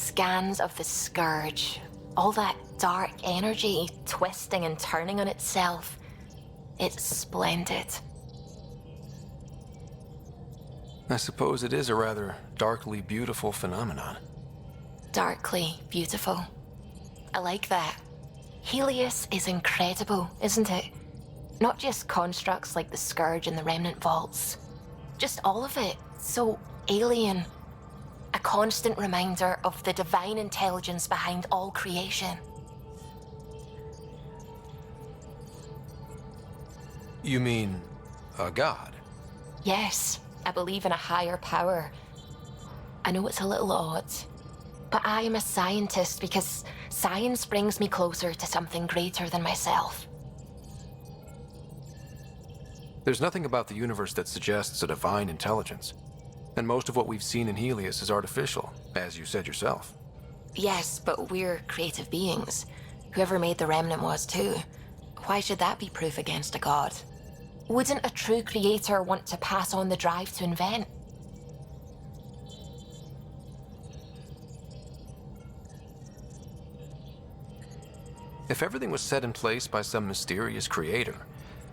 scans of the Scourge, all that dark energy twisting and turning on itself, it's splendid. I suppose it is a rather darkly beautiful phenomenon. Darkly beautiful. I like that. Helios is incredible, isn't it? Not just constructs like the Scourge and the Remnant Vaults. Just all of it. So alien. A constant reminder of the divine intelligence behind all creation. You mean a god? Yes, I believe in a higher power. I know it's a little odd, but I am a scientist because science brings me closer to something greater than myself. There's nothing about the universe that suggests a divine intelligence. And most of what we've seen in Helios is artificial, as you said yourself. Yes, but we're creative beings. Whoever made the Remnant was too. Why should that be proof against a god? Wouldn't a true creator want to pass on the drive to invent? If everything was set in place by some mysterious creator,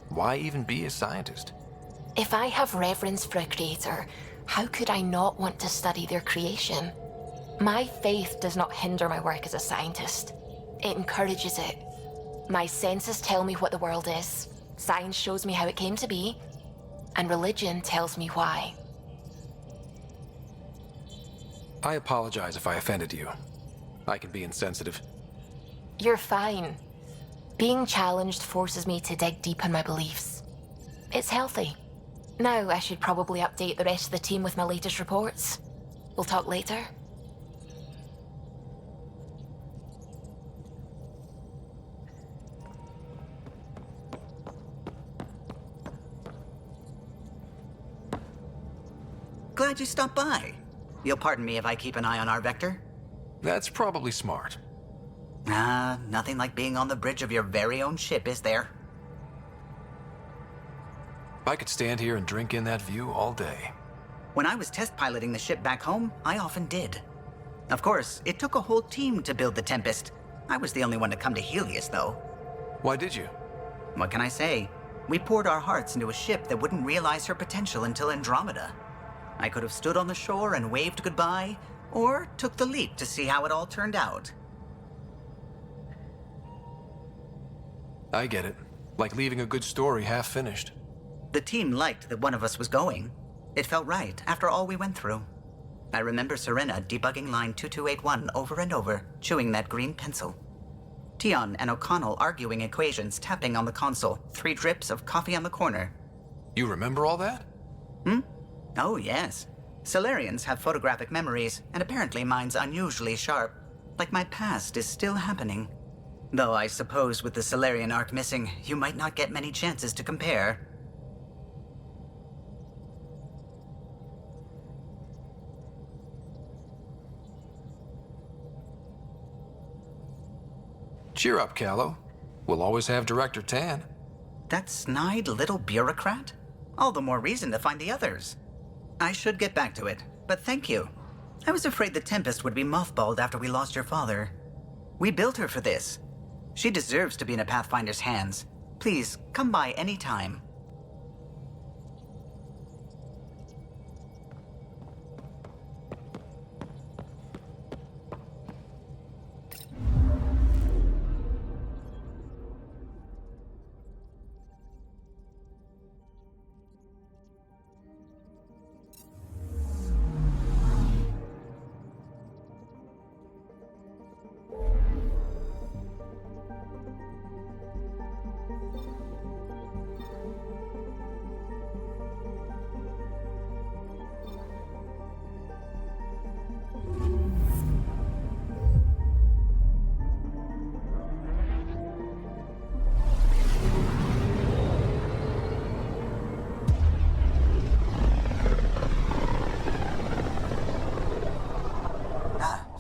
why even be a scientist? If I have reverence for a creator, how could I not want to study their creation? My faith does not hinder my work as a scientist. It encourages it. My senses tell me what the world is, science shows me how it came to be, and religion tells me why. I apologize if I offended you. I can be insensitive. You're fine. Being challenged forces me to dig deep in my beliefs. It's healthy. Now I should probably update the rest of the team with my latest reports. We'll talk later. Glad you stopped by. You'll pardon me if I keep an eye on our vector? That's probably smart. Nothing like being on the bridge of your very own ship, is there? I could stand here and drink in that view all day. When I was test piloting the ship back home, I often did. Of course, it took a whole team to build the Tempest. I was the only one to come to Helios, though. Why did you? What can I say? We poured our hearts into a ship that wouldn't realize her potential until Andromeda. I could have stood on the shore and waved goodbye, or took the leap to see how it all turned out. I get it. Like leaving a good story half-finished. The team liked that one of us was going. It felt right after all we went through. I remember Serena debugging line 2281 over and over, chewing that green pencil. Tion and O'Connell arguing equations, tapping on the console, 3 drips of coffee on the corner. You remember all that? Oh, yes. Solarians have photographic memories, and apparently mine's unusually sharp. Like my past is still happening. Though I suppose with the Solarian arc missing, you might not get many chances to compare. Cheer up, Callow. We'll always have Director Tan. That snide little bureaucrat? All the more reason to find the others. I should get back to it, but thank you. I was afraid the Tempest would be mothballed after we lost your father. We built her for this. She deserves to be in a Pathfinder's hands. Please, come by any time.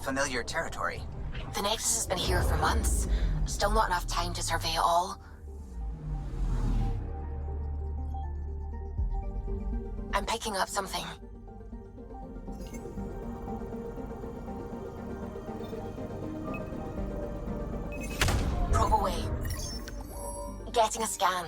Familiar territory. The Nexus has been here for months. Still not enough time to survey it all. I'm picking up something. Getting a scan.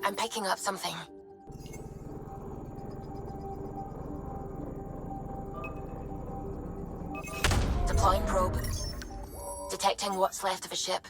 I'm picking up something. Deploying probe. Detecting what's left of a ship.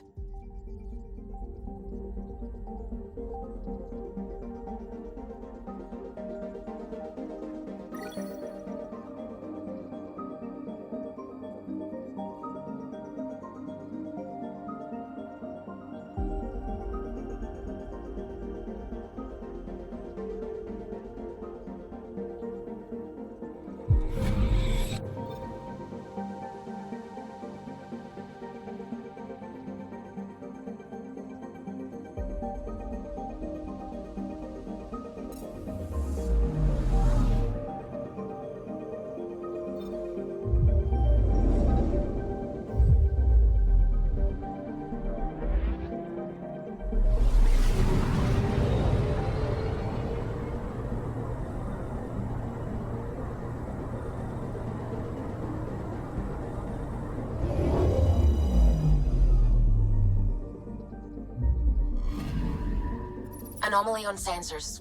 Anomaly on sensors.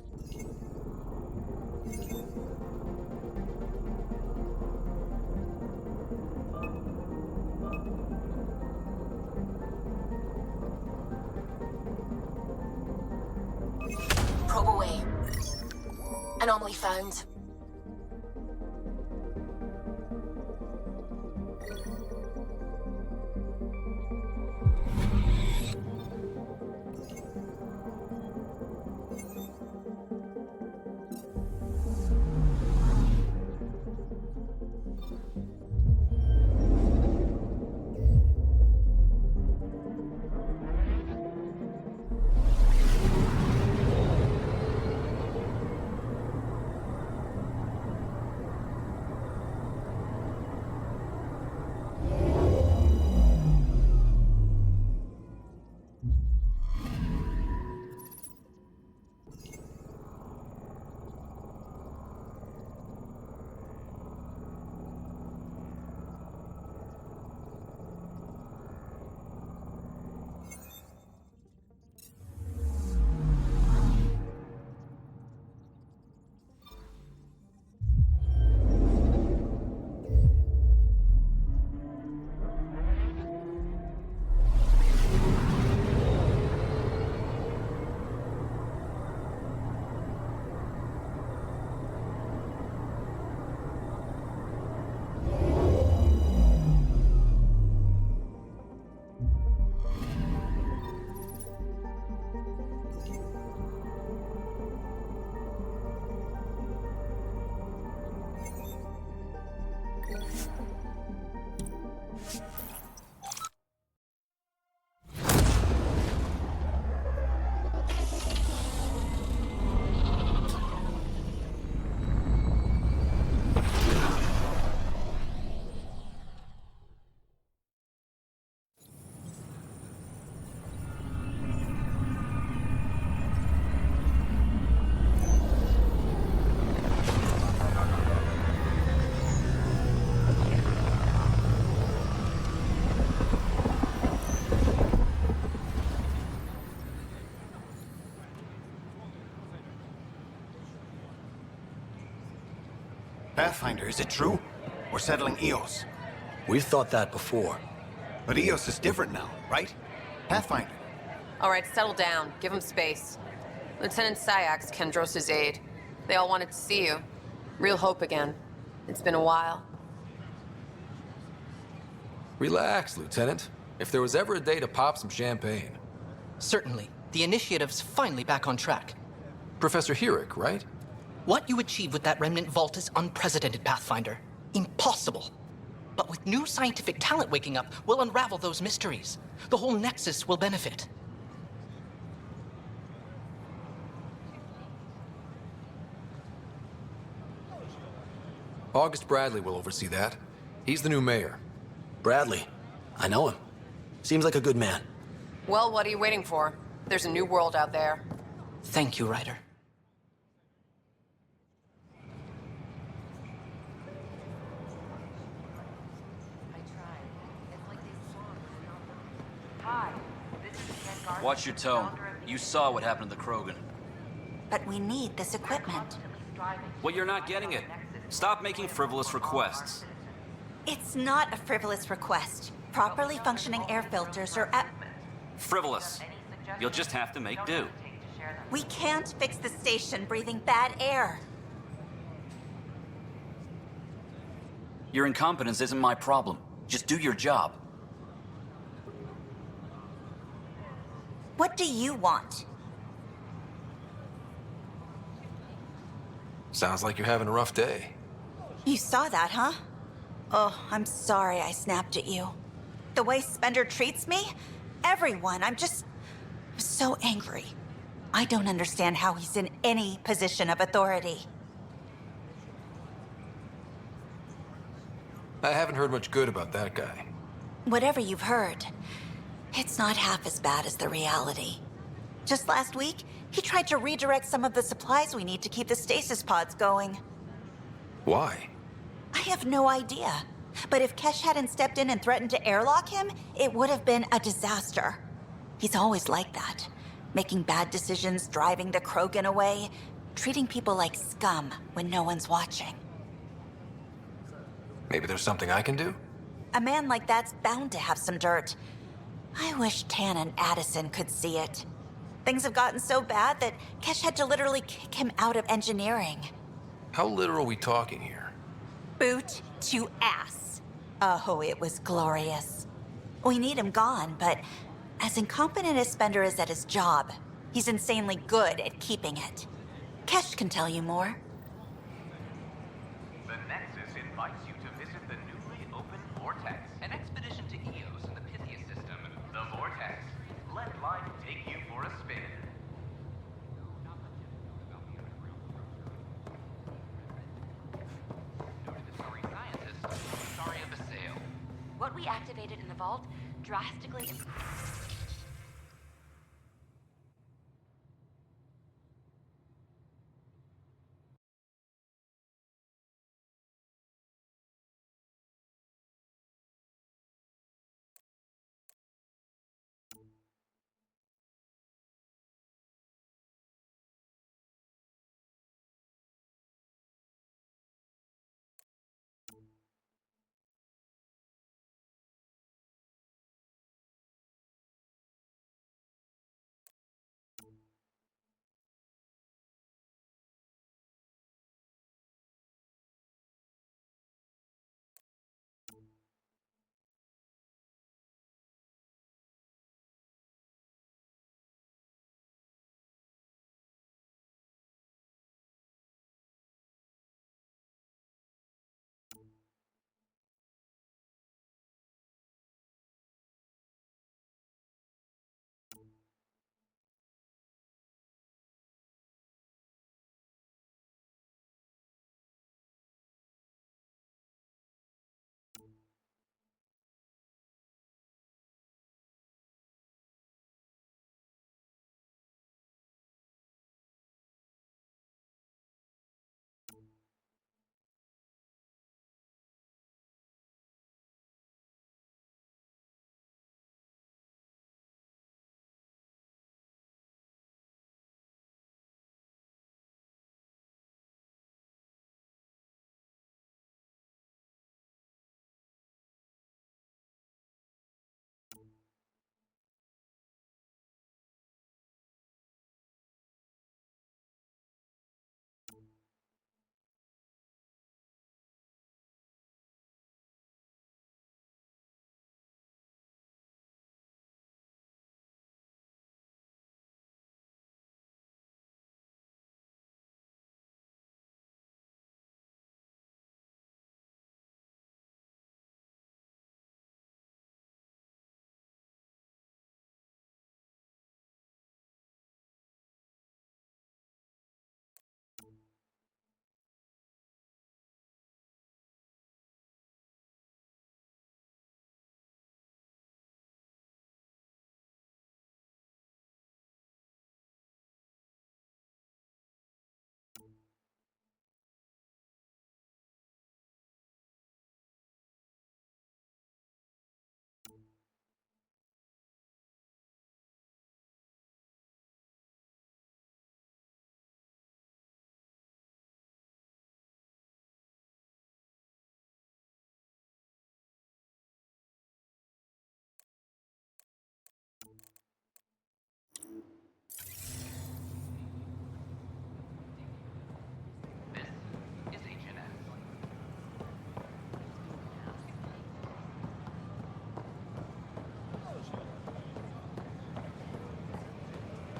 Probe away. Anomaly found. Pathfinder, is it true? We're settling Eos. We've thought that before. But Eos is different now, right? Pathfinder. All right, settle down. Give him space. Lieutenant Syax, Kendros' aide. They all wanted to see you. Real hope again. It's been a while. Relax, Lieutenant. If there was ever a day to pop some champagne. Certainly. The initiative's finally back on track. Professor Herrick, right? What you achieved with that remnant vault is unprecedented, Pathfinder. Impossible. But with new scientific talent waking up, we'll unravel those mysteries. The whole Nexus will benefit. August Bradley will oversee that. He's the new mayor. Bradley. I know him. Seems like a good man. Well, what are you waiting for? There's a new world out there. Thank you, Ryder. Watch your tone. You saw what happened to the Krogan. But we need this equipment. Well, you're not getting it. Stop making frivolous requests. It's not a frivolous request. Properly functioning air filters are at... Frivolous. You'll just have to make do. We can't fix the station breathing bad air. Your incompetence isn't my problem. Just do your job. What do you want? Sounds like you're having a rough day. You saw that, huh? Oh, I'm sorry I snapped at you. The way Spender treats me? Everyone, I'm so angry. I don't understand how he's in any position of authority. I haven't heard much good about that guy. Whatever you've heard, it's not half as bad as the reality. Just last week, he tried to redirect some of the supplies we need to keep the stasis pods going. Why? I have no idea. But if Kesh hadn't stepped in and threatened to airlock him, it would have been a disaster. He's always like that. Making bad decisions, driving the Krogan away, treating people like scum when no one's watching. Maybe there's something I can do? A man like that's bound to have some dirt. I wish Tan and Addison could see it. Things have gotten so bad that Kesh had to literally kick him out of engineering. How literal are we talking here? Boot to ass. Oh, it was glorious. We need him gone, but as incompetent as Spender is at his job, he's insanely good at keeping it. Kesh can tell you more. The Nexus invites you to visit the newly opened Vortex, an expedition to Eos in the Pythia system. The Vortex. Let life take you for a spin. Noted the sorry scientist, sorry of a sale. What we activated in the vault drastically improved.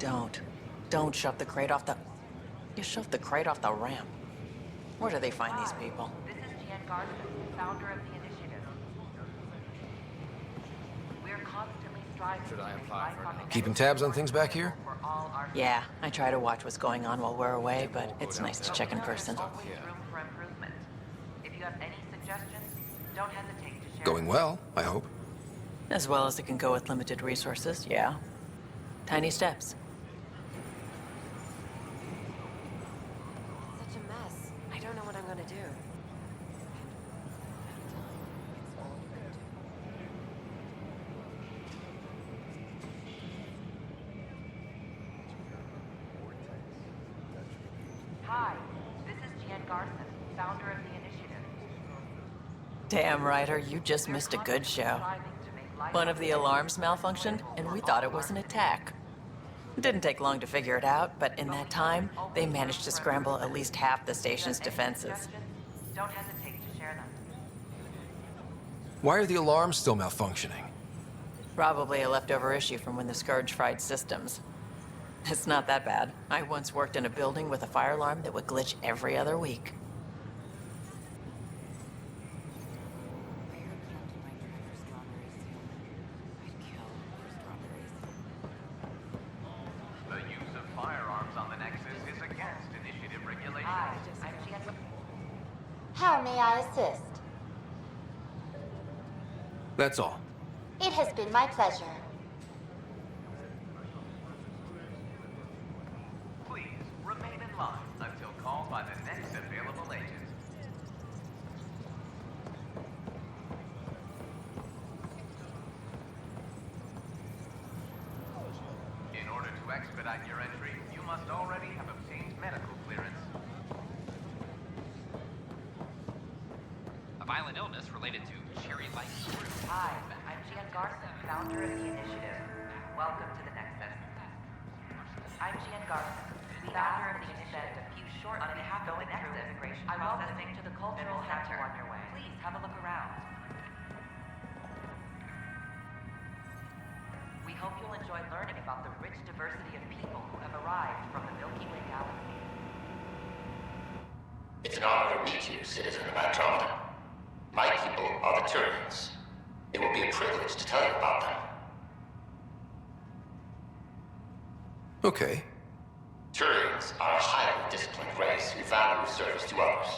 don't. Don't shove the crate off the... You shoved the crate off the ramp. Where do they find these people? This is Jan Garson, founder of the initiative. We're constantly striving Should I to make apply life for on an the Keeping next tabs on more things back here? for all our Yeah, I try to watch what's going on while we're away, but it's nice to check in person. There's always room for improvement. If you have any suggestions, don't hesitate to share. Going well, I hope. As well as it can go with limited resources, yeah. Tiny steps. Such a mess. I don't know what I'm gonna do. Hi, this is Jan Garson, founder of the initiative. Damn, Ryder, you just missed a good show. One of the alarms malfunctioned, and we thought it was an attack. It didn't take long to figure it out, but in that time, they managed to scramble at least half the station's defenses. Don't hesitate to share them. Why are the alarms still malfunctioning? Probably a leftover issue from when the Scourge fried systems. It's not that bad. I once worked in a building with a fire alarm that would glitch every other week. The use of firearms on the Nexus is against initiative regulations. Hi, I'm Jan. How may I assist? That's all. It has been my pleasure. Please remain in line until called by the next available agent. In order to expedite your entry, you must already have obtained medical clearance. A violent illness related to cherry light. Hi, I'm Jan Garson, founder of the initiative. Welcome to the Nexus. I'm Jan Garson, founder of the initiative. A few short on behalf of the Nexus immigration processing to the cultural center on your way. Please have a look around. We hope you'll enjoy learning about the rich diversity of people who have arrived from the Milky Way galaxy. It's an honor to meet you, citizen of Andromeda. My people are the Turians. It will be a privilege to tell you about them. Okay. Turians are a highly disciplined race who value service to others.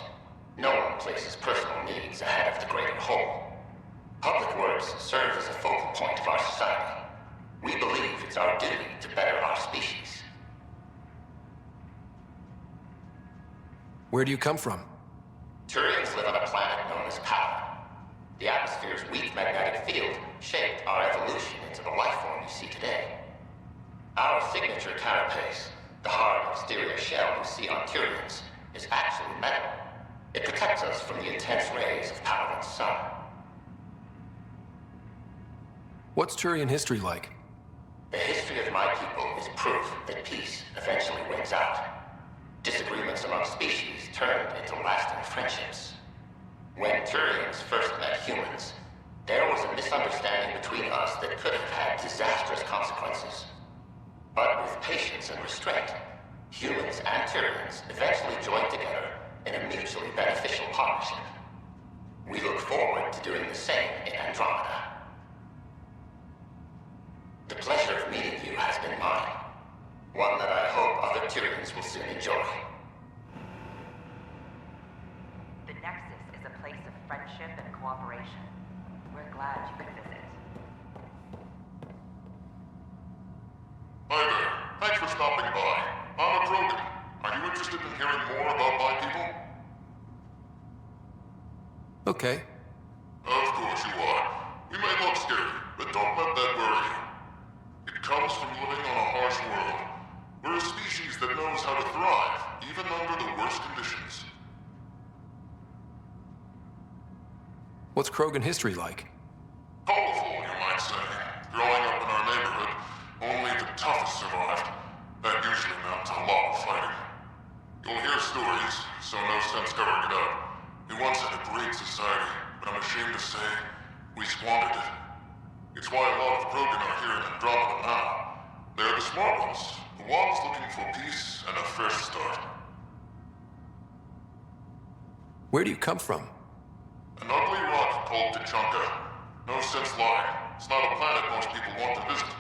No one places personal needs ahead of the greater whole. Public works serve as a focal point of our society. We believe it's our duty to better our species. Where do you come from? Turians live on a planet known as Power. The atmosphere's weak magnetic field shaped our evolution into the life form you see today. Our signature carapace, the hard exterior shell you see on Turians, is actually metal. It protects us from the intense rays of Power's sun. What's Turian history like? The history of my people is proof that peace eventually wins out. Disagreements among species turned into lasting friendships. When Turians first met humans, there was a misunderstanding between us that could have had disastrous consequences. But with patience and restraint, humans and Turians eventually joined together in a mutually beneficial partnership. We look forward to doing the same in Andromeda. The pleasure of meeting you has been mine. One that I hope other Turians will soon enjoy. The Nexus is a place of friendship and cooperation. We're glad you could visit. Hi there. Thanks for stopping by. I'm a Krogan. Are you interested in hearing more about my people? Okay. Of course you are. We may look scary, but don't let that worry you. It comes from living on a harsh world. We're a species that knows how to thrive, even under the worst conditions. What's Krogan history like? Colorful, you might say. Growing up in our neighborhood, only the toughest survived. That usually meant a lot of fighting. You'll hear stories, so no sense covering it up. We once had a great society, but I'm ashamed to say, we squandered it. It's why a lot of Krogan are here in Andromeda now. They're the smart ones. The ones looking for peace and a fresh start. Where do you come from? An ugly rock called Tachanka. No sense lying. It's not a planet most people want to visit.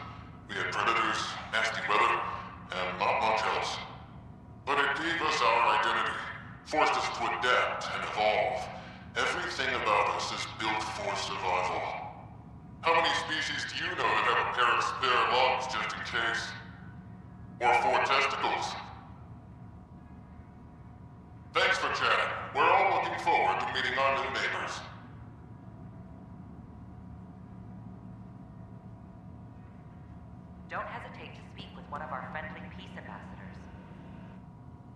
We had predators, nasty weather, and not much else. But it gave us our identity, forced us to adapt and evolve. Everything about us is built for survival. How many species do you know that have a pair of spare lungs just in case? Or 4 testicles? Thanks for chatting. We're all looking forward to meeting our new neighbors. Don't hesitate to speak with one of our friendly peace ambassadors.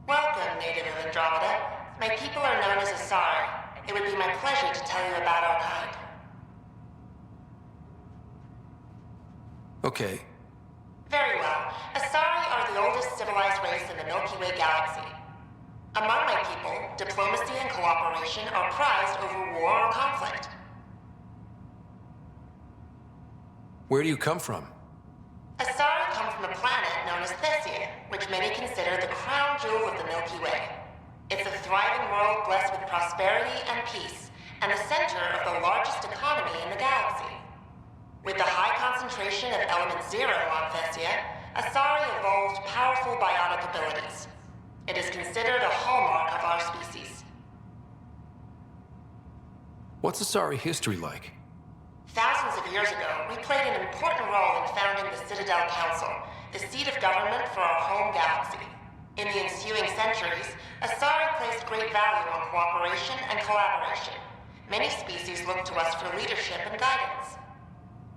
Welcome, native of Andromeda. My people are known as Asari. It would be my pleasure to tell you about our kind. Okay. Very well. Asari are the oldest civilized race in the Milky Way galaxy. Among my people, diplomacy and cooperation are prized over war or conflict. Where do you come from? Asari come from a planet known as Thesia, which many consider the crown jewel of the Milky Way. It's a thriving world blessed with prosperity and peace, and the center of the largest economy in the galaxy. With the high concentration of element zero on Thesia, Asari evolved powerful biotic abilities. It is considered a hallmark of our species. What's Asari history like? Thousands of years ago, we played an important role in founding the Citadel Council, the seat of government for our home galaxy. In the ensuing centuries, Asari placed great value on cooperation and collaboration. Many species look to us for leadership and guidance.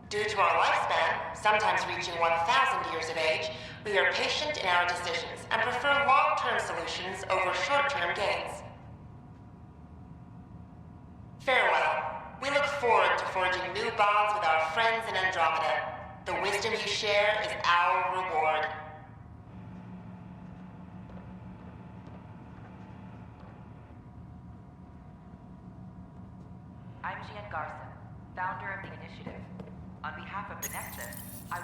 Due to our lifespan, sometimes reaching 1,000 years of age, we are patient in our decisions and prefer long-term solutions over short-term gains. Farewell. We look forward to forging new bonds with our friends in Andromeda. The wisdom you share is our reward. I'm Gian Garson, founder of the initiative. On behalf of the Nexus,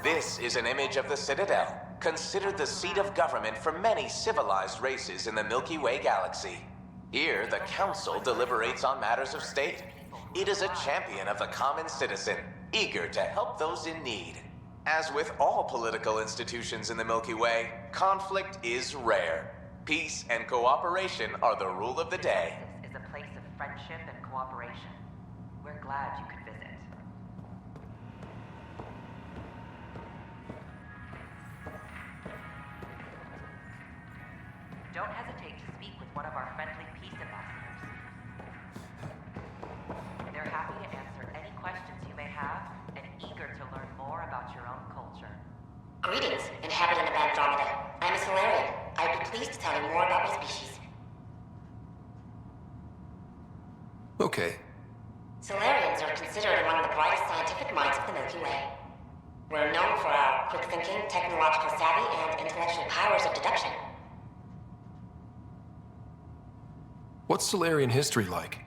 This is an image of the Citadel, considered the seat of government for many civilized races in the Milky Way galaxy. Here, the Council deliberates on matters of state. It is a champion of the common citizen, eager to help those in need. As with all political institutions in the Milky Way, conflict is rare. Peace and cooperation are the rule of the day. Nexus is a place of friendship and cooperation. We're glad you could visit. Don't hesitate to speak with one of our friendly peace ambassadors. They're happy to answer any questions you may have and eager to learn more about your own culture. Greetings, inhabitant of Andromeda. I'm a Solarian. I'd be pleased to tell you more about my species. Okay. Solarians are considered among the brightest scientific minds of the Milky Way. We're known for our quick thinking, technological savvy, and intellectual powers of deduction. What's Solarian history like?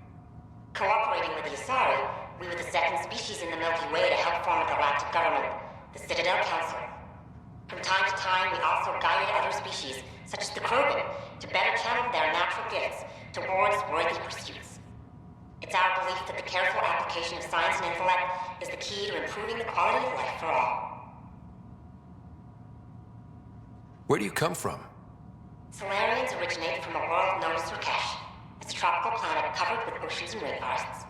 Cooperating with the Asari, we were the second species in the Milky Way to help form a galactic government, the Citadel Council. From time to time, we also guided other species, such as the Krogan, to better channel their natural gifts towards worthy pursuits. It's our belief that the careful application of science and intellect is the key to improving the quality of life for all. Where do you come from? Solarians originate from a world known as Surkesh. It's a tropical planet covered with oceans and rainforests.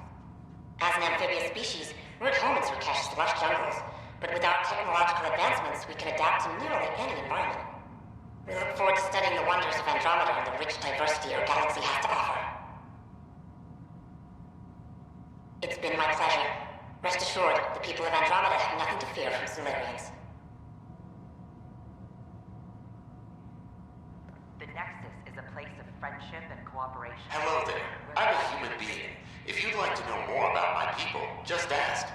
As an amphibious species, we're at home in Surkesh's lush jungles, but with our technological advancements, we can adapt to nearly any environment. We look forward to studying the wonders of Andromeda and the rich diversity our galaxy has to offer. It's been my pleasure. Rest assured, the people of Andromeda have nothing to fear from Solarians. The Nexus is a place of friendship and cooperation. Hello there. I'm a human being. If you'd like to know more about my people, just ask.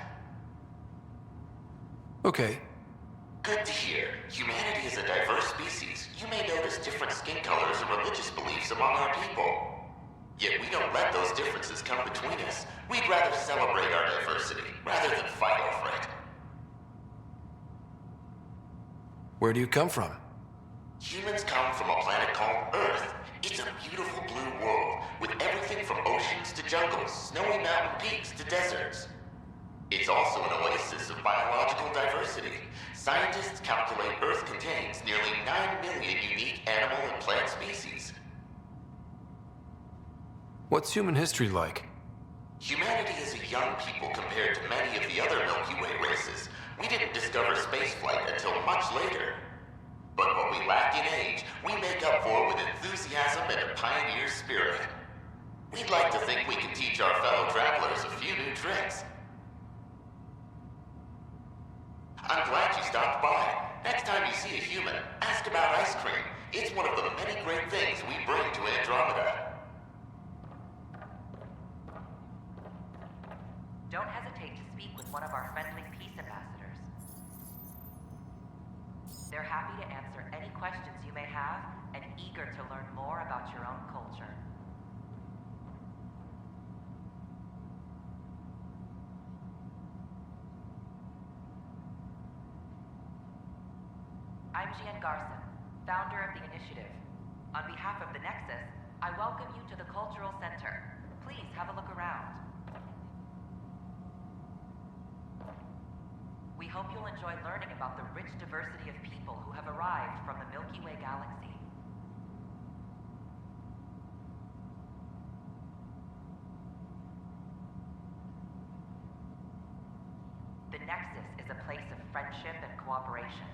Okay. Good to hear. Humanity is a diverse species. You may notice different skin colors and religious beliefs among our people. Yet we don't let those differences come between us. We'd rather celebrate our diversity, rather than fight over it. Where do you come from? Humans come from a planet called Earth. It's a beautiful blue world with everything from oceans to jungles, snowy mountain peaks to deserts. It's also an oasis of biological diversity. Scientists calculate Earth contains nearly 9 million unique animal and plant species. What's human history like? Humanity is a young people compared to many of the other Milky Way races. We didn't discover spaceflight until much later. But what we lack in age, we make up for with enthusiasm and a pioneer spirit. We'd like to think we can teach our fellow travelers a few new tricks. I'm glad you stopped by. Next time you see a human, ask about ice cream. It's one of the many great things we bring to Andromeda. Don't hesitate to speak with one of our friendly peace ambassadors. They're happy to answer any questions you may have and eager to learn more about your own culture. I'm Gian Garson, founder of the initiative. On behalf of the Nexus, I welcome you to the Cultural Center. Please have a look around. We hope you'll enjoy learning about the rich diversity of people who have arrived from the Milky Way galaxy. The Nexus is a place of friendship and cooperation.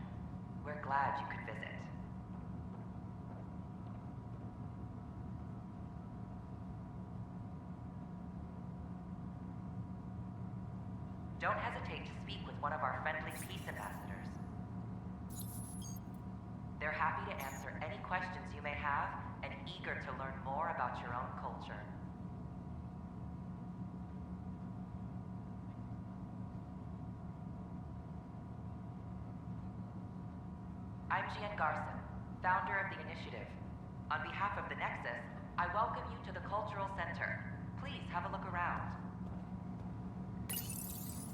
We're glad you could visit. Don't hesitate to speak with one of our friendly peace ambassadors. They're happy to answer any questions you may have and eager to learn more about your own culture. I'm Gian Garson, founder of the initiative. On behalf of the Nexus, I welcome you to the Cultural Center. Please have a look around.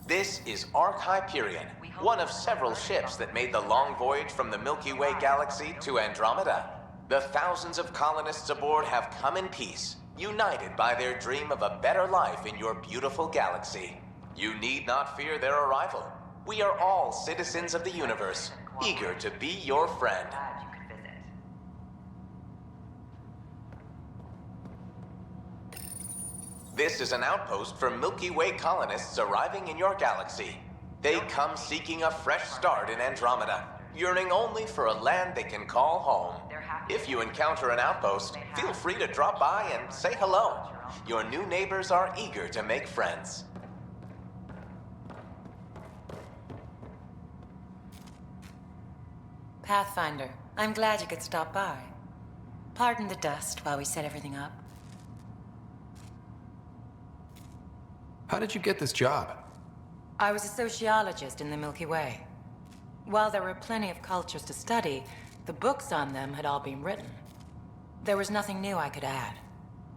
This is Ark Hyperion, one of several ships that made the long voyage from the Milky Way galaxy to Andromeda. The thousands of colonists aboard have come in peace, united by their dream of a better life in your beautiful galaxy. You need not fear their arrival. We are all citizens of the universe, eager to be your friend. This is an outpost for Milky Way colonists arriving in your galaxy. They come seeking a fresh start in Andromeda, yearning only for a land they can call home. If you encounter an outpost, feel free to drop by and say hello. Your new neighbors are eager to make friends. Pathfinder, I'm glad you could stop by. Pardon the dust while we set everything up. How did you get this job? I was a sociologist in the Milky Way. While there were plenty of cultures to study, the books on them had all been written. There was nothing new I could add.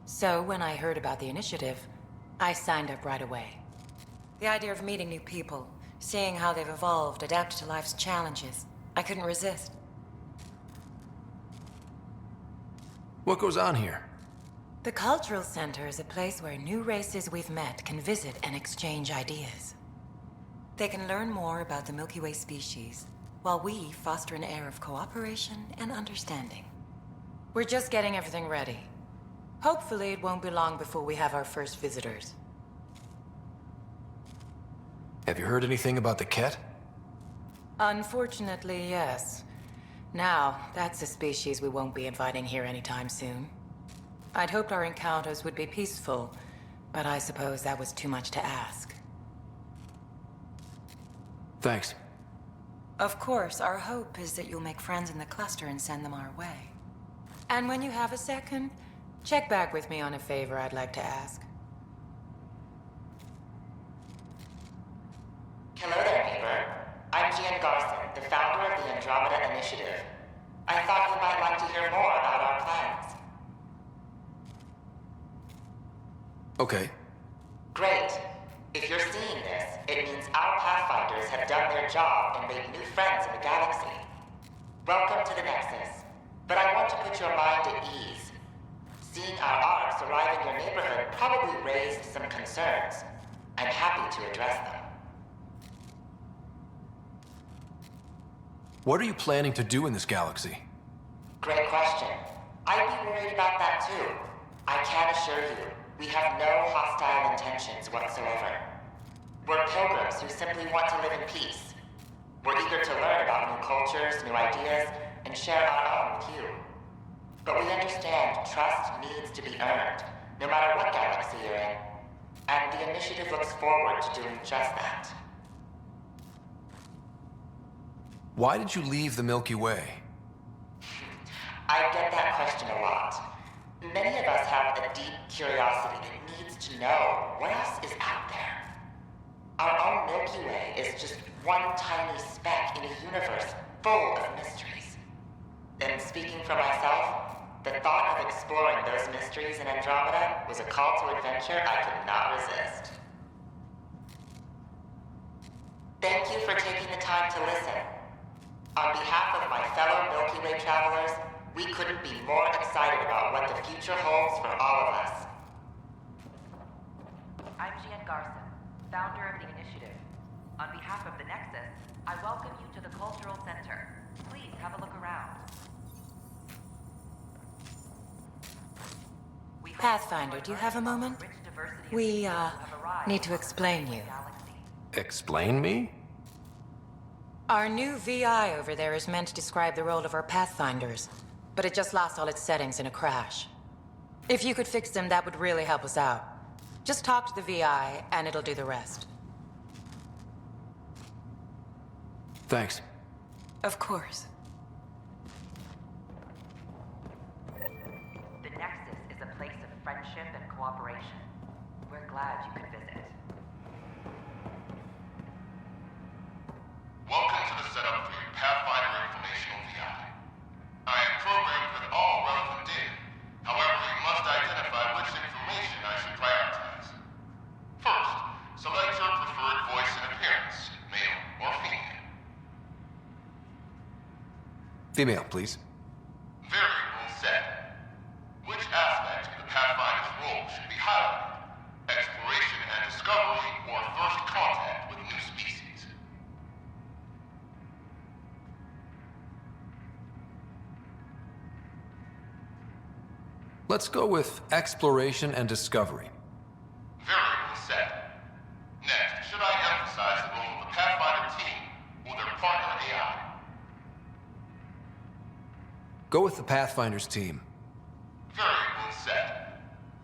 So when I heard about the initiative, I signed up right away. The idea of meeting new people, seeing how they've evolved, adapted to life's challenges, I couldn't resist. What goes on here? The Cultural Center is a place where new races we've met can visit and exchange ideas. They can learn more about the Milky Way species, while we foster an air of cooperation and understanding. We're just getting everything ready. Hopefully it won't be long before we have our first visitors. Have you heard anything about the Ket? Unfortunately, yes. Now, that's a species we won't be inviting here anytime soon. I'd hoped our encounters would be peaceful, but I suppose that was too much to ask. Thanks. Of course, our hope is that you'll make friends in the cluster and send them our way. And when you have a second, check back with me on a favor I'd like to ask. Hello there, neighbor. I'm Gian Garson, the founder of the Andromeda Initiative. I thought you might like to hear more about our plans. Okay. Great. If you're seeing this, it means our Pathfinders have done their job and made new friends in the galaxy. Welcome to the Nexus. But I want to put your mind at ease. Seeing our arcs arrive in your neighborhood probably raised some concerns. I'm happy to address them. What are you planning to do in this galaxy? Great question. I'd be worried about that too. I can assure you, we have no hostile intentions whatsoever. We're pilgrims who simply want to live in peace. We're eager to learn about new cultures, new ideas, and share our own with you. But we understand trust needs to be earned, no matter what galaxy you're in. And the initiative looks forward to doing just that. Why did you leave the Milky Way? I get that question a lot. Many of us have a deep curiosity that needs to know what else is out there. Our own Milky Way is just one tiny speck in a universe full of mysteries. And speaking for myself, the thought of exploring those mysteries in Andromeda was a call to adventure I could not resist. Thank you for taking the time to listen. On behalf of my fellow Milky Way travelers, we couldn't be more excited about what the future holds for all of us. I'm Gian Garson, founder of the initiative. On behalf of the Nexus, I welcome you to the Cultural Center. Please have a look around. Pathfinder, do you have a moment? We, need to explain you. Explain me? Our new VI over there is meant to describe the role of our Pathfinders, but it just lost all its settings in a crash. If you could fix them, that would really help us out. Just talk to the VI, and it'll do the rest. Thanks. Of course. The Nexus is a place of friendship and cooperation. We're glad you could visit. Welcome to the setup for your Pathfinder Informational VI. I am programmed with all relevant data. However, you must identify which information I should prioritize. First, select your preferred voice and appearance, male or female. Female, please. Variable set. Which aspect of the Pathfinder's role should be highlighted? Exploration and discovery, or first contact with new species? Let's go with exploration and discovery. Variable set. Next, should I emphasize the role of the Pathfinder team or their partner AI? Go with the Pathfinder's team. Variable set.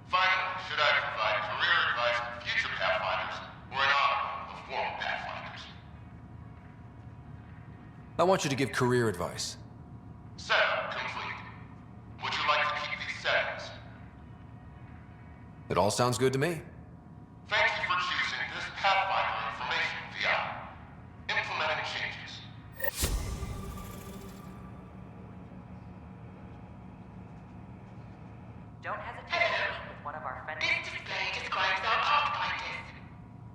Finally, should I provide career advice to future Pathfinders or an honor of former Pathfinders? I want you to give career advice. Setup complete. Would you like to keep these settings? It all sounds good to me. Thank you for choosing this Pathfinder Information VI. Implementing changes. Don't hesitate to speak with one of our friendly... This display describes our Pathfinders.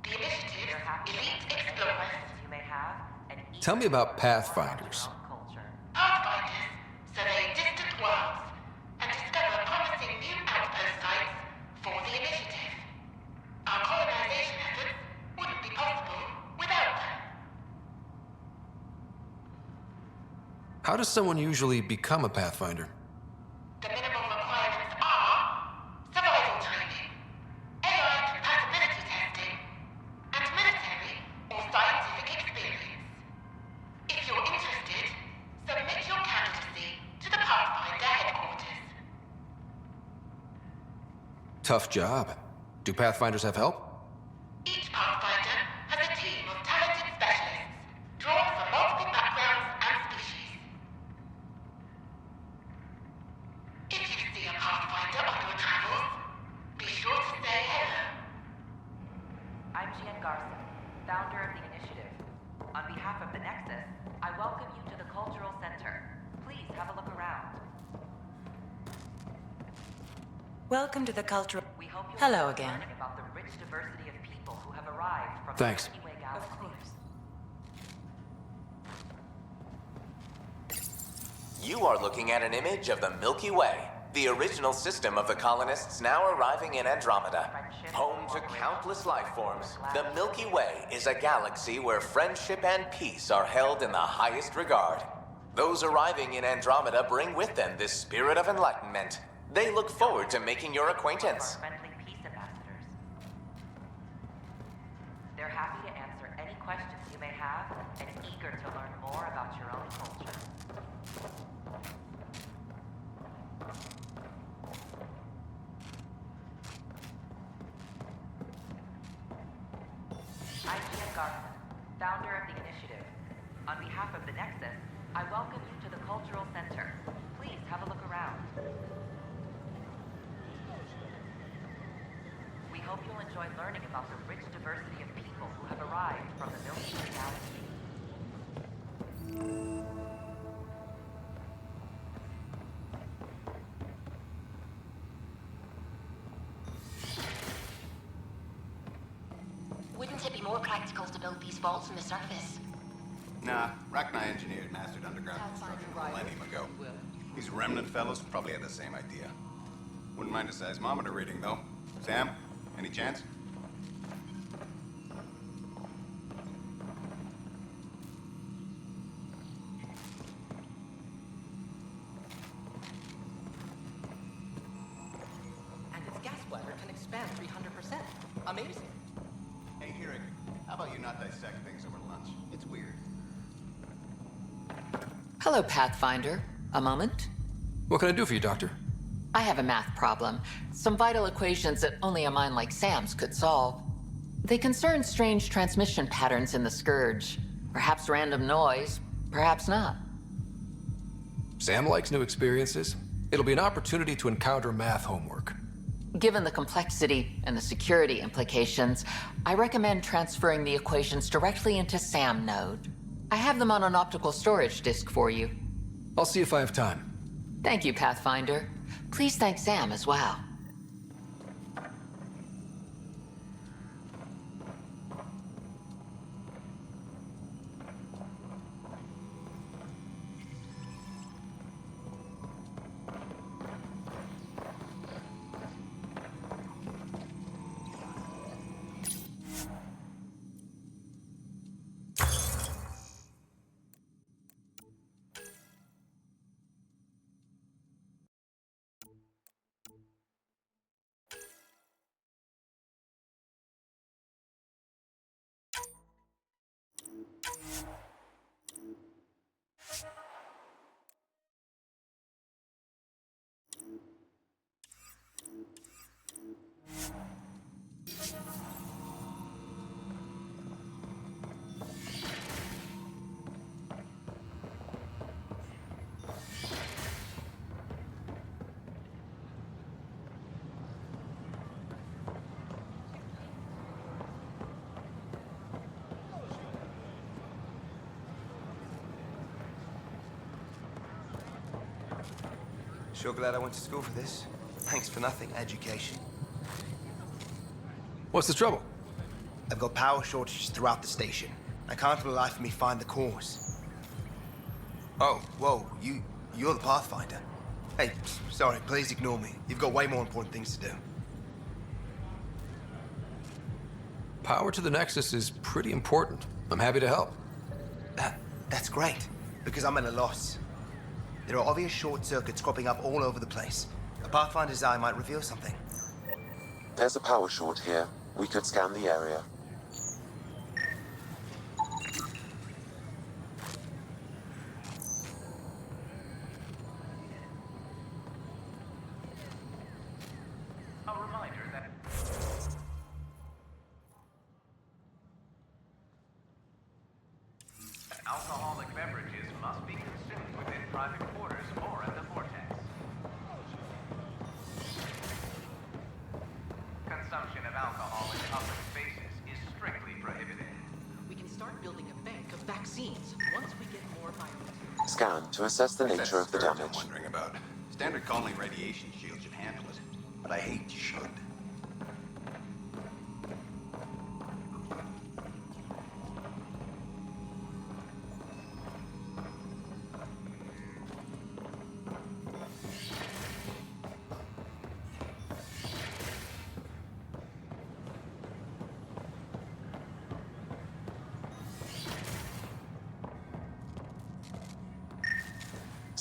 The initiative, elite explorers. You may have and Tell me about Pathfinders. Pathfinders survey distant worlds and discover promising new outpost sites for the initiative. Our colonization efforts wouldn't be possible without them. How does someone usually become a Pathfinder? The minimum requirements are survival training, AI compatibility testing, and military or scientific experience. If you're interested, submit your candidacy to the Pathfinder headquarters. Tough job. Do Pathfinders have help? Each Pathfinder has a team of talented specialists, drawn from multiple backgrounds and species. If you see a Pathfinder on your travels, be sure to say hello. I'm Gian Garson, founder of the initiative. On behalf of the Nexus, I welcome you to the Cultural Center. Please have a look around. Welcome to the cultural... We hope you'll Hello learn again. about the rich diversity of people who have arrived from Thanks. the Milky Way galaxy. You are looking at an image of the Milky Way, the original system of the colonists now arriving in Andromeda. Home to countless life forms, the Milky Way is a galaxy where friendship and peace are held in the highest regard. Those arriving in Andromeda bring with them this spirit of enlightenment. They look forward to making your acquaintance. Friendly peace ambassadors. They're happy to answer any questions you may have and eager to learn more about your own culture. I'm Ian Garson, founder of the initiative. On behalf of the Nexus, I welcome you to the Cultural Center. Please have a look around. We hope you'll enjoy learning about the rich diversity of people who have arrived from the Milky Way galaxy. Wouldn't it be more practical to build these vaults on the surface? Nah, Rachni engineered mastered underground construction a millennium ago. These remnant fellows probably had the same idea. Wouldn't mind a seismometer reading, though. Sam, any chance? And its gas bladder can expand 300%. Amazing. Hey, Hirik, how about you not dissect things over lunch? It's weird. Hello, Pathfinder. A moment? What can I do for you, Doctor? I have a math problem. Some vital equations that only a mind like Sam's could solve. They concern strange transmission patterns in the Scourge. Perhaps random noise, perhaps not. Sam likes new experiences. It'll be an opportunity to encounter math homework. Given the complexity and the security implications, I recommend transferring the equations directly into SAM node. I have them on an optical storage disk for you. I'll see if I have time. Thank you, Pathfinder. Please thank Sam as well. Sure glad I went to school for this. Thanks for nothing, education. What's the trouble? I've got power shortages throughout the station. I can't for the life of me find the cause. Oh, whoa, you're the Pathfinder. Hey, sorry, please ignore me. You've got way more important things to do. Power to the Nexus is pretty important. I'm happy to help. That's great, because I'm at a loss. There are obvious short circuits cropping up all over the place. A Pathfinder's eye might reveal something. There's a power short here. We could scan the area. A reminder that alcoholic beverages must be consumed within private quarters or at the vortex. Consumption of alcohol in public spaces is strictly prohibited. We can start building a bank of vaccines once we get more biomaterials. Scan to assess the nature of the That's damage. I'm wondering about. Standard colony radiation shield should handle it, but I hate should.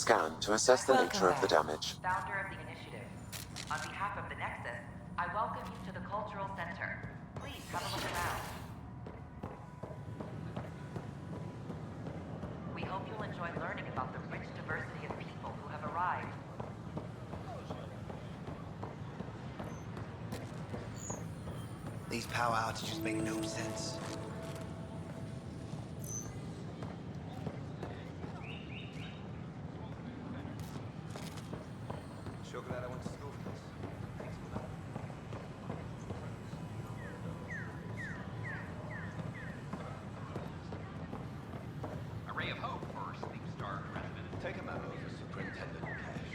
scan to assess the nature of the damage. Founder of the initiative. On behalf of the Nexus, I welcome you to the Cultural Center. Please have a look around. We hope you'll enjoy learning about the rich diversity of people who have arrived. These power outages make no sense. Sure glad I went to school for this. A ray of hope for sleep-starved residents. Take a memo for Superintendent Cash.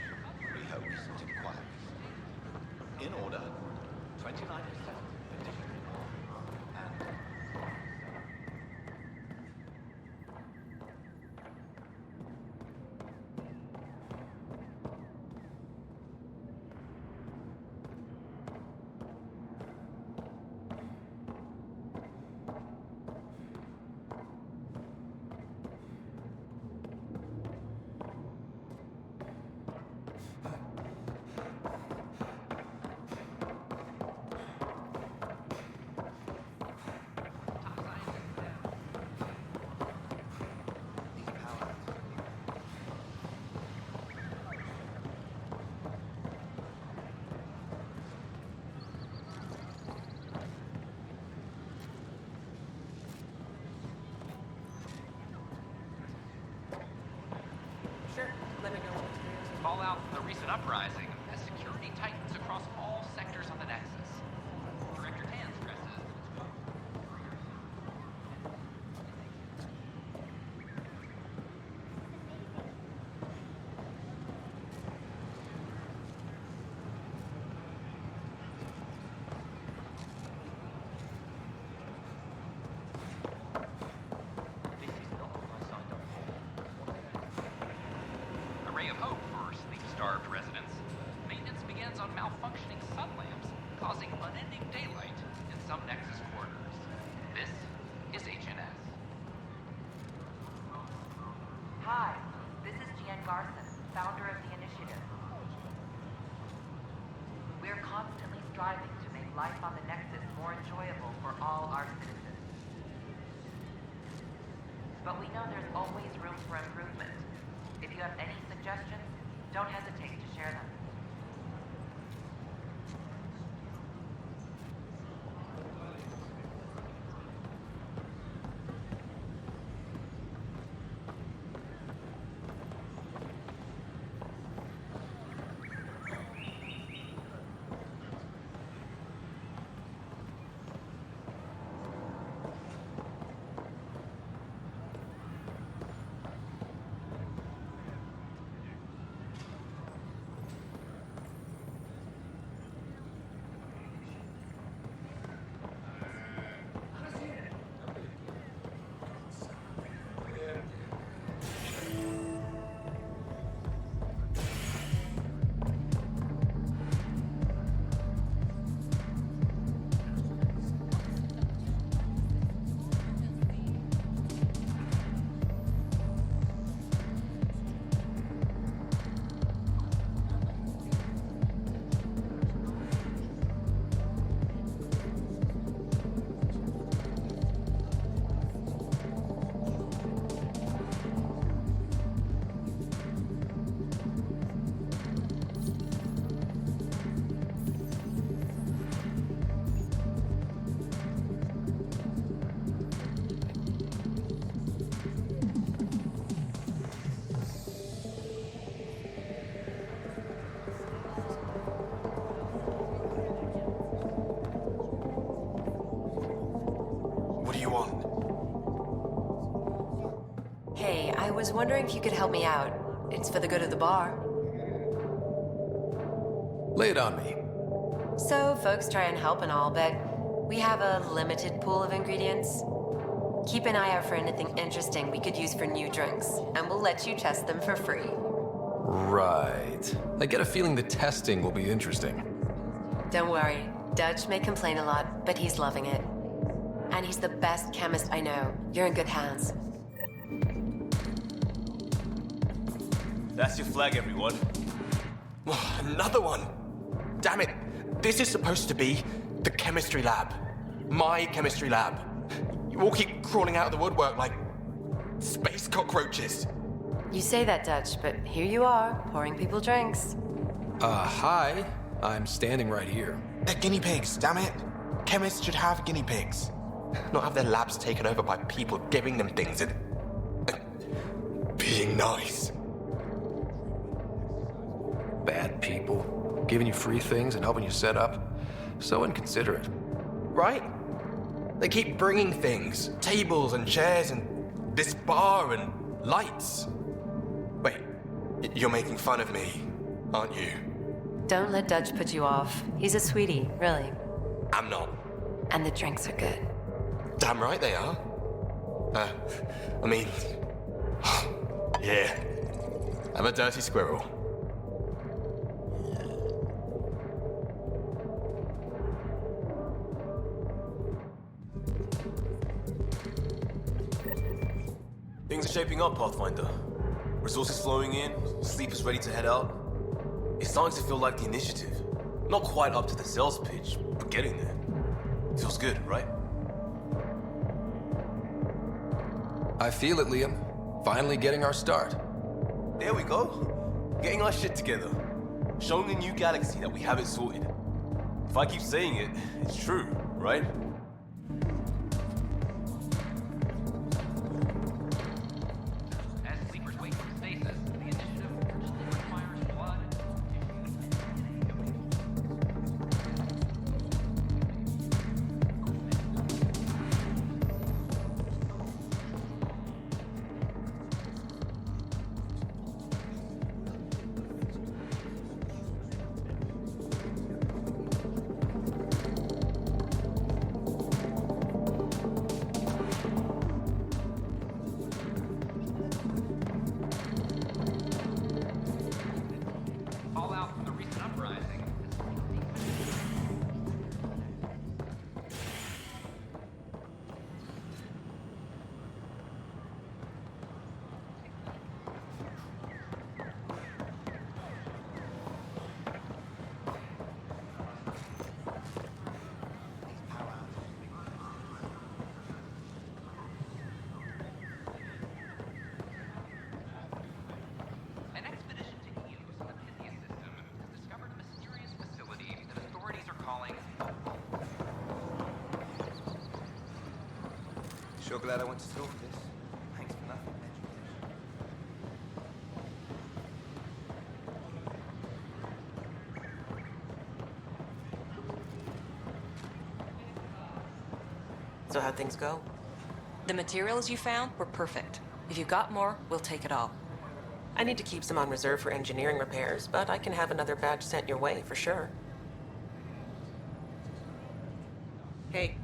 Rehost and inquiries. In order, 29%. Fallout from the recent uprising has security tightens across all sectors on the Nexus. Director Tan stresses. A ray of hope for sleep-starved residents. Maintenance begins on malfunctioning sun lamps, causing unending daylight in some Nexus quarters. This is HNS. Hi, this is Jean Garson, founder of the initiative. We're constantly striving to make life on the Nexus more enjoyable for all our citizens. But we know there's always room for improvement. If you have any suggestions, don't hesitate to share them. Hey, I was wondering if you could help me out. It's for the good of the bar. Lay it on me. So, folks try and help and all, but we have a limited pool of ingredients. Keep an eye out for anything interesting we could use for new drinks, and we'll let you test them for free. Right. I get a feeling the testing will be interesting. Don't worry, Dutch may complain a lot, but he's loving it. And he's the best chemist I know. You're in good hands. That's your flag, everyone. Another one! Damn it! This is supposed to be the chemistry lab. My chemistry lab. You all keep crawling out of the woodwork like space cockroaches. You say that, Dutch, but here you are, pouring people drinks. Hi. I'm standing right here. They're guinea pigs, damn it. Chemists should have guinea pigs. Not have their labs taken over by people giving them things and being nice. Bad people. Giving you free things and helping you set up. So inconsiderate. Right? They keep bringing things. Tables and chairs and this bar and lights. Wait, you're making fun of me, aren't you? Don't let Dutch put you off. He's a sweetie, really. I'm not. And the drinks are good. Damn right they are. I mean... yeah. I'm a dirty squirrel. Things are shaping up, Pathfinder. Resources flowing in, Sleeper's ready to head out. It's starting to feel like the initiative. Not quite up to the sales pitch, but getting there. Feels good, right? I feel it, Liam. Finally getting our start. There we go. Getting our shit together. Showing the new galaxy that we have it sorted. If I keep saying it, it's true, right? As sleepers wake from stasis, the initiative urgently requires blood. Fallout from the recent uprising. An expedition to Helios in the Pythia system has discovered a mysterious facility that authorities are calling... Sure glad I went to school for this. Thanks for nothing. So how'd things go? The materials you found were perfect. If you got more, we'll take it all. I need to keep some on reserve for engineering repairs, but I can have another batch sent your way for sure. Hey.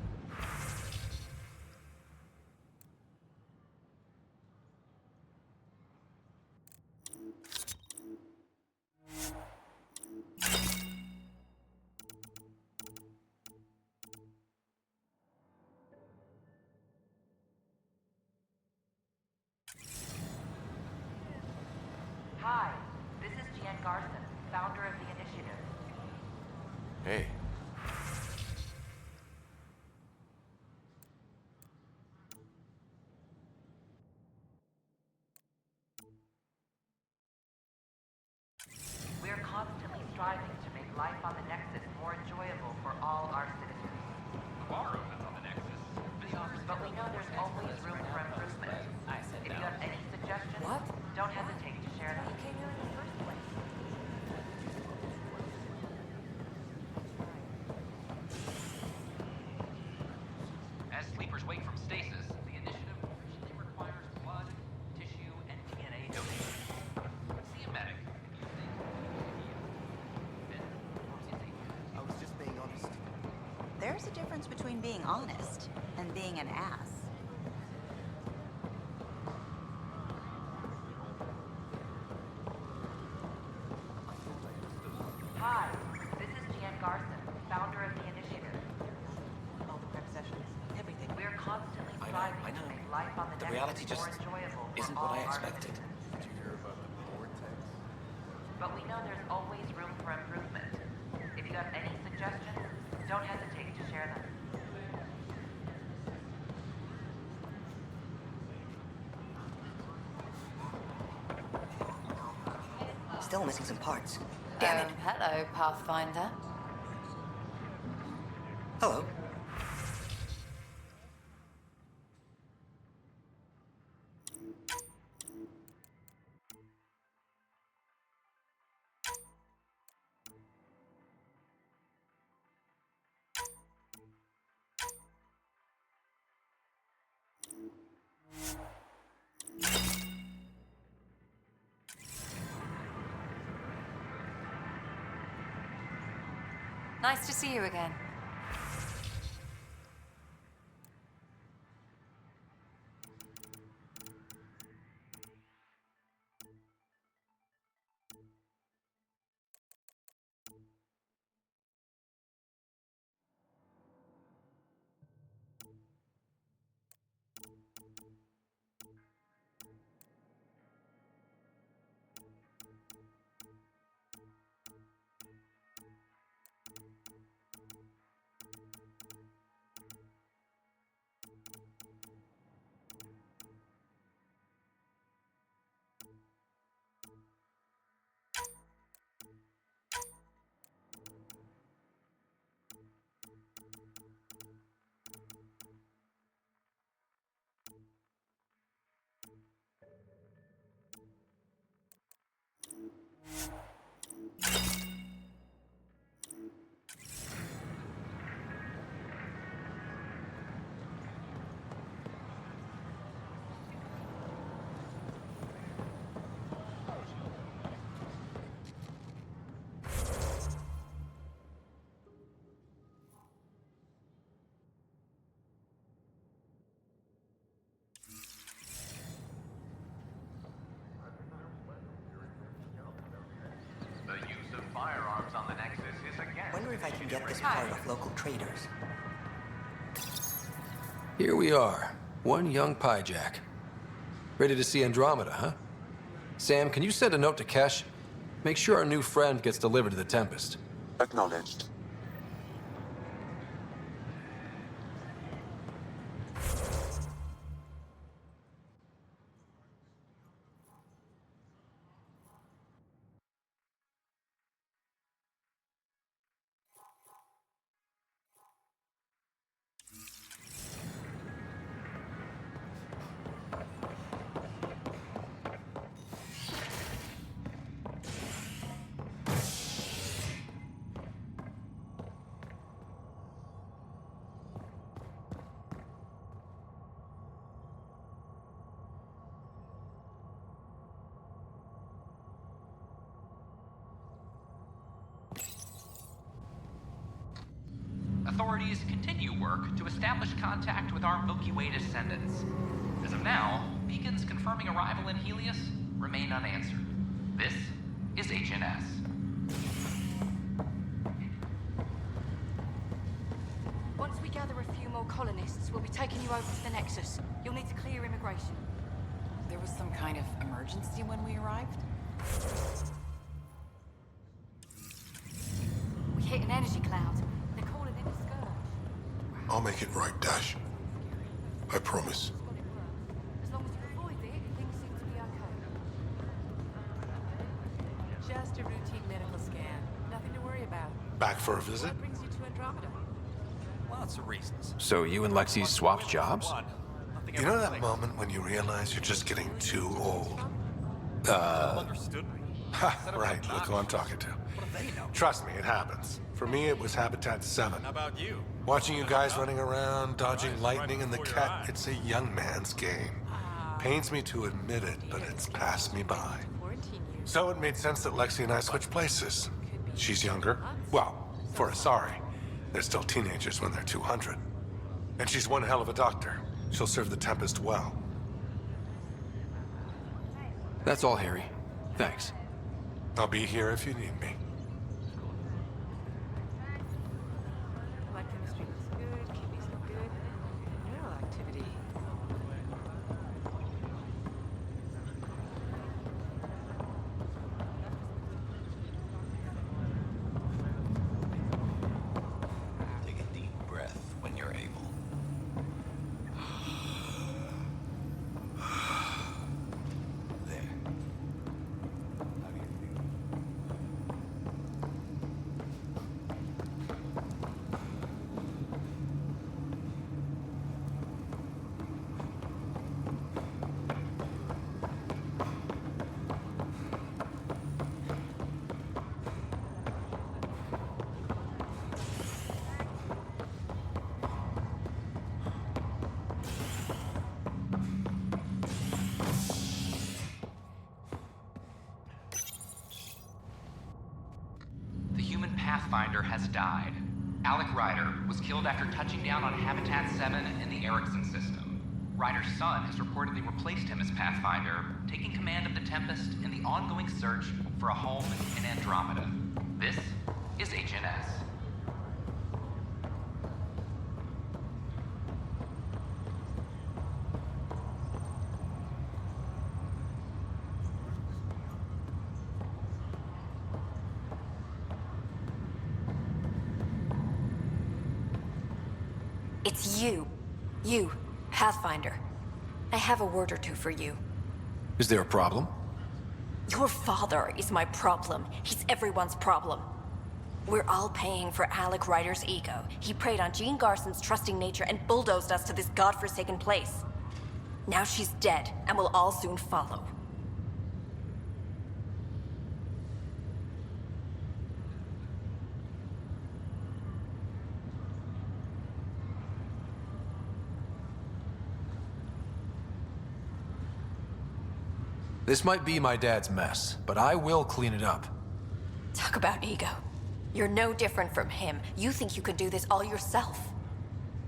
Hi, this is Jan Garson, founder of the initiative. Hey. We're constantly striving to make life on the Nexus more enjoyable for all our citizens. The ballroom is on the Nexus. But we know there's always room for improvement. If you have any suggestions, don't hesitate to share them. As sleepers wake from stasis, the initiative urgently requires blood, tissue, and DNA donations. See a medic if you think I was just being honest. There's a difference between being honest and being an ass. Hi, this is Jan Garson, founder of the initiative. All the prep sessions, everything. We're constantly I striving know. to make life on the The Nexus reality more just enjoyable for isn't all what I our expected. citizens. Did you hear about the vortex? but we know there's always room for improvement. If you have any suggestions, don't hesitate to share them. Still missing some parts. Damn it. Hello, Pathfinder. Hello. Nice to see you again. The use of firearms on the Nexus is again. Wonder if I can get this part off local traders. Here we are, one young piejack. Ready to see Andromeda, huh? Sam, can you send a note to Kesh? Make sure our new friend gets delivered to the Tempest. Acknowledged. Authorities continue work to establish contact with our Milky Way descendants. As of now, beacons confirming arrival in Helios remain unanswered. This is HNS. Once we gather a few more colonists, we'll be taking you over to the Nexus. You'll need to clear immigration. There was some kind of emergency when we arrived? We hit an energy cloud. They're calling it a scourge. I'll make it right, Dash. I promise. As long as you avoid it, things seem to be okay. Just a routine medical scan. Nothing to worry about. Back for a visit? What brings you to Andromeda? Lots of reasons. So you and Lexi swapped jobs? You know that moment when you realize you're just getting too old? Understood me. Ha, right, look who I'm talking to. Trust me, it happens. For me, it was Habitat 7. How about you? Watching you guys running around, dodging lightning and the cat, it's a young man's game. Pains me to admit it, but it's passed me by. So it made sense that Lexi and I switched places. She's younger. Well, for Asari. They're still teenagers when they're 200. And she's one hell of a doctor. She'll serve the Tempest well. That's all, Harry. Thanks. I'll be here if you need me. Blood chemistry looks good, kidneys look good. Neural activity. Pathfinder has died. Alec Ryder was killed after touching down on Habitat 7 in the Erickson system. Ryder's son has reportedly replaced him as Pathfinder, taking command of the Tempest in the ongoing search for a home in Andromeda. This is HNS. It's you. You, Pathfinder. I have a word or two for you. Is there a problem? Your father is my problem. He's everyone's problem. We're all paying for Alec Ryder's ego. He preyed on Jean Garson's trusting nature and bulldozed us to this godforsaken place. Now she's dead, and we'll all soon follow. This might be my dad's mess, but I will clean it up. Talk about ego. You're no different from him. You think you can do this all yourself.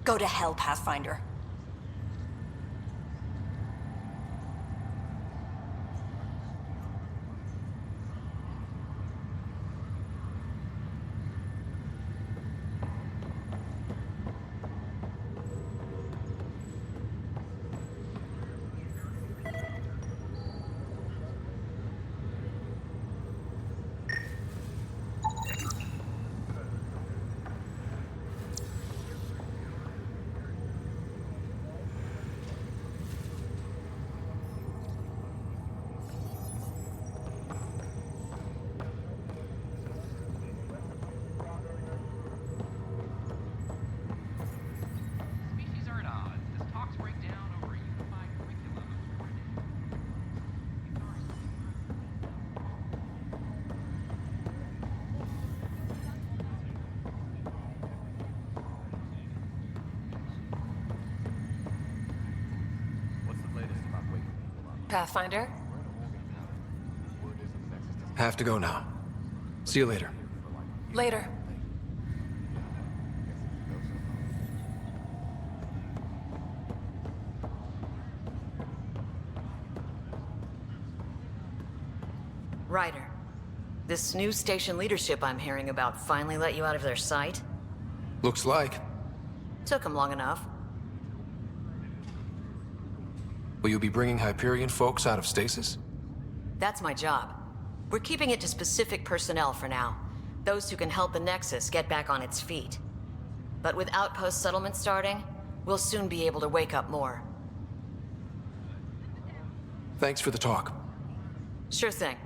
Go to hell, Pathfinder. Pathfinder? Have to go now. See you later. Later. Ryder, this new station leadership I'm hearing about finally let you out of their sight? Looks like. Took them long enough. Will you be bringing Hyperion folks out of stasis? That's my job. We're keeping it to specific personnel for now. Those who can help the Nexus get back on its feet. But with outpost settlement starting, we'll soon be able to wake up more. Thanks for the talk. Sure thing.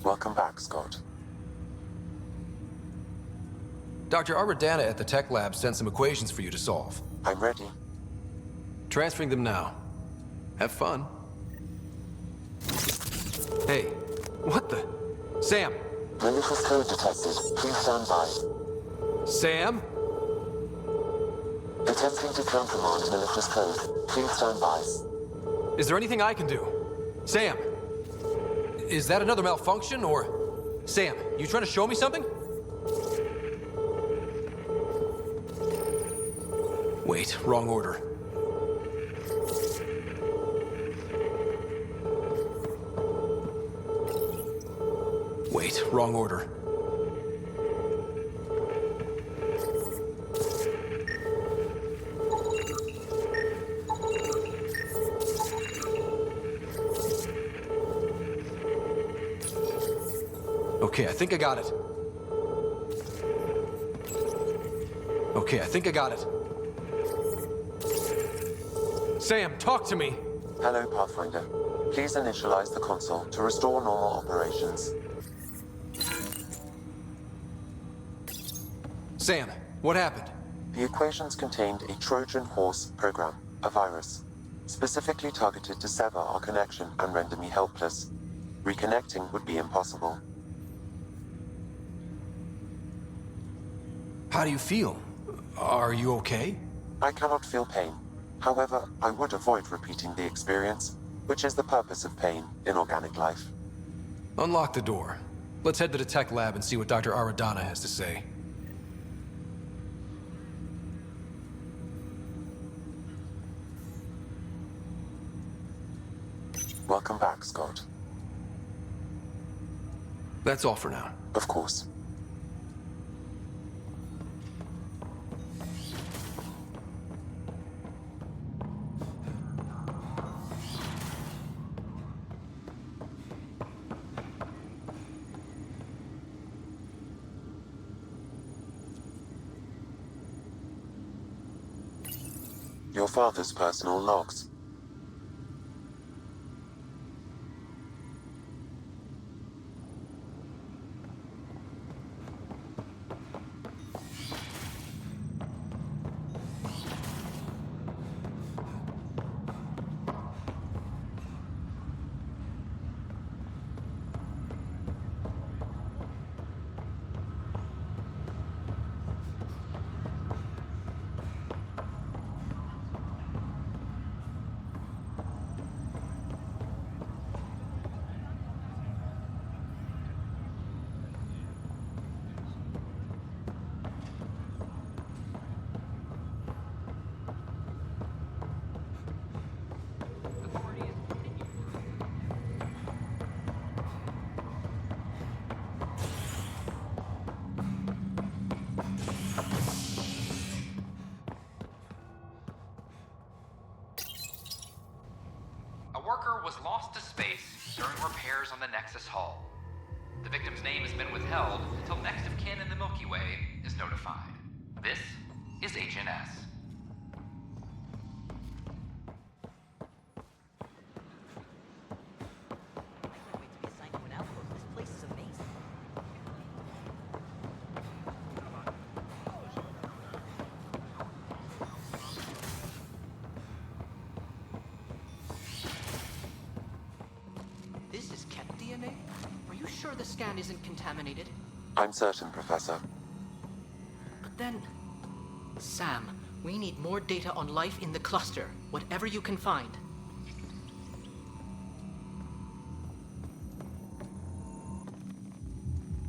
Welcome back, Scott. Dr. Aradana at the tech lab sent some equations for you to solve. I'm ready. Transferring them now. Have fun. Hey, what the? Sam! Malicious code detected. Please stand by. Sam? Attempting to countermand malicious code. Please stand by. Is there anything I can do? Sam! Is that another malfunction, or... Sam, you trying to show me something? Wait, wrong order. Wait, wrong order. Okay, I think I got it. Okay, I think I got it. Sam, talk to me! Hello, Pathfinder. Please initialize the console to restore normal operations. Sam, what happened? The equations contained a Trojan horse program, a virus, specifically targeted to sever our connection and render me helpless. Reconnecting would be impossible. How do you feel? Are you okay? I cannot feel pain. However, I would avoid repeating the experience, which is the purpose of pain in organic life. Unlock the door. Let's head to the tech lab and see what Dr. Aradana has to say. Welcome back, Scott. That's all for now. Of course. Your father's personal logs. Was lost to space during repairs on the Nexus hull. The victim's name has been withheld until next of kin in the Milky Way is notified. This is HNS. The scan isn't contaminated? I'm certain, Professor. But then... Sam, we need more data on life in the cluster, whatever you can find.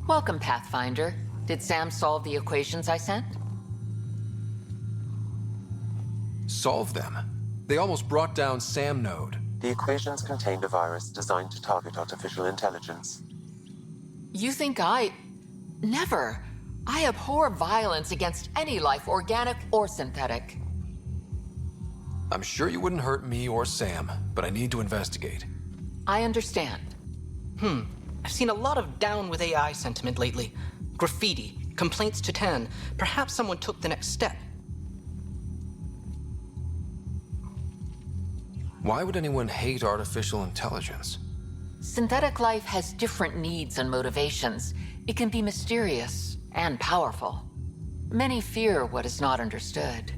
Welcome, Pathfinder. Did Sam solve the equations I sent? Solve them? They almost brought down Sam Node. The equations contained a virus designed to target artificial intelligence. You think I... Never. I abhor violence against any life, organic or synthetic. I'm sure you wouldn't hurt me or Sam, but I need to investigate. I understand. I've seen a lot of down with AI sentiment lately. Graffiti, complaints to 10. Perhaps someone took the next step. Why would anyone hate artificial intelligence? Synthetic life has different needs and motivations. It can be mysterious and powerful. Many fear what is not understood.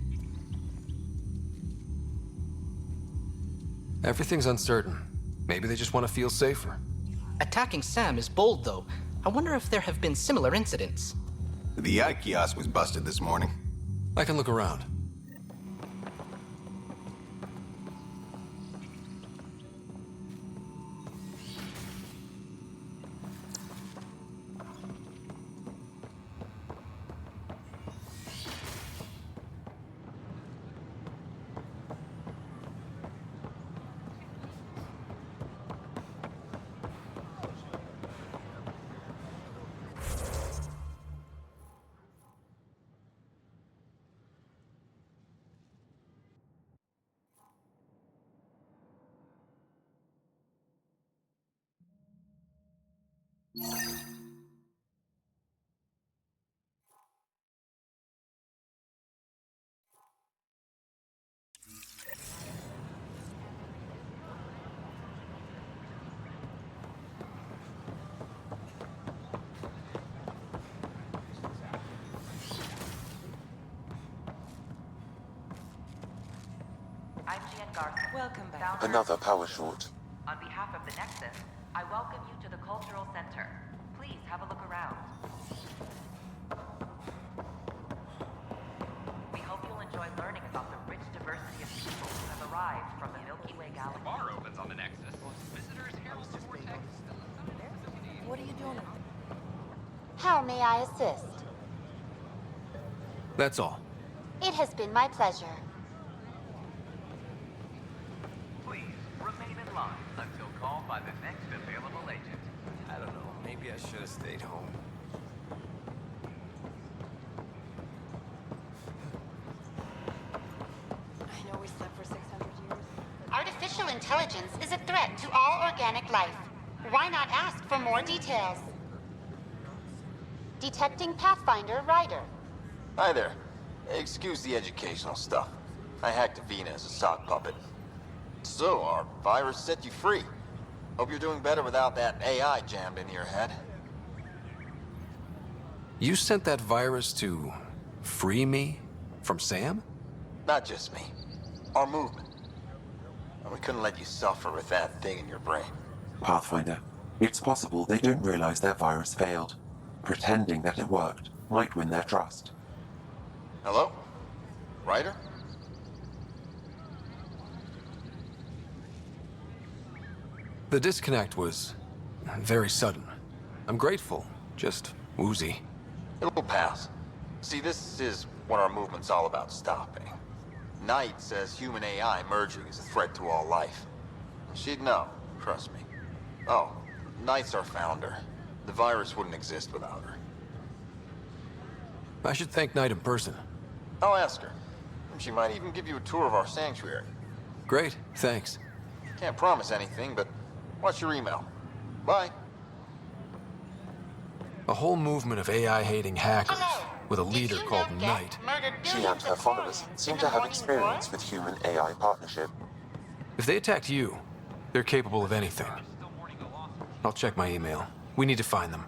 Everything's uncertain. Maybe they just want to feel safer. Attacking Sam is bold, though. I wonder if there have been similar incidents. The eye kiosk was busted this morning. I can look around. Garson. Welcome back. Another power short. On behalf of the Nexus, I welcome you to the Cultural Center. Please have a look around. We hope you'll enjoy learning about the rich diversity of people who have arrived from the Milky Way The galaxy. bar opens on the Nexus. Visitors herald the vortex. What are you doing? How may I assist? That's all. It has been my pleasure. Please remain in line until called by the next available agent. I don't know. Maybe I should have stayed home. I know we slept for 600 years. Artificial intelligence is a threat to all organic life. Why not ask for more details? Detecting Pathfinder Rider. Hi there. Excuse the educational stuff. I hacked Avena as a sock puppet. So, our virus set you free. Hope you're doing better without that AI jammed into your head. You sent that virus to free me from Sam? Not just me. Our movement. And we couldn't let you suffer with that thing in your brain. Pathfinder, it's possible they don't realize their virus failed. Pretending that it worked might win their trust. Hello? Ryder? The disconnect was very sudden. I'm grateful, just woozy. It'll pass. See, this is what our movement's all about stopping. Knight says human AI merging is a threat to all life. She'd know, trust me. Oh, Knight's our founder. The virus wouldn't exist without her. I should thank Knight in person. I'll ask her. She might even give you a tour of our sanctuary. Great, thanks. Can't promise anything, but watch your email. Bye. A whole movement of AI-hating hackers with a leader called Knight. She and her followers seem to have experience with human-AI partnership. If they attacked you, they're capable of anything. I'll check my email. We need to find them.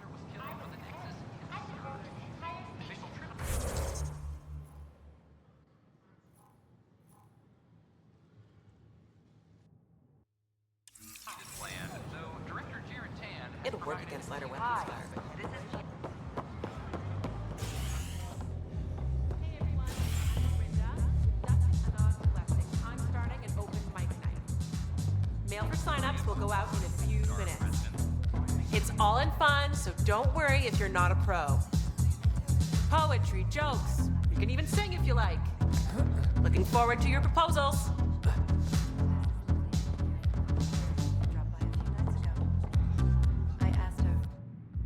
It'll work against lighter weapons fire. I'm starting an open mic night. Mail for signups will go out in a few minutes. It's all in fun, so don't worry if you're not a pro. Poetry, jokes, you can even sing if you like. Looking forward to your proposals.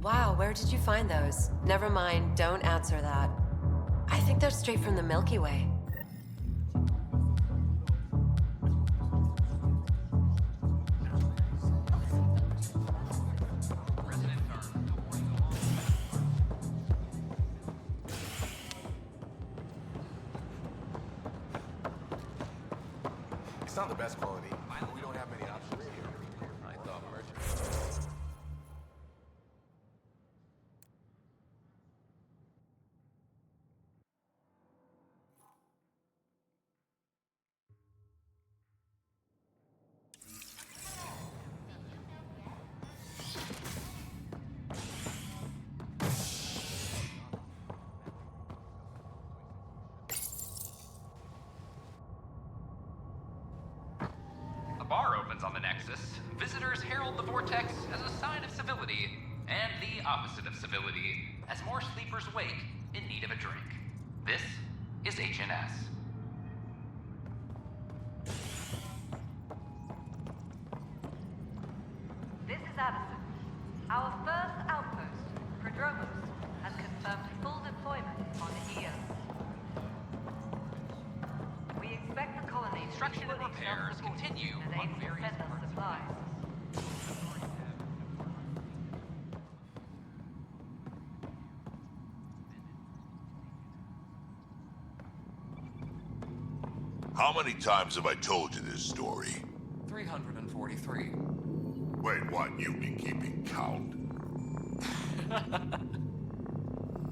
Wow, where did you find those? Never mind, don't answer that. I think they're straight from the Milky Way. It's not the best quality. We don't have many options here. I thought merchant. The bar opens on the Nexus. Visitors herald the vortex as a sign of civility, and the opposite of civility, as more sleepers wake in need of a drink. This is HNS. This is Addison. Our first outpost, Prodromos, has confirmed full deployment on Io. We expect the colony Construction and repairs continue on various parts of the supplies. How many times have I told you this story? 343. Wait, what? You've been keeping count?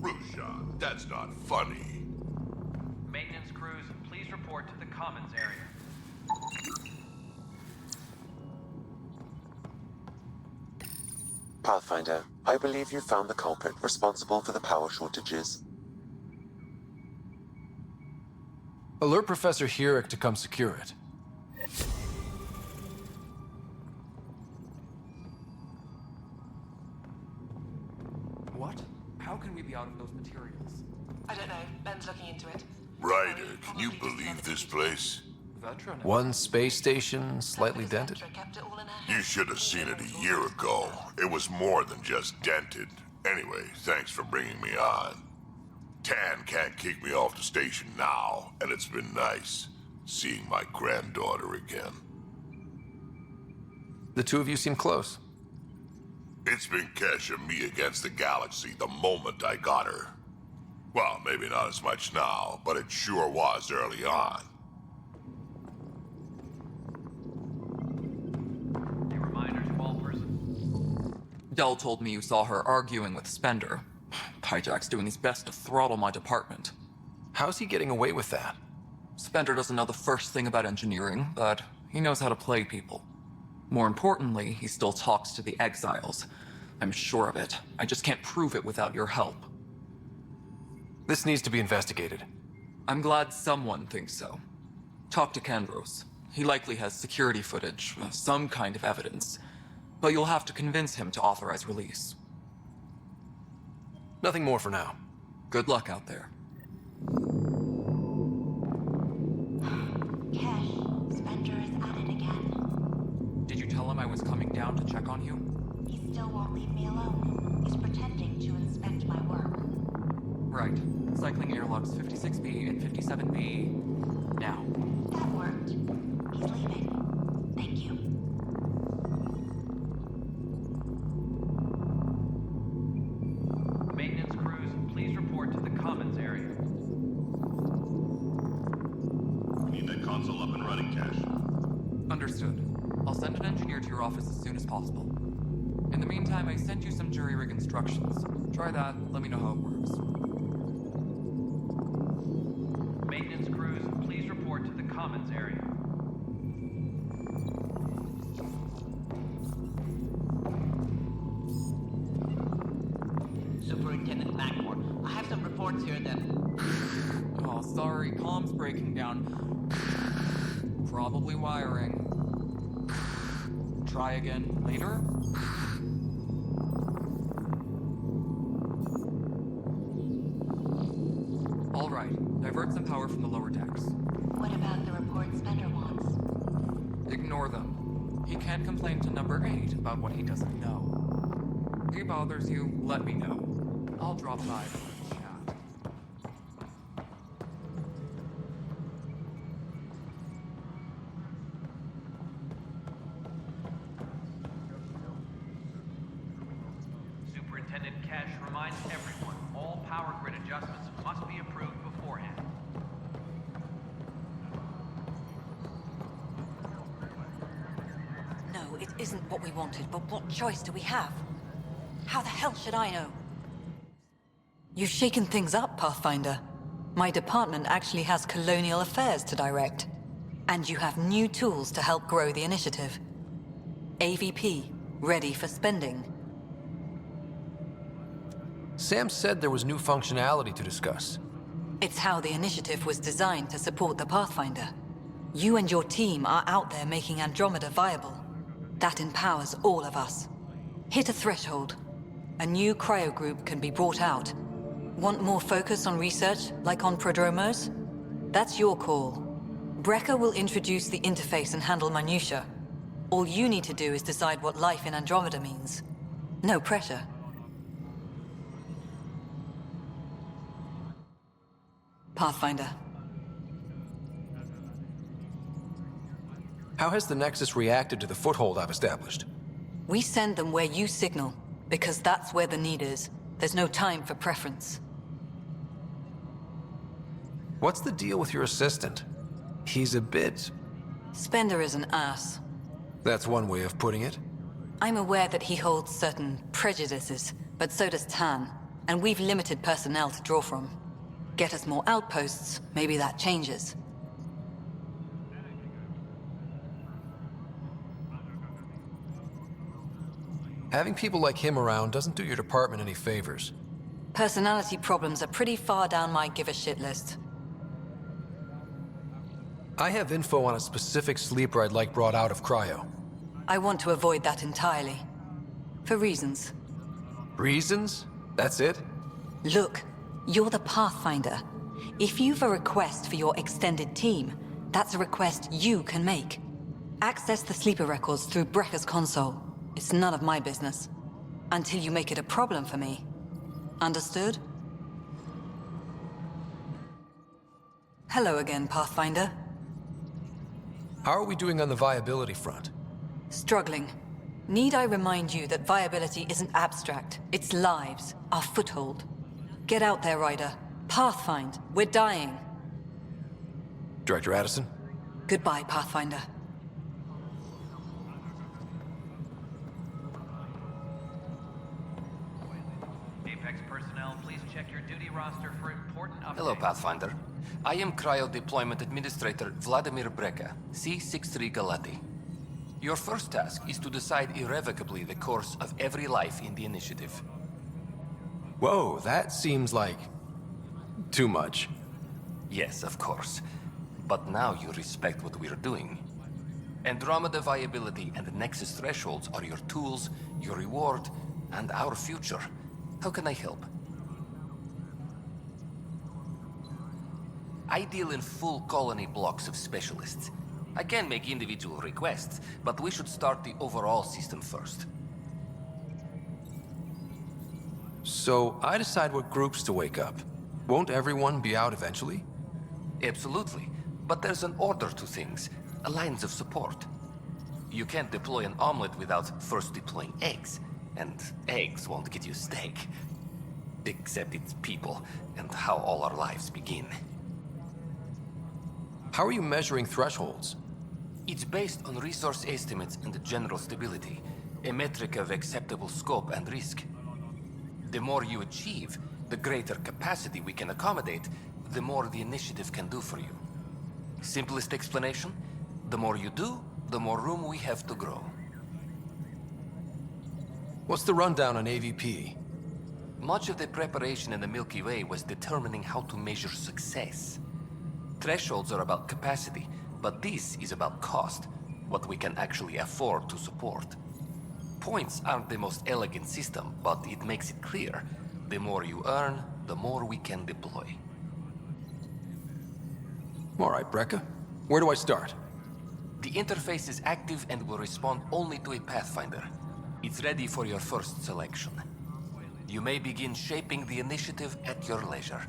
Rushan, that's not funny. Maintenance crews, please report to the commons area. Pathfinder, I believe you found the culprit responsible for the power shortages. Alert Professor Hurek to come secure it. What? How can we be out of those materials? I don't know. Ben's looking into it. Ryder, can you believe this place? One space station, slightly dented. You should have seen it a year ago. It was more than just dented. Anyway, thanks for bringing me on. Tan can't kick me off the station now, and it's been nice seeing my granddaughter again. The two of you seem close. It's been Kesh and me against the galaxy the moment I got her. Well, maybe not as much now, but it sure was early on. A reminder to all persons. Dell told me you saw her arguing with Spender. Pyjack's doing his best to throttle my department. How's he getting away with that? Spender doesn't know the first thing about engineering, but he knows how to play people. More importantly, he still talks to the exiles. I'm sure of it. I just can't prove it without your help. This needs to be investigated. I'm glad someone thinks so. Talk to Kandros. He likely has security footage, some kind of evidence. But you'll have to convince him to authorize release. Nothing more for now. Good luck out there. Kesh, Spender is at it again. Did you tell him I was coming down to check on you? He still won't leave me alone. He's pretending to inspect my work. Right. Cycling airlocks 56B and 57B. Now. That worked. He's leaving. Thank you. Maintenance crews, please report to the commons area. We need that console up and running, Kesh. Understood. I'll send an engineer to your office as soon as possible. In the meantime, I sent you some jury-rig instructions. Try that, let me know how it works. Maintenance crews, please report to the commons area. Superintendent Blackmore, I have some reports here that... Oh, sorry, comms breaking down. Probably wiring. Try again later? All right, divert some power from the lower decks. What about the report Spender wants? Ignore them. He can't complain to number 8 about what he doesn't know. If he bothers you, let me know. I'll drop by for a chat. Superintendent Kesh reminds everyone all power grid adjustments must be approved beforehand. No, it isn't what we wanted, but what choice do we have? How the hell should I know? You've shaken things up, Pathfinder. My department actually has colonial affairs to direct. And you have new tools to help grow the initiative. AVP, ready for spending. Sam said there was new functionality to discuss. It's how the initiative was designed to support the Pathfinder. You and your team are out there making Andromeda viable. That empowers all of us. Hit a threshold. A new cryo group can be brought out. Want more focus on research, like on prodromos? That's your call. Brecker will introduce the interface and handle minutiae. All you need to do is decide what life in Andromeda means. No pressure. Pathfinder. How has the Nexus reacted to the foothold I've established? We send them where you signal, because that's where the need is. There's no time for preference. What's the deal with your assistant? He's a bit... Spender is an ass. That's one way of putting it. I'm aware that he holds certain prejudices, but so does Tan, and we've limited personnel to draw from. Get us more outposts, maybe that changes. Having people like him around doesn't do your department any favors. Personality problems are pretty far down my give-a-shit list. I have info on a specific sleeper I'd like brought out of cryo. I want to avoid that entirely. For reasons. Reasons? That's it? Look, you're the Pathfinder. If you've a request for your extended team, that's a request you can make. Access the sleeper records through Brekker's console. It's none of my business. Until you make it a problem for me. Understood? Hello again, Pathfinder. How are we doing on the viability front? Struggling. Need I remind you that viability isn't abstract, it's lives, our foothold. Get out there, Ryder. Pathfind, we're dying. Director Addison? Goodbye, Pathfinder. Apex personnel, please check your duty roster for important updates. Hello, Pathfinder. I am Cryo Deployment Administrator Vladimir Breka, C-63 Galati. Your first task is to decide irrevocably the course of every life in the initiative. Whoa, that seems like... too much. Yes, of course. But now you respect what we're doing. Andromeda viability and Nexus thresholds are your tools, your reward, and our future. How can I help? I deal in full colony blocks of specialists. I can make individual requests, but we should start the overall system first. So, I decide what groups to wake up. Won't everyone be out eventually? Absolutely. But there's an order to things, lines of support. You can't deploy an omelet without first deploying eggs. And eggs won't get you steak. Except it's people, and how all our lives begin. How are you measuring thresholds? It's based on resource estimates and general stability, a metric of acceptable scope and risk. The more you achieve, the greater capacity we can accommodate, the more the initiative can do for you. Simplest explanation, the more you do, the more room we have to grow. What's the rundown on AVP? Much of the preparation in the Milky Way was determining how to measure success. Thresholds are about capacity, but this is about cost, what we can actually afford to support. Points aren't the most elegant system, but it makes it clear. The more you earn, the more we can deploy. All right, Breka. Where do I start? The interface is active and will respond only to a Pathfinder. It's ready for your first selection. You may begin shaping the initiative at your leisure.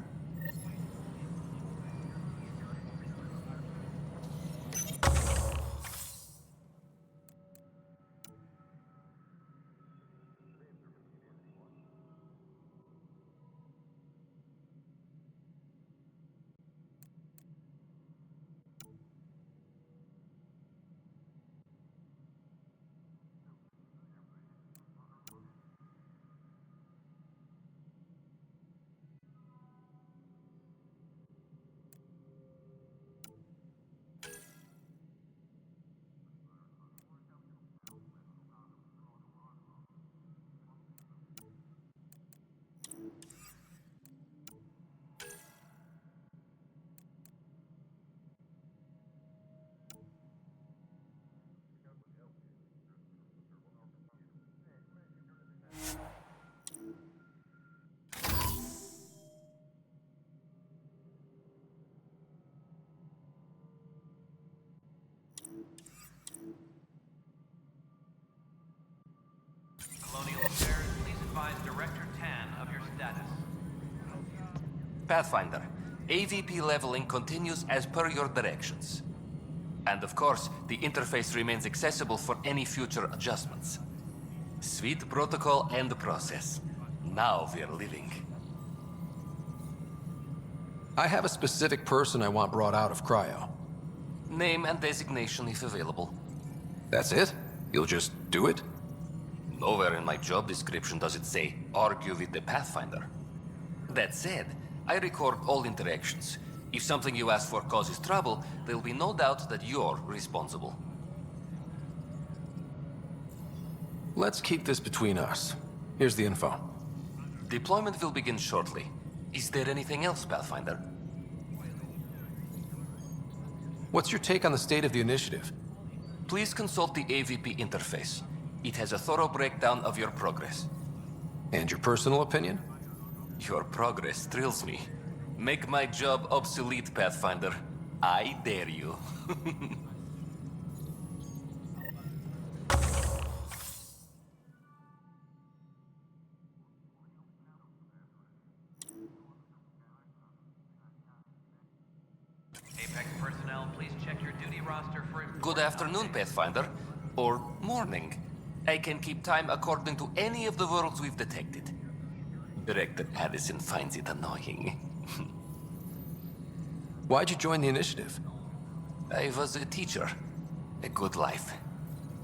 Colonial Affairs, please advise Director Tan of your status. Pathfinder, AVP leveling continues as per your directions. And of course, the interface remains accessible for any future adjustments. Sweet protocol and process. Now we're living. I have a specific person I want brought out of cryo. Name and designation if available. That's it? You'll just do it? Nowhere in my job description does it say, argue with the Pathfinder. That said, I record all interactions. If something you ask for causes trouble, there'll be no doubt that you're responsible. Let's keep this between us. Here's the info. Deployment will begin shortly. Is there anything else, Pathfinder? What's your take on the state of the initiative? Please consult the AVP interface. It has a thorough breakdown of your progress. And your personal opinion? Your progress thrills me. Make my job obsolete, Pathfinder. I dare you. Apex personnel, please check your duty roster for... Good afternoon, Pathfinder. Or morning. I can keep time according to any of the worlds we've detected. Director Addison finds it annoying. Why'd you join the initiative? I was a teacher. A good life.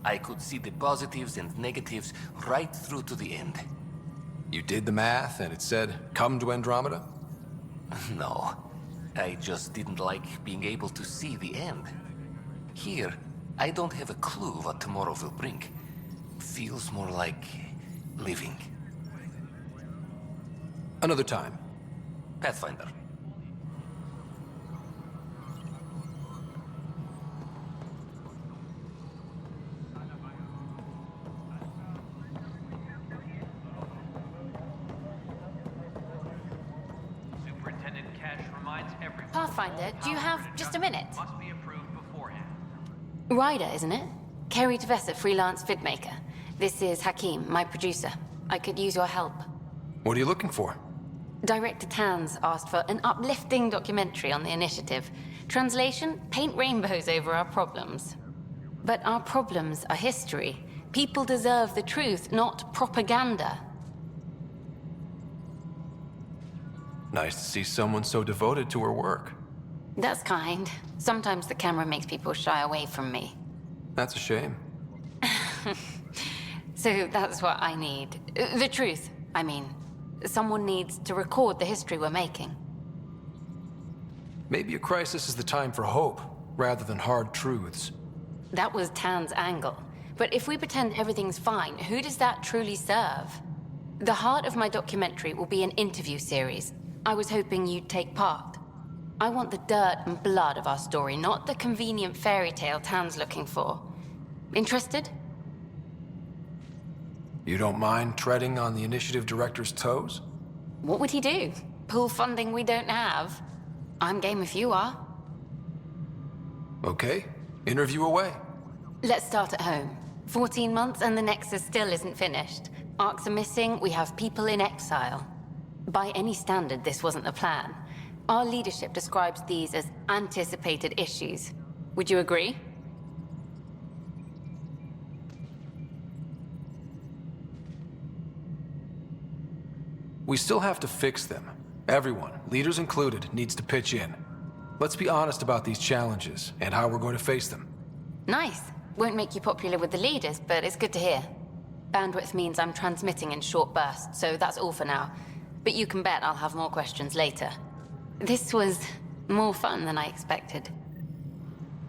I could see the positives and negatives right through to the end. You did the math and it said, come to Andromeda? No. I just didn't like being able to see the end. Here, I don't have a clue what tomorrow will bring. Feels more like living. Another time. Pathfinder. Superintendent Cash reminds everyone... Pathfinder, do you have just a minute? Must be approved beforehand. Ryder, isn't it? Kerry Tevessa, freelance vidmaker. This is Hakim, my producer. I could use your help. What are you looking for? Director Tans asked for an uplifting documentary on the initiative. Translation, paint rainbows over our problems. But our problems are history. People deserve the truth, not propaganda. Nice to see someone so devoted to her work. That's kind. Sometimes the camera makes people shy away from me. That's a shame. So that's what I need. The truth, I mean. Someone needs to record the history we're making. Maybe a crisis is the time for hope, rather than hard truths. That was Tan's angle. But if we pretend everything's fine, who does that truly serve? The heart of my documentary will be an interview series. I was hoping you'd take part. I want the dirt and blood of our story, not the convenient fairy tale Tan's looking for. Interested? You don't mind treading on the initiative director's toes? What would he do? Pull funding we don't have? I'm game if you are. Okay, interview away. Let's start at home. 14 months and the Nexus still isn't finished. Arcs are missing, we have people in exile. By any standard, this wasn't the plan. Our leadership describes these as anticipated issues. Would you agree? We still have to fix them. Everyone, leaders included, needs to pitch in. Let's be honest about these challenges and how we're going to face them. Nice. Won't make you popular with the leaders, but it's good to hear. Bandwidth means I'm transmitting in short bursts, so that's all for now. But you can bet I'll have more questions later. This was more fun than I expected.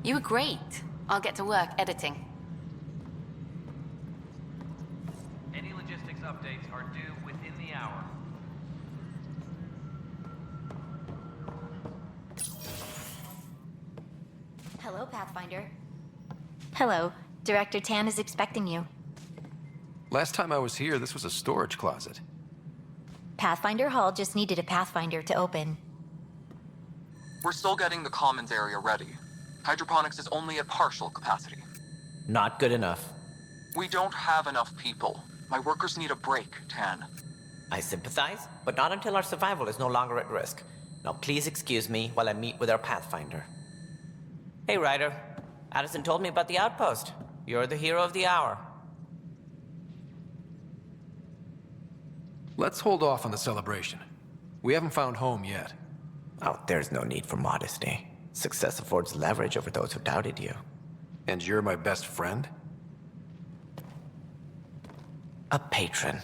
You were great. I'll get to work editing. Any logistics updates are due within the hour. Hello, Pathfinder. Hello. Director Tan is expecting you. Last time I was here, this was a storage closet. Pathfinder Hall just needed a Pathfinder to open. We're still getting the commons area ready. Hydroponics is only at partial capacity. Not good enough. We don't have enough people. My workers need a break, Tan. I sympathize, but not until our survival is no longer at risk. Now please excuse me while I meet with our Pathfinder. Hey, Ryder. Addison told me about the outpost. You're the hero of the hour. Let's hold off on the celebration. We haven't found home yet. Oh, there's no need for modesty. Success affords leverage over those who doubted you. And you're my best friend? A patron.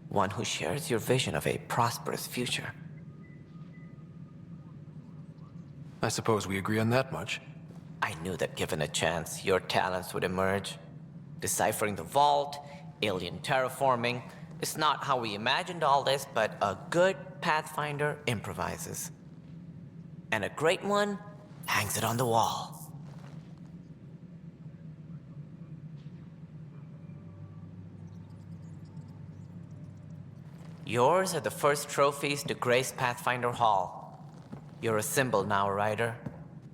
One who shares your vision of a prosperous future. I suppose we agree on that much. I knew that given a chance, your talents would emerge. Deciphering the vault, alien terraforming. It's not how we imagined all this, but a good Pathfinder improvises. And a great one hangs it on the wall. Yours are the first trophies to grace Pathfinder Hall. You're a symbol now, Ryder.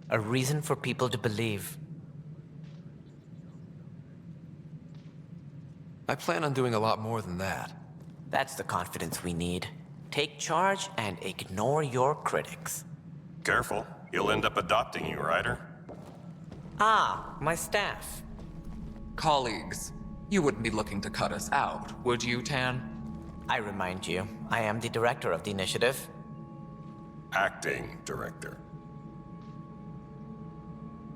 A reason for people to believe. I plan on doing a lot more than that. That's the confidence we need. Take charge and ignore your critics. Careful. He'll end up adopting you, Ryder. Ah, my staff. Colleagues, you wouldn't be looking to cut us out, would you, Tan? I remind you, I am the director of the initiative. Acting director.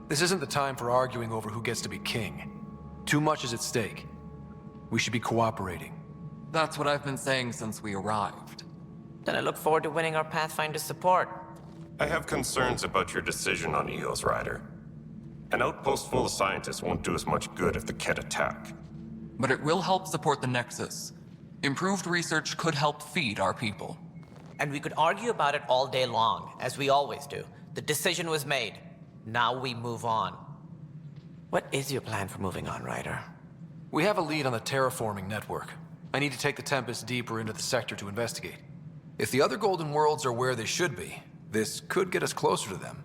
This isn't the time for arguing over who gets to be king. Too much is at stake. We should be cooperating. That's what I've been saying since we arrived. Then I look forward to winning our Pathfinder support. I have concerns about your decision on Eos, Ryder. An outpost full of scientists won't do us much good if the Kett attack. But it will help support the Nexus. Improved research could help feed our people. And we could argue about it all day long, as we always do. The decision was made. Now we move on. What is your plan for moving on, Ryder? We have a lead on the terraforming network. I need to take the Tempest deeper into the sector to investigate. If the other Golden Worlds are where they should be, this could get us closer to them.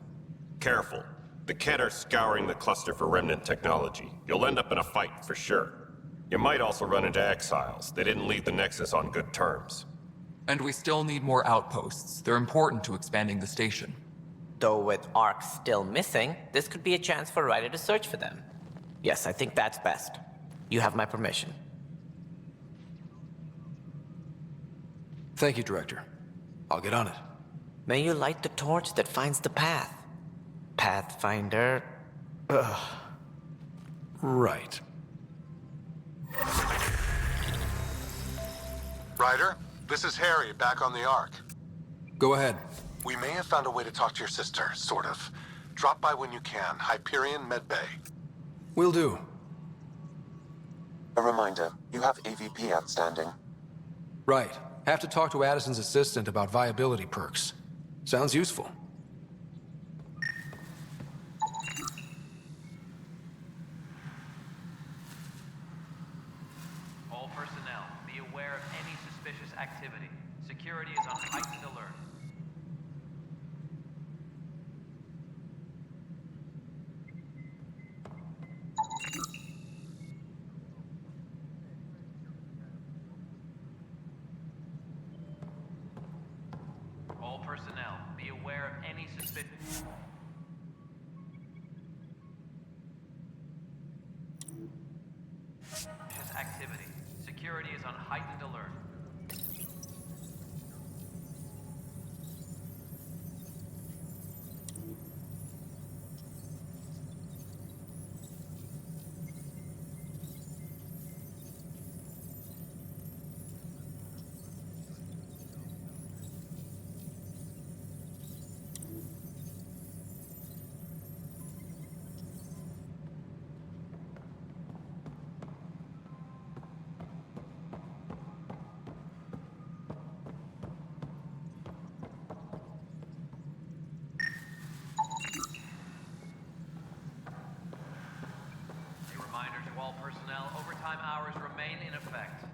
Careful. The Kett are scouring the cluster for remnant technology. You'll end up in a fight, for sure. You might also run into exiles. They didn't leave the Nexus on good terms. And we still need more outposts. They're important to expanding the station. Though with Ark still missing, this could be a chance for Ryder to search for them. Yes, I think that's best. You have my permission. Thank you, Director. I'll get on it. May you light the torch that finds the path. Pathfinder... Ugh. Right. Ryder, this is Harry, back on the Ark. Go ahead. We may have found a way to talk to your sister, sort of. Drop by when you can. Hyperion Medbay. Will do. A reminder, you have AVP outstanding. Right. Have to talk to Addison's assistant about viability perks. Sounds useful. All personnel, be aware of any suspicious activity. Security is on heightened alert. All personnel, be aware of any suspicious activity. Security is on heightened alert. All personnel, overtime hours remain in effect.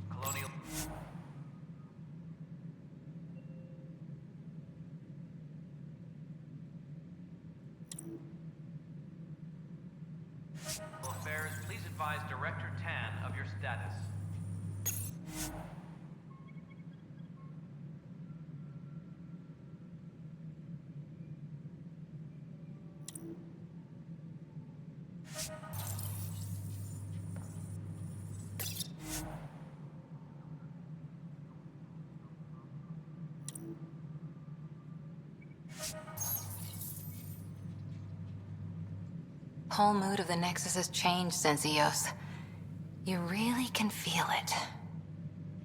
Colonial. Affairs, please advise Director Tan of your status. whole mood of the Nexus has changed since EOS. You really can feel it.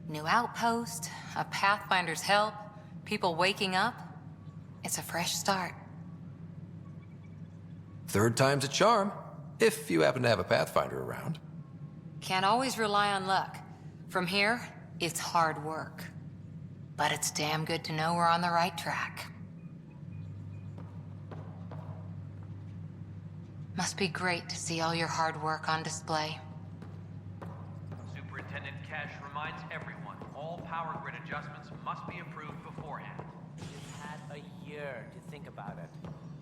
New outpost, a Pathfinder's help, people waking up. It's a fresh start. Third time's a charm, if you happen to have a Pathfinder around. Can't always rely on luck. From here, it's hard work. But it's damn good to know we're on the right track. Must be great to see all your hard work on display. Superintendent Kesh reminds everyone all power grid adjustments must be approved beforehand. You've had a year to think about it.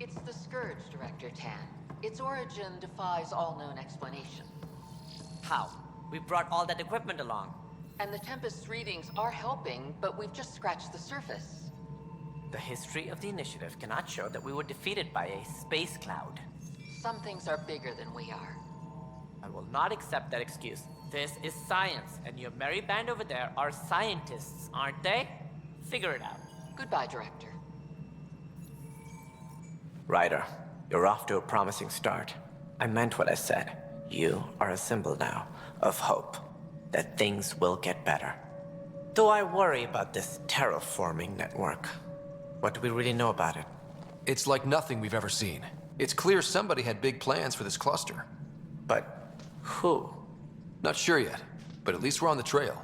It's the Scourge, Director Tan. Its origin defies all known explanation. How? We brought all that equipment along. And the Tempest's readings are helping, but we've just scratched the surface. The history of the initiative cannot show that we were defeated by a space cloud. Some things are bigger than we are. I will not accept that excuse. This is science, and your merry band over there are scientists, aren't they? Figure it out. Goodbye, Director. Ryder, you're off to a promising start. I meant what I said. You are a symbol now of hope, that things will get better. Though I worry about this terraforming network. What do we really know about it? It's like nothing we've ever seen. It's clear somebody had big plans for this cluster. But who? Not sure yet, but at least we're on the trail.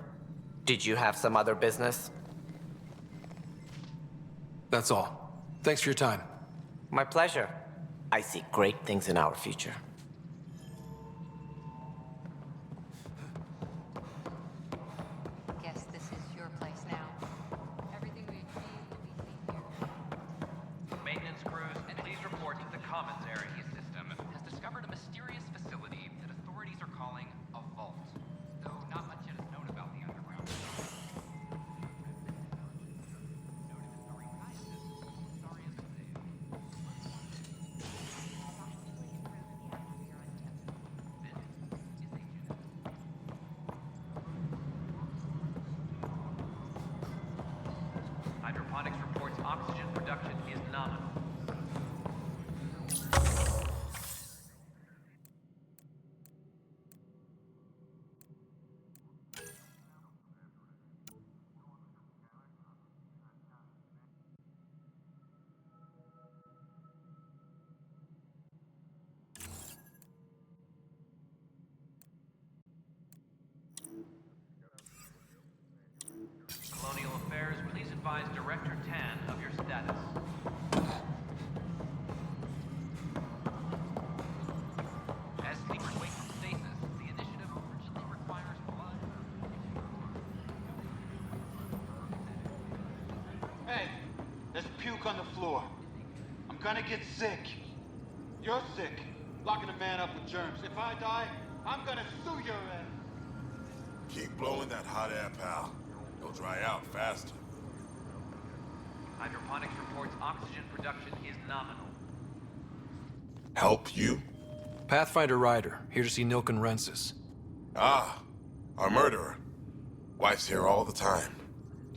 Did you have some other business? That's all. Thanks for your time. My pleasure. I see great things in our future. Guess this is your place now. Everything we achieved will be seen here. Maintenance crews, please report to the commons area. System has discovered a mysterious facility that authorities are calling a vault. Though not much yet is known about the underground. Hydroponics reports oxygen production is nominal. Colonial Affairs, please advise Director Tan of your status. As sleepers wait for stasis, the initiative urgently requires blood. Hey, there's puke on the floor. I'm gonna get sick. You're sick. Locking a man up with germs. If I die, I'm gonna sue your ass. Keep blowing that hot air, pal. It'll dry out faster. Hydroponics reports oxygen production is nominal. Help you? Pathfinder Ryder, here to see Nilken Rensis. Ah, our murderer. Wife's here all the time.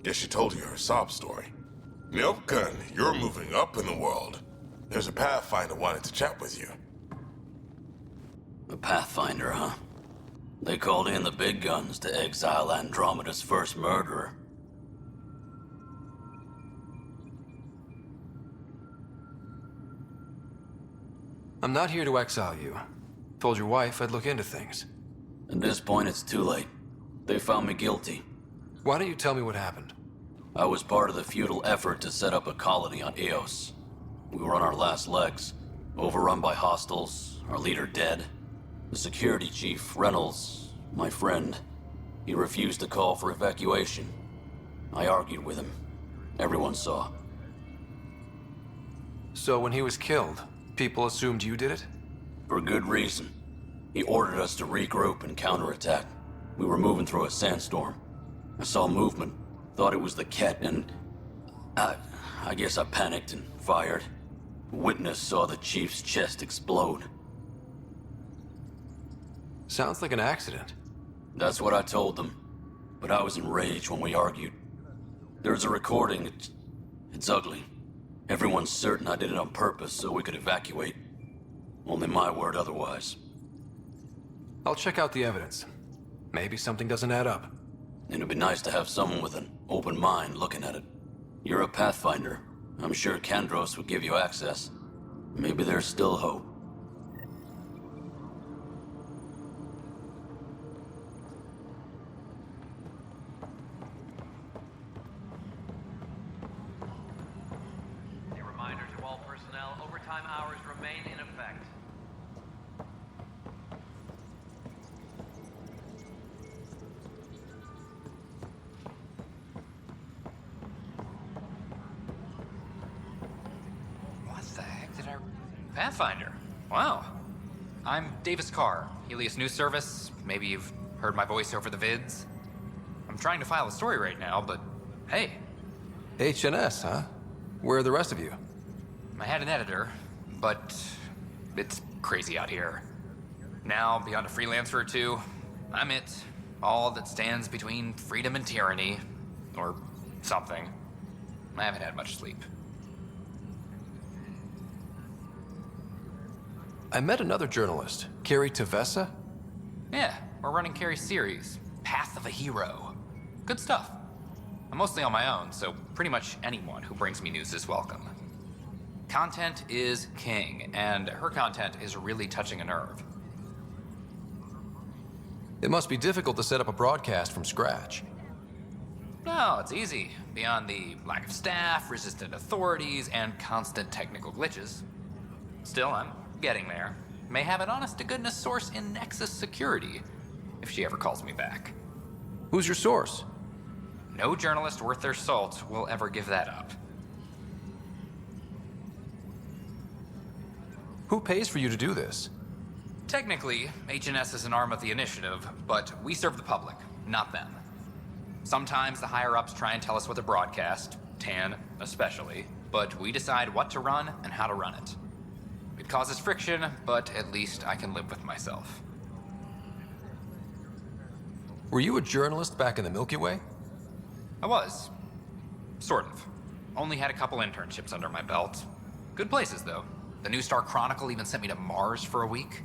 Guess she told you her sob story. Nilken, you're moving up in the world. There's a Pathfinder wanted to chat with you. A Pathfinder, huh? They called in the big guns to exile Andromeda's first murderer. I'm not here to exile you. Told your wife I'd look into things. At this point, it's too late. They found me guilty. Why don't you tell me what happened? I was part of the futile effort to set up a colony on Eos. We were on our last legs, overrun by hostiles, our leader dead. The security chief, Reynolds, my friend, he refused to call for evacuation. I argued with him. Everyone saw. So when he was killed, people assumed you did it? For good reason. He ordered us to regroup and counterattack. We were moving through a sandstorm. I saw movement, thought it was the Ket, and I guess I panicked and fired. Witness saw the chief's chest explode. Sounds like an accident. That's what I told them. But I was enraged when we argued. There's a recording. It's ugly. Everyone's certain I did it on purpose so we could evacuate. Only my word otherwise. I'll check out the evidence. Maybe something doesn't add up. It'd be nice to have someone with an open mind looking at it. You're a Pathfinder. I'm sure Kandros would give you access. Maybe there's still hope. A reminder to all personnel, overtime hours remain in effect. What the heck did I... Pathfinder. Wow. I'm Davis Carr, Helios News Service. Maybe you've heard my voice over the vids. I'm trying to file a story right now, but hey. HNS, huh? Where are the rest of you? I had an editor, but it's crazy out here. Now, beyond a freelancer or two, I'm it. All that stands between freedom and tyranny. Or something. I haven't had much sleep. I met another journalist, Carrie Tavessa. Yeah, we're running Carrie's series, Path of a Hero. Good stuff. I'm mostly on my own, so pretty much anyone who brings me news is welcome. Content is king, and her content is really touching a nerve. It must be difficult to set up a broadcast from scratch. No, it's easy. Beyond the lack of staff, resistant authorities, and constant technical glitches. Still, I'm getting there. May have an honest-to-goodness source in Nexus Security, if she ever calls me back. Who's your source? No journalist worth their salt will ever give that up. Who pays for you to do this? Technically, HNS is an arm of the Initiative, but we serve the public, not them. Sometimes the higher-ups try and tell us what to broadcast, Tan especially, but we decide what to run and how to run it. It causes friction, but at least I can live with myself. Were you a journalist back in the Milky Way? I was. Sort of. Only had a couple internships under my belt. Good places, though. The New Star Chronicle even sent me to Mars for a week.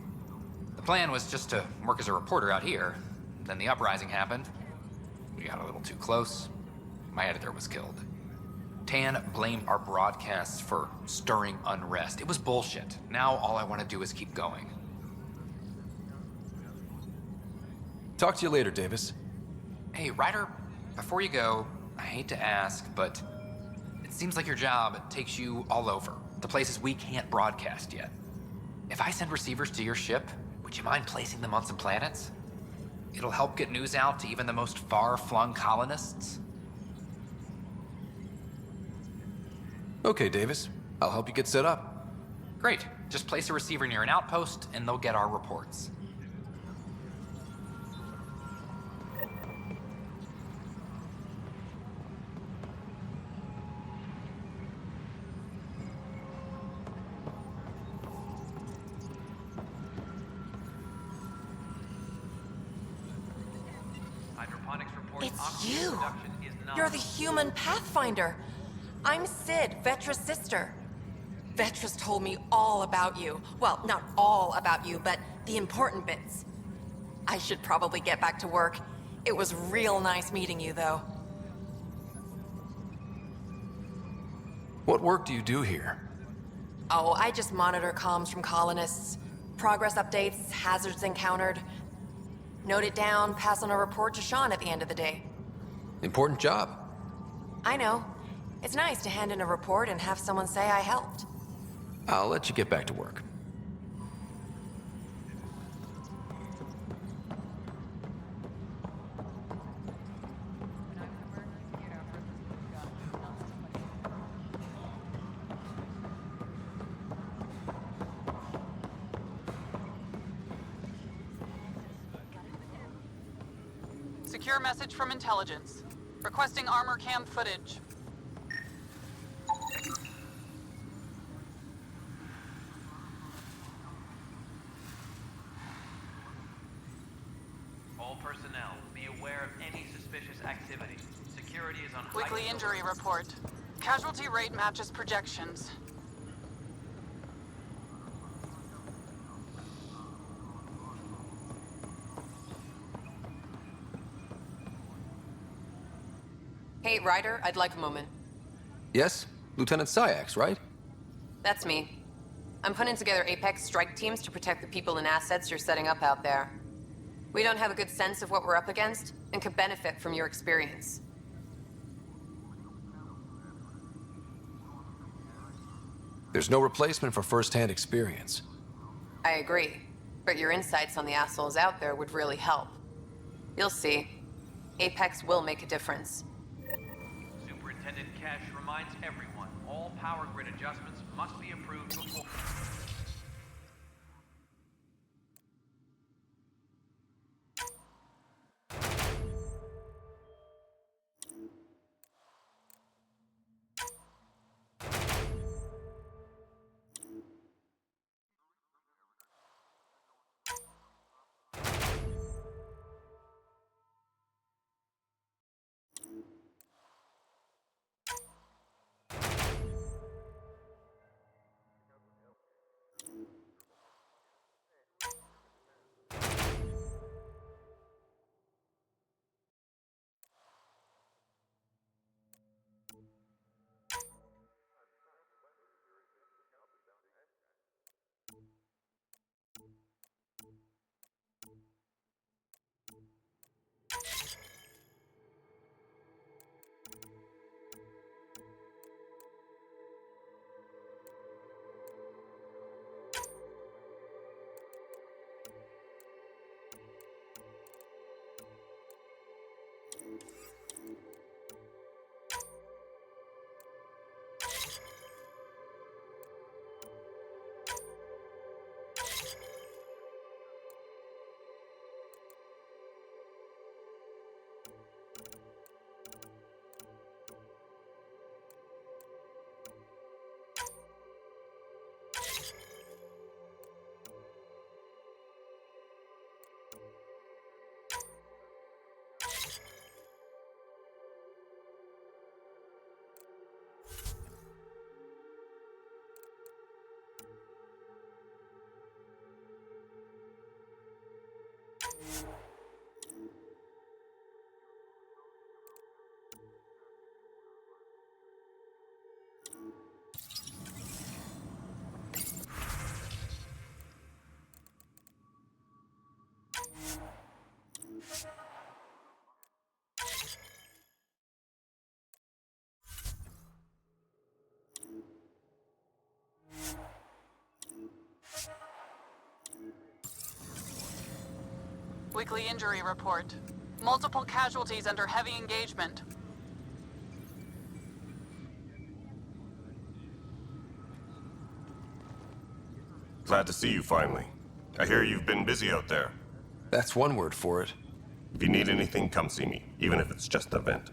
The plan was just to work as a reporter out here. Then the uprising happened. We got a little too close. My editor was killed. Tan blamed our broadcasts for stirring unrest. It was bullshit. Now all I want to do is keep going. Talk to you later, Davis. Hey, Ryder, before you go, I hate to ask, but it seems like your job takes you all over, the places we can't broadcast yet. If I send receivers to your ship, would you mind placing them on some planets? It'll help get news out to even the most far-flung colonists. Okay, Davis. I'll help you get set up. Great. Just place a receiver near an outpost, and they'll get our reports. It's you! You're the human Pathfinder. I'm Sid, Vetra's sister. Vetra's told me all about you. Well, not all about you, but the important bits. I should probably get back to work. It was real nice meeting you, though. What work do you do here? Oh, I just monitor comms from colonists. Progress updates, hazards encountered. Note it down, pass on a report to Sean at the end of the day. Important job. I know. It's nice to hand in a report and have someone say I helped. I'll let you get back to work. Secure message from intelligence. Requesting armor cam footage. All personnel, be aware of any suspicious activity. Security is on Weekly injury report. Casualty rate matches projections. Ryder, I'd like a moment. Yes? Lieutenant Syax, right? That's me. I'm putting together Apex strike teams to protect the people and assets you're setting up out there. We don't have a good sense of what we're up against, and could benefit from your experience. There's no replacement for first-hand experience. I agree, but your insights on the assholes out there would really help. You'll see. Apex will make a difference. Superintendent Cash reminds everyone all power grid adjustments must be approved before... Weekly injury report. Multiple casualties under heavy engagement. Glad to see you finally. I hear you've been busy out there. That's one word for it. If you need anything, come see me, even if it's just a vent.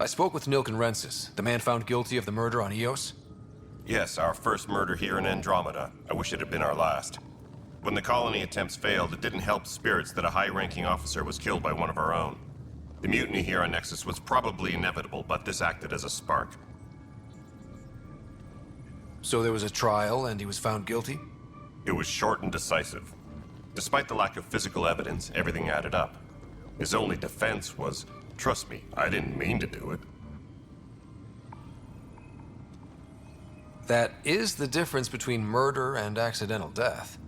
I spoke with Nilken Rensis, the man found guilty of the murder on Eos. Yes, our first murder here in Andromeda. I wish it had been our last. When the colony attempts failed, it didn't help spirits that a high-ranking officer was killed by one of our own. The mutiny here on Nexus was probably inevitable, but this acted as a spark. So there was a trial, and he was found guilty? It was short and decisive. Despite the lack of physical evidence, everything added up. His only defense was, trust me, I didn't mean to do it. That is the difference between murder and accidental death.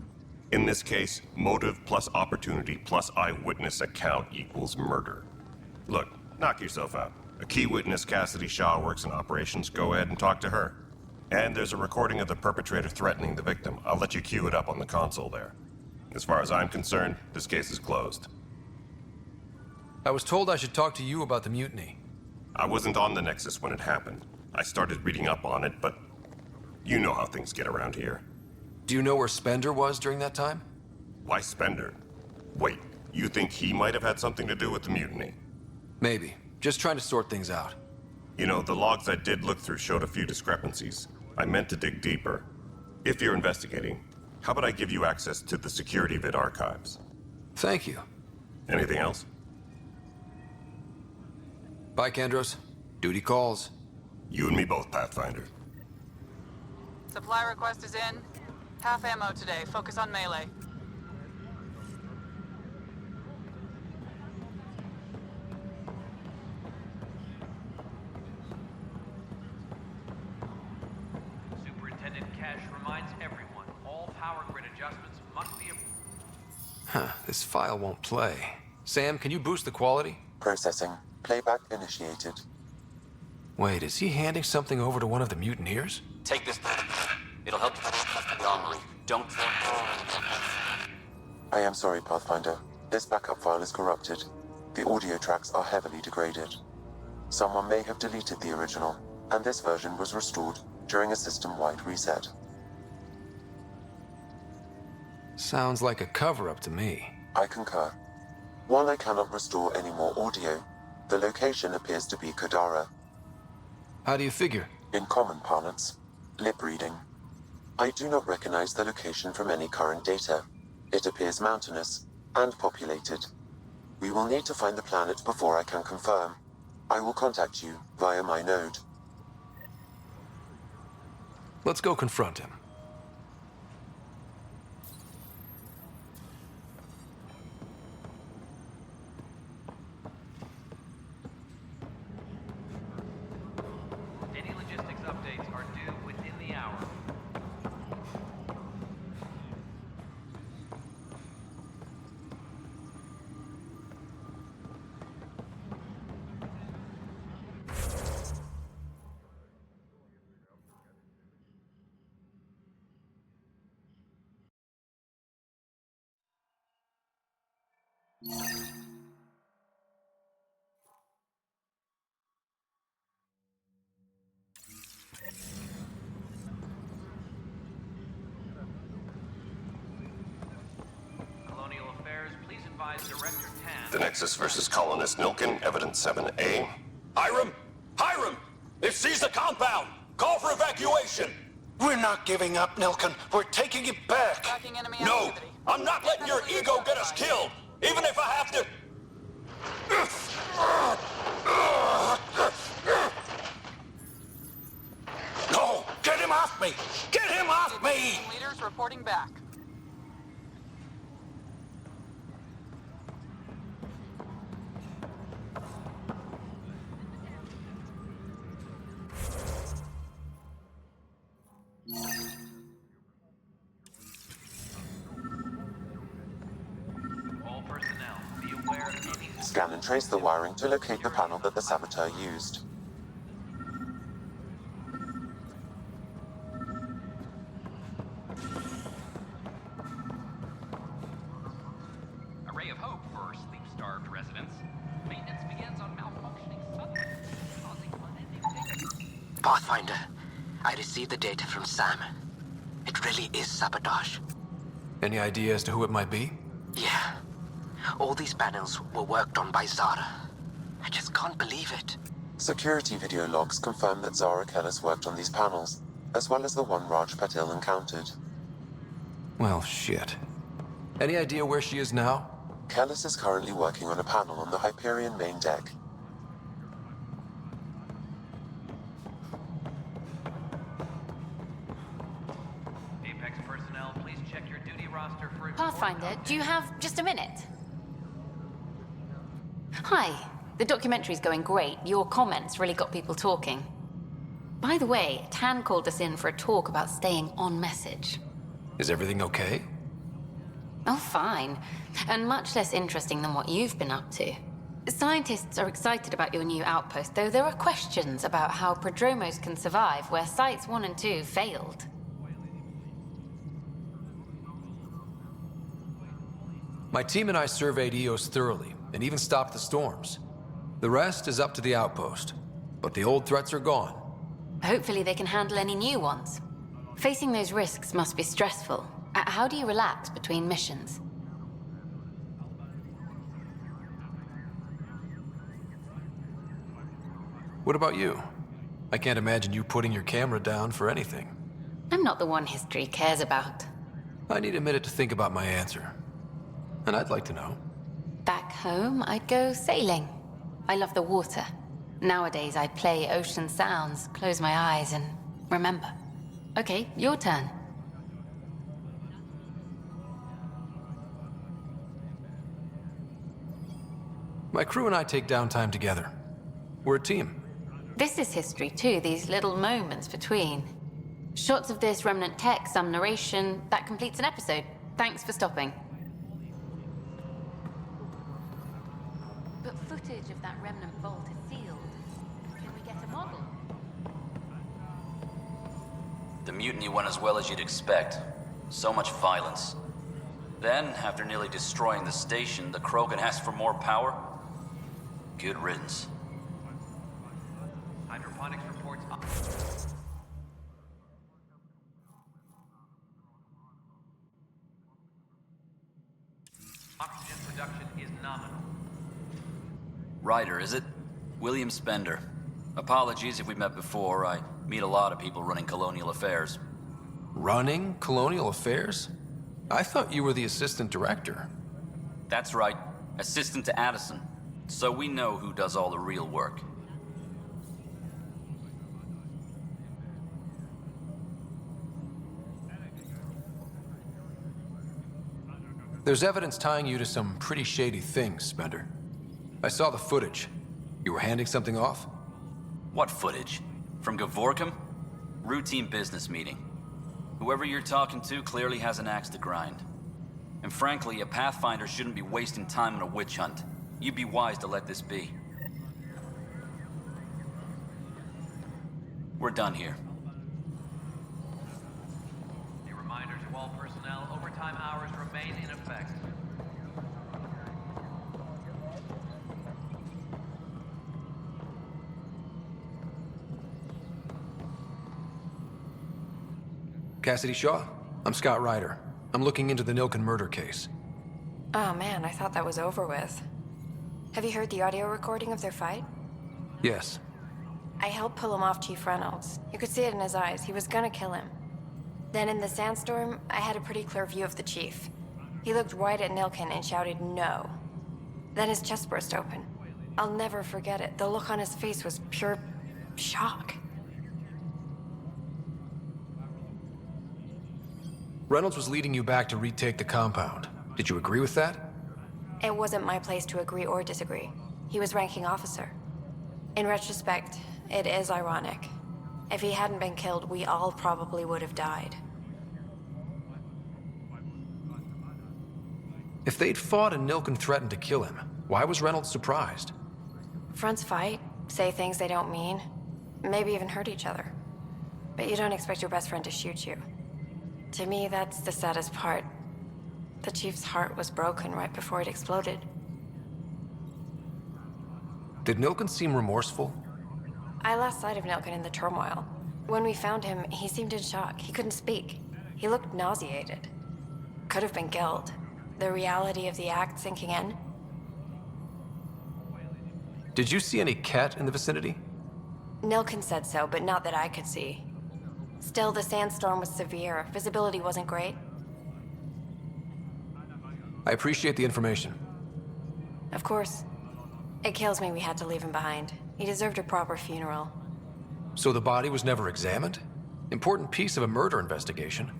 In this case, motive plus opportunity plus eyewitness account equals murder. Look, knock yourself out. A key witness, Cassidy Shaw, works in operations. Go ahead and talk to her. And there's a recording of the perpetrator threatening the victim. I'll let you cue it up on the console there. As far as I'm concerned, this case is closed. I was told I should talk to you about the mutiny. I wasn't on the Nexus when it happened. I started reading up on it, but you know how things get around here. Do you know where Spender was during that time? Why Spender? Wait, you think he might have had something to do with the mutiny? Maybe. Just trying to sort things out. You know, the logs I did look through showed a few discrepancies. I meant to dig deeper. If you're investigating, how about I give you access to the security vid archives? Thank you. Anything else? Bye, Kandros. Duty calls. You and me both, Pathfinder. Supply request is in. Half ammo today. Focus on melee. must be Huh, this file won't play. Sam, can you boost the quality? Processing. Playback initiated. Wait, is he handing something over to one of the mutineers? Take this. It'll help you the armory. Don't. I am sorry, Pathfinder. This backup file is corrupted. The audio tracks are heavily degraded. Someone may have deleted the original, and this version was restored during a system-wide reset. Sounds like a cover-up to me. I concur. While I cannot restore any more audio, the location appears to be Kadara. How do you figure? In common parlance, lip reading. I do not recognize the location from any current data. It appears mountainous and populated. We will need to find the planet before I can confirm. I will contact you via my node. Let's go confront him. Any logistics updates are due within the hour. Colonial Affairs, please advise Director Tan. The Nexus versus Colonist Nilkin, Evidence 7A. Hiram! Hiram! They've seized the compound! Call for evacuation! We're not giving up, Nilkin. We're taking it back. Tracking enemy No! activity. I'm not letting your ego get us killed! Even if I have to... No! Get him off me! Get him off me! Leaders reporting back. All personnel, be aware of any... Scan and trace the wiring to locate the panel that the saboteur used. A ray of hope for sleep-starved residents. Maintenance begins on malfunctioning suddenly, causing unending... Pathfinder, I received the data from Sam. It really is sabotage. Any idea as to who it might be? Yeah. All these panels were worked on by Zara. I just can't believe it. Security video logs confirm that Zara Kellis worked on these panels, as well as the one Raj Patil encountered. Well, shit. Any idea where she is now? Kellis is currently working on a panel on the Hyperion main deck. Apex personnel, please check your duty roster for... Pathfinder, do you have just a minute? Hi. The documentary's going great. Your comments really got people talking. By the way, Tan called us in for a talk about staying on message. Is everything okay? Oh, fine. And much less interesting than what you've been up to. Scientists are excited about your new outpost, though there are questions about how prodromos can survive where Sites 1 and 2 failed. My team and I surveyed Eos thoroughly, and even stopped the storms. The rest is up to the outpost, but the old threats are gone. Hopefully they can handle any new ones. Facing those risks must be stressful. How do you relax between missions? What about you? I can't imagine you putting your camera down for anything. I'm not the one history cares about. I need a minute to think about my answer. And I'd like to know. Back home, I'd go sailing. I love the water. Nowadays, I play ocean sounds, close my eyes, and remember. Okay, your turn. My crew and I take downtime together. We're a team. This is history too, these little moments between. Shots of this remnant tech, some narration, that completes an episode. Thanks for stopping. But footage of that remnant vault is sealed. Can we get a model? The mutiny went as well as you'd expect. So much violence. Then, after nearly destroying the station, the Krogan asked for more power? Good riddance. Hydroponics reports. Oxygen production is nominal. Ryder, is it? William Spender. Apologies if we met before. I meet a lot of people running colonial affairs. Running colonial affairs? I thought you were the assistant director. That's right. Assistant to Addison. So we know who does all the real work. There's evidence tying you to some pretty shady things, Spender. I saw the footage. You were handing something off? What footage? From Gavorkum? Routine business meeting. Whoever you're talking to clearly has an axe to grind. And frankly, a Pathfinder shouldn't be wasting time on a witch hunt. You'd be wise to let this be. We're done here. A reminder to all personnel, overtime hours remain in effect. Cassidy Shaw, I'm Scott Ryder. I'm looking into the Nilken murder case. Oh man, I thought that was over with. Have you heard the audio recording of their fight? Yes. I helped pull him off Chief Reynolds. You could see it in his eyes. He was gonna kill him. Then in the sandstorm, I had a pretty clear view of the chief. He looked right at Nilken and shouted no. Then his chest burst open. I'll never forget it. The look on his face was pure shock. Reynolds was leading you back to retake the compound. Did you agree with that? It wasn't my place to agree or disagree. He was ranking officer. In retrospect, it is ironic. If he hadn't been killed, we all probably would have died. If they'd fought and Nilken threatened to kill him, why was Reynolds surprised? Fronts fight, say things they don't mean, maybe even hurt each other. But you don't expect your best friend to shoot you. To me, that's the saddest part. The chief's heart was broken right before it exploded. Did Nilken seem remorseful? I lost sight of Nilken in the turmoil. When we found him, he seemed in shock. He couldn't speak. He looked nauseated. Could have been guilt. The reality of the act sinking in. Did you see any Ket in the vicinity? Nilken said so, but not that I could see. Still, the sandstorm was severe. Visibility wasn't great. I appreciate the information. Of course. It kills me we had to leave him behind. He deserved a proper funeral. So the body was never examined? Important piece of a murder investigation.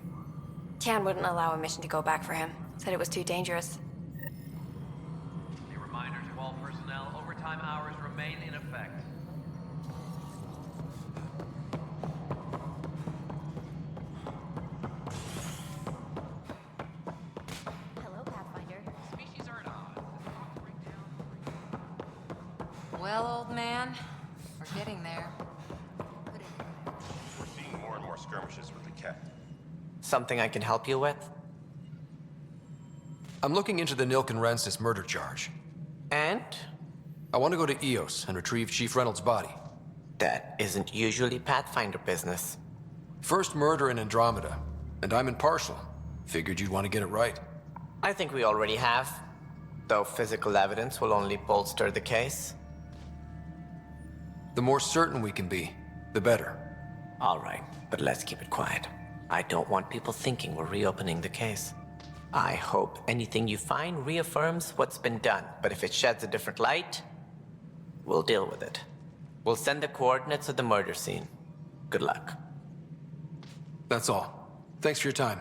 Tan wouldn't allow a mission to go back for him. Said it was too dangerous. A reminder to all personnel, overtime hours remain in effect. Hello, Pathfinder. Species are at odds. Well, old man, we're getting there. We're seeing more and more skirmishes with the Ket. Something I can help you with? I'm looking into the Nilken Rensis murder charge. And? I want to go to EOS and retrieve Chief Reynolds' body. That isn't usually Pathfinder business. First murder in Andromeda, and I'm impartial. Figured you'd want to get it right. I think we already have, though physical evidence will only bolster the case. The more certain we can be, the better. All right, but let's keep it quiet. I don't want people thinking we're reopening the case. I hope anything you find reaffirms what's been done, but if it sheds a different light, we'll deal with it. We'll send the coordinates of the murder scene. Good luck. That's all. Thanks for your time.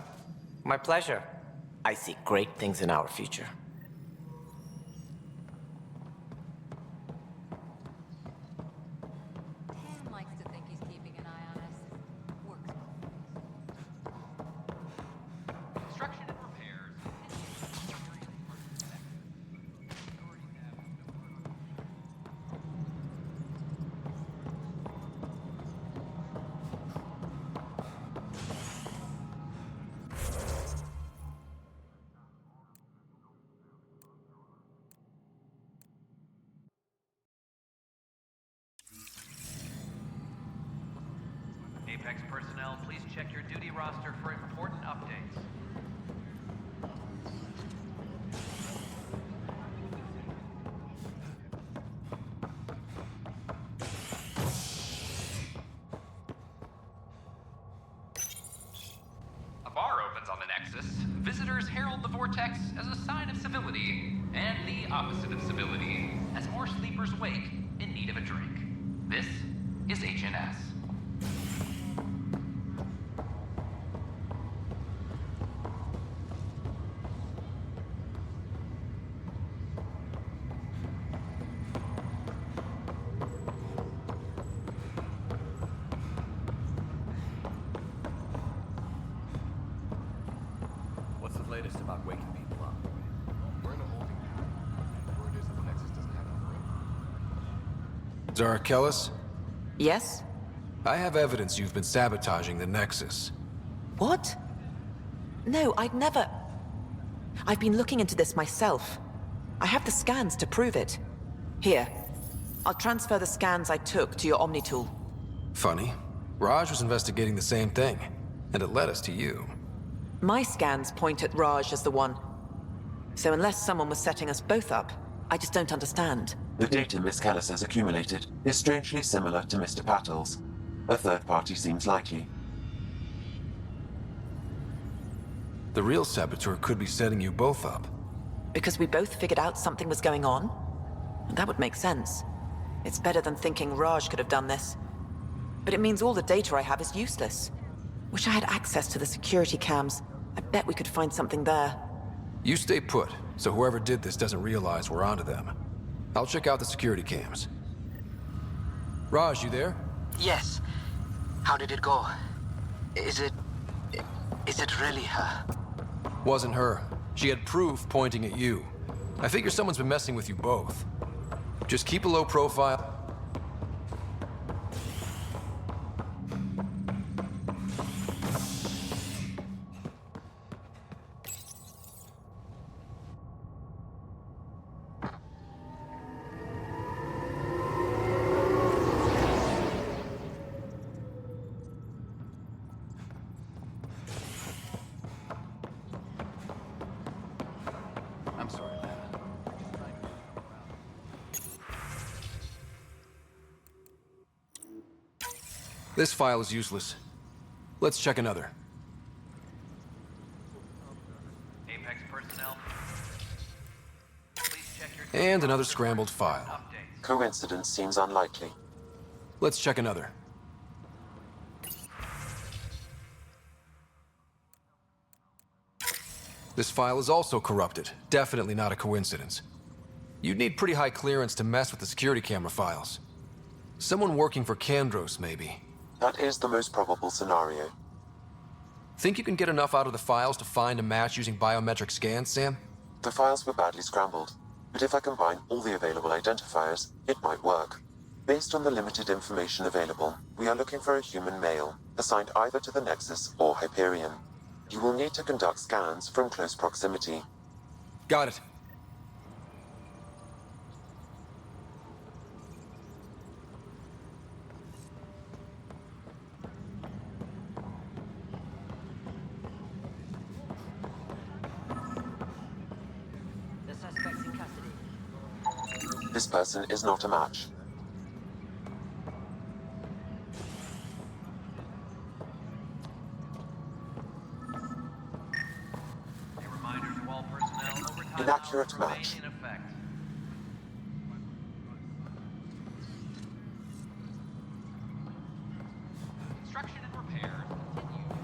My pleasure. I see great things in our future. Tan likes to think he's keeping an eye on us. Works. Construction and repairs Apex personnel, please check your duty roster for important updates. A bar opens on the Nexus. Visitors herald the vortex as a sign of civility, and the opposite of civility, as more sleepers wake in need of a drink. This is HNS. What's the latest about waking people up? We're in a holding pattern. Word is that the Nexus doesn't have enough room. Zara Kellis? Yes? I have evidence you've been sabotaging the Nexus. What? No, I'd never... I've been looking into this myself. I have the scans to prove it. Here. I'll transfer the scans I took to your Omni tool. Funny. Raj was investigating the same thing, and it led us to you. My scans point at Raj as the one. So unless someone was setting us both up, I just don't understand. The data Miss Kellis has accumulated is strangely similar to Mr. Patel's. A third party seems likely. The real saboteur could be setting you both up. Because we both figured out something was going on? That would make sense. It's better than thinking Raj could have done this. But it means all the data I have is useless. Wish I had access to the security cams. I bet we could find something there. You stay put, so whoever did this doesn't realize we're onto them. I'll check out the security cams. Raj, you there? Yes. How did it go? Is it really her? Wasn't her. She had proof pointing at you. I figure someone's been messing with you both. Just keep a low profile. I'm sorry, man. This file is useless. Let's check another. Apex personnel, please check your... And another scrambled file. Coincidence seems unlikely. Let's check another. This file is also corrupted. Definitely not a coincidence. You'd need pretty high clearance to mess with the security camera files. Someone working for Kandros, maybe. That is the most probable scenario. Think you can get enough out of the files to find a match using biometric scans, Sam? The files were badly scrambled, but if I combine all the available identifiers, it might work. Based on the limited information available, we are looking for a human male, assigned either to the Nexus or Hyperion. You will need to conduct scans from close proximity. Got it. The suspect's in custody. This person is not a match. Inaccurate match. Construction and repair continue.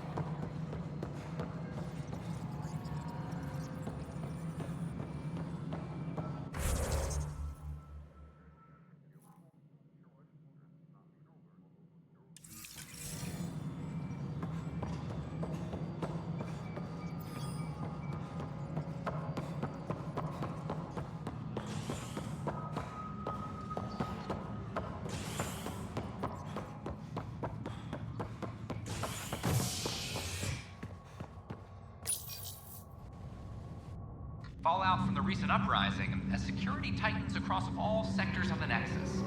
Fallout from the recent uprising as security tightens across all sectors of the Nexus.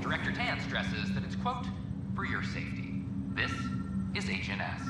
Director Tan stresses that it's, quote, for your safety. This is HNS.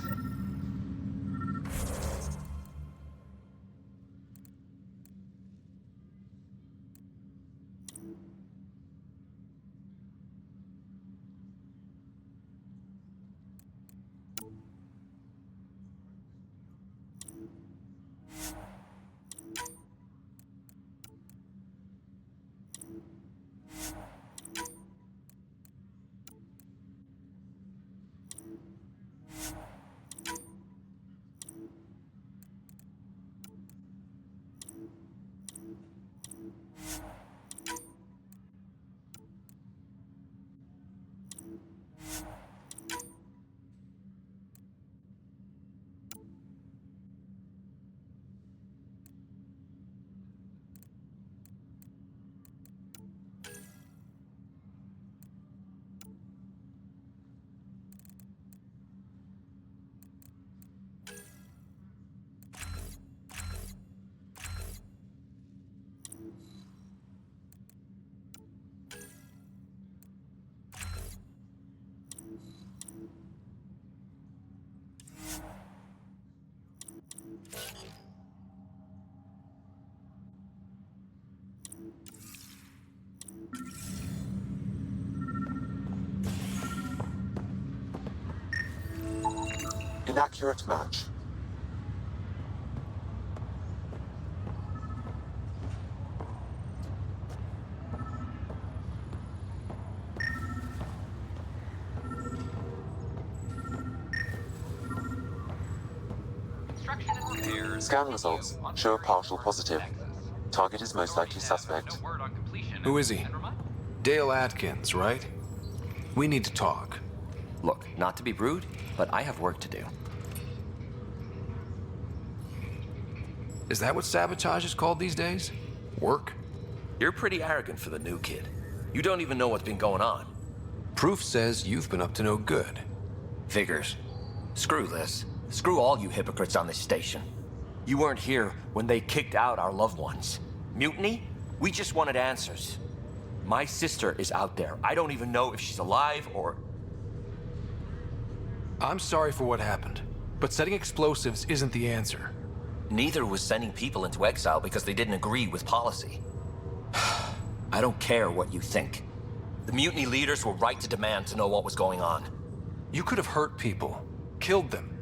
Inaccurate match. Construction and repairs. Scan results show a partial positive. Target is most likely suspect. Who is he? Dale Atkins, right? We need to talk. Look, not to be rude, but I have work to do. Is that what sabotage is called these days? Work? You're pretty arrogant for the new kid. You don't even know what's been going on. Proof says you've been up to no good. Figures. Screw this. Screw all you hypocrites on this station. You weren't here when they kicked out our loved ones. Mutiny? We just wanted answers. My sister is out there. I don't even know if she's alive or... I'm sorry for what happened, but setting explosives isn't the answer. Neither was sending people into exile because they didn't agree with policy. I don't care what you think. The mutiny leaders were right to demand to know what was going on. You could have hurt people, killed them.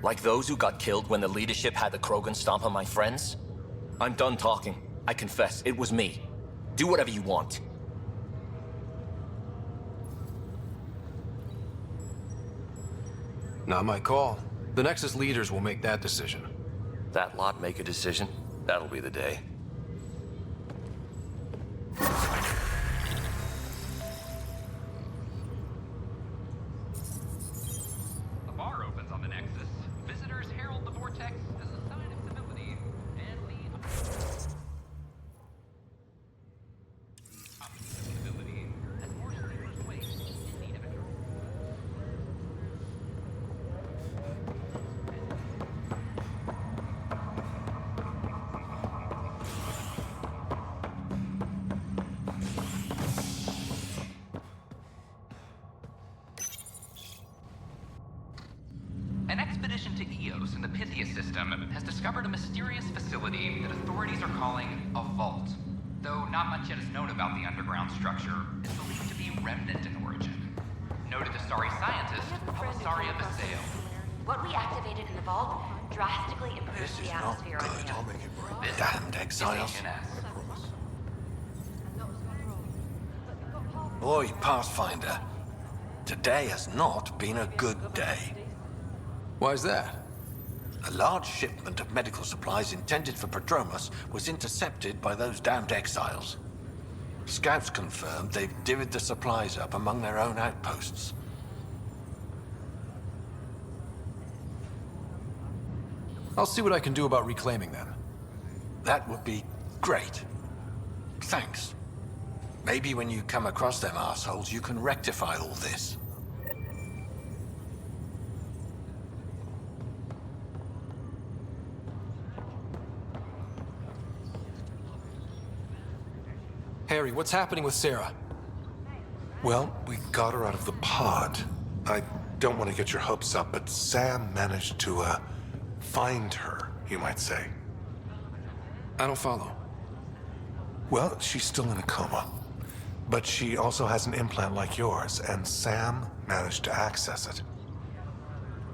Like those who got killed when the leadership had the Krogan stomp on my friends? I'm done talking. I confess, it was me. Do whatever you want. Not my call. The Nexus leaders will make that decision. That lot make a decision? That'll be the day. A bar opens on the Nexus. Visitors herald the vortex as a sign of civility, and the civility as more sleepers wait in need of it. An expedition to Eos in the Pythia system has discovered a mysterious facility that authorities are calling a vault. Though not much yet is known about the underground structure, it's believed to be remnant in origin. Noted Asari scientist, Saria Basale. What we activated in the vault drastically improves the atmosphere on Eos. This Damned is exiles. HNS. Oi, Pathfinder. Today has not been a good day. Why's that? A large shipment of medical supplies intended for Prodromos was intercepted by those damned exiles. Scouts confirmed they've divvied the supplies up among their own outposts. I'll see what I can do about reclaiming them. That would be great. Thanks. Maybe when you come across them assholes, you can rectify all this. Harry, what's happening with Sarah? Well, we got her out of the pod. I don't want to get your hopes up, but Sam managed to, find her, you might say. I don't follow. Well, she's still in a coma. But she also has an implant like yours, and Sam managed to access it.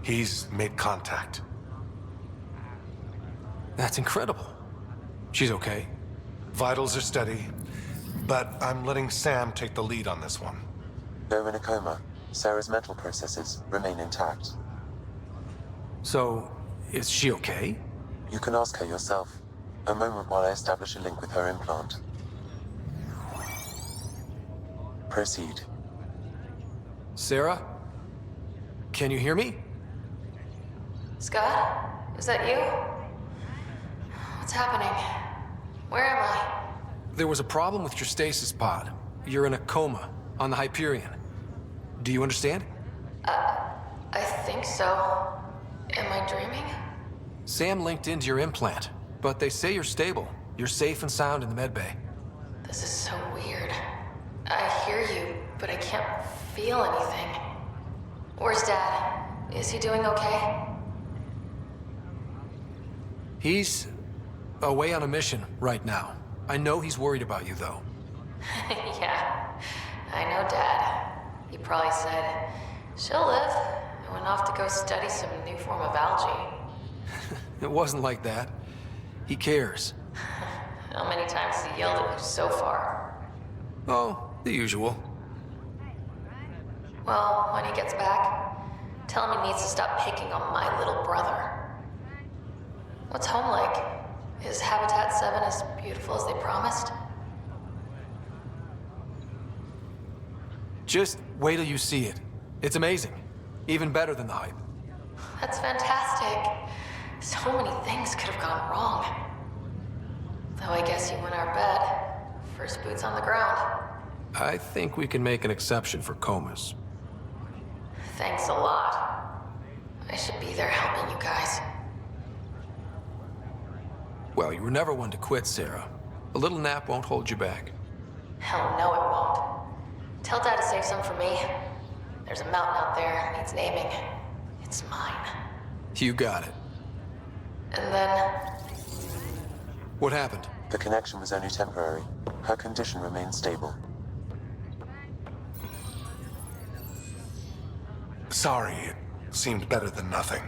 He's made contact. That's incredible. She's okay? Vitals are steady, but I'm letting Sam take the lead on this one. Though in a coma, Sarah's mental processes remain intact. So, is she okay? You can ask her yourself. A moment while I establish a link with her implant. Proceed. Sarah? Can you hear me? Scott? Is that you? What's happening? Where am I? There was a problem with your stasis pod. You're in a coma on the Hyperion. Do you understand? I think so. Am I dreaming? Sam linked into your implant, but they say you're stable. You're safe and sound in the medbay. This is so weird. I hear you, but I can't feel anything. Where's Dad? Is he doing okay? He's away on a mission right now. I know he's worried about you, though. Yeah, I know Dad. He probably said, she'll live, and went off to go study some new form of algae. It wasn't like that. He cares. How many times has he yelled at you so far? Oh, the usual. Well, when he gets back, tell him he needs to stop picking on my little brother. What's home like? Is Habitat 7 as beautiful as they promised? Just wait till you see it. It's amazing. Even better than the hype. That's fantastic. So many things could have gone wrong. Though I guess you win our bet. First boots on the ground. I think we can make an exception for comas. Thanks a lot. I should be there helping you guys. Well, you were never one to quit, Sarah. A little nap won't hold you back. Hell no, it won't. Tell Dad to save some for me. There's a mountain out there, needs naming. It's mine. You got it. And then... What happened? The connection was only temporary. Her condition remains stable. Sorry, it seemed better than nothing.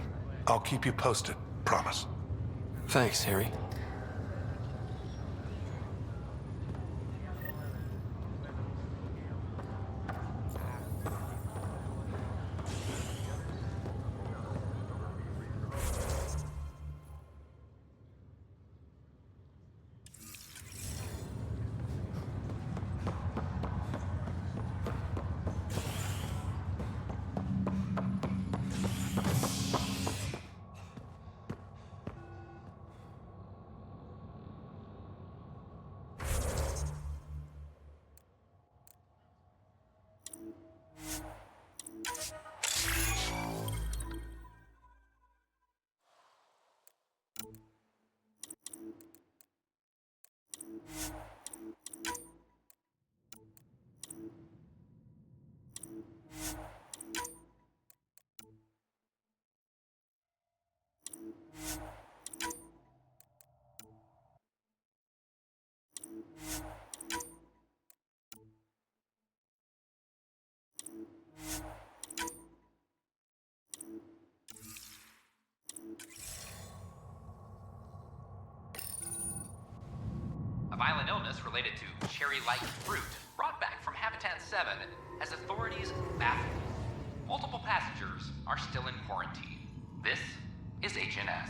I'll keep you posted, promise. Thanks, Harry. A violent illness related to cherry-like fruit brought back from Habitat 7 has authorities baffled. Multiple passengers are still in quarantine. This is HNS.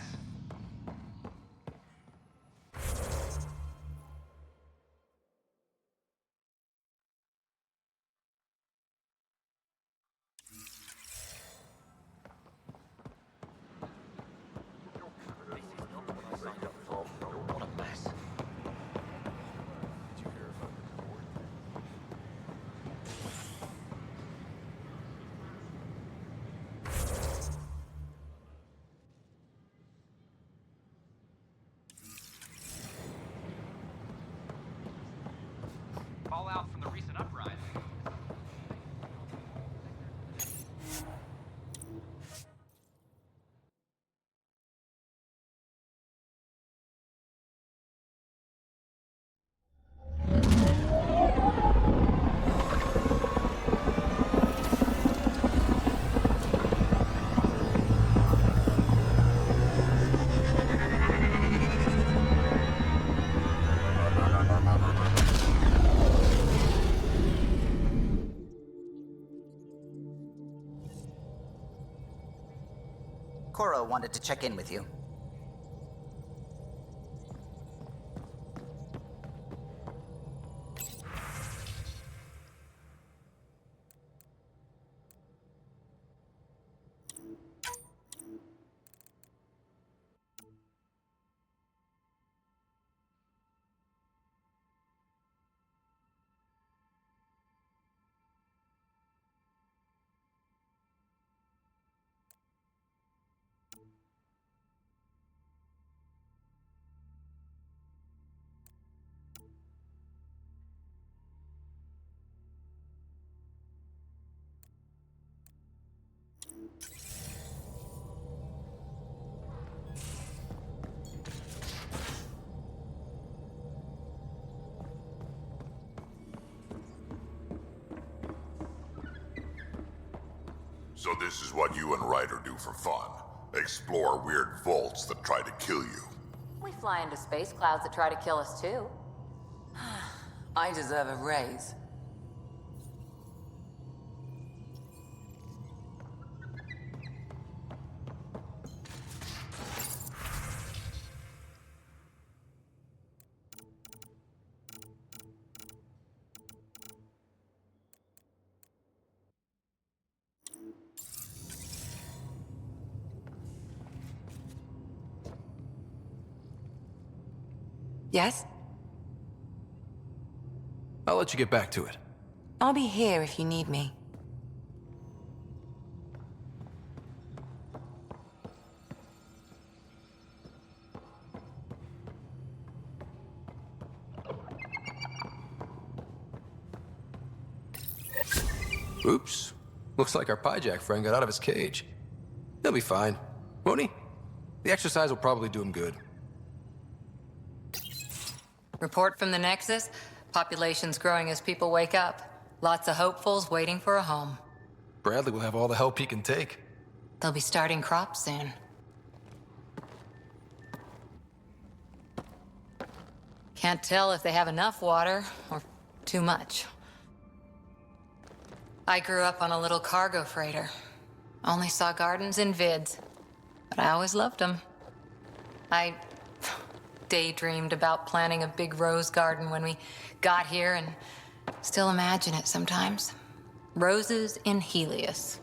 What a mess. Cora wanted to check in with you. So this is what you and Ryder do for fun? Explore weird vaults that try to kill you? We fly into space clouds that try to kill us too. I deserve a raise. Yes? I'll let you get back to it. I'll be here if you need me. Oops. Looks like our Pyjack friend got out of his cage. He'll be fine, won't he? The exercise will probably do him good. Report from the Nexus. Population's growing as people wake up. Lots of hopefuls waiting for a home. Bradley will have all the help he can take. They'll be starting crops soon. Can't tell if they have enough water or too much. I grew up on a little cargo freighter. Only saw gardens in vids, but I always loved them. I daydreamed about planting a big rose garden when we got here and still imagine it sometimes. Roses in Helios.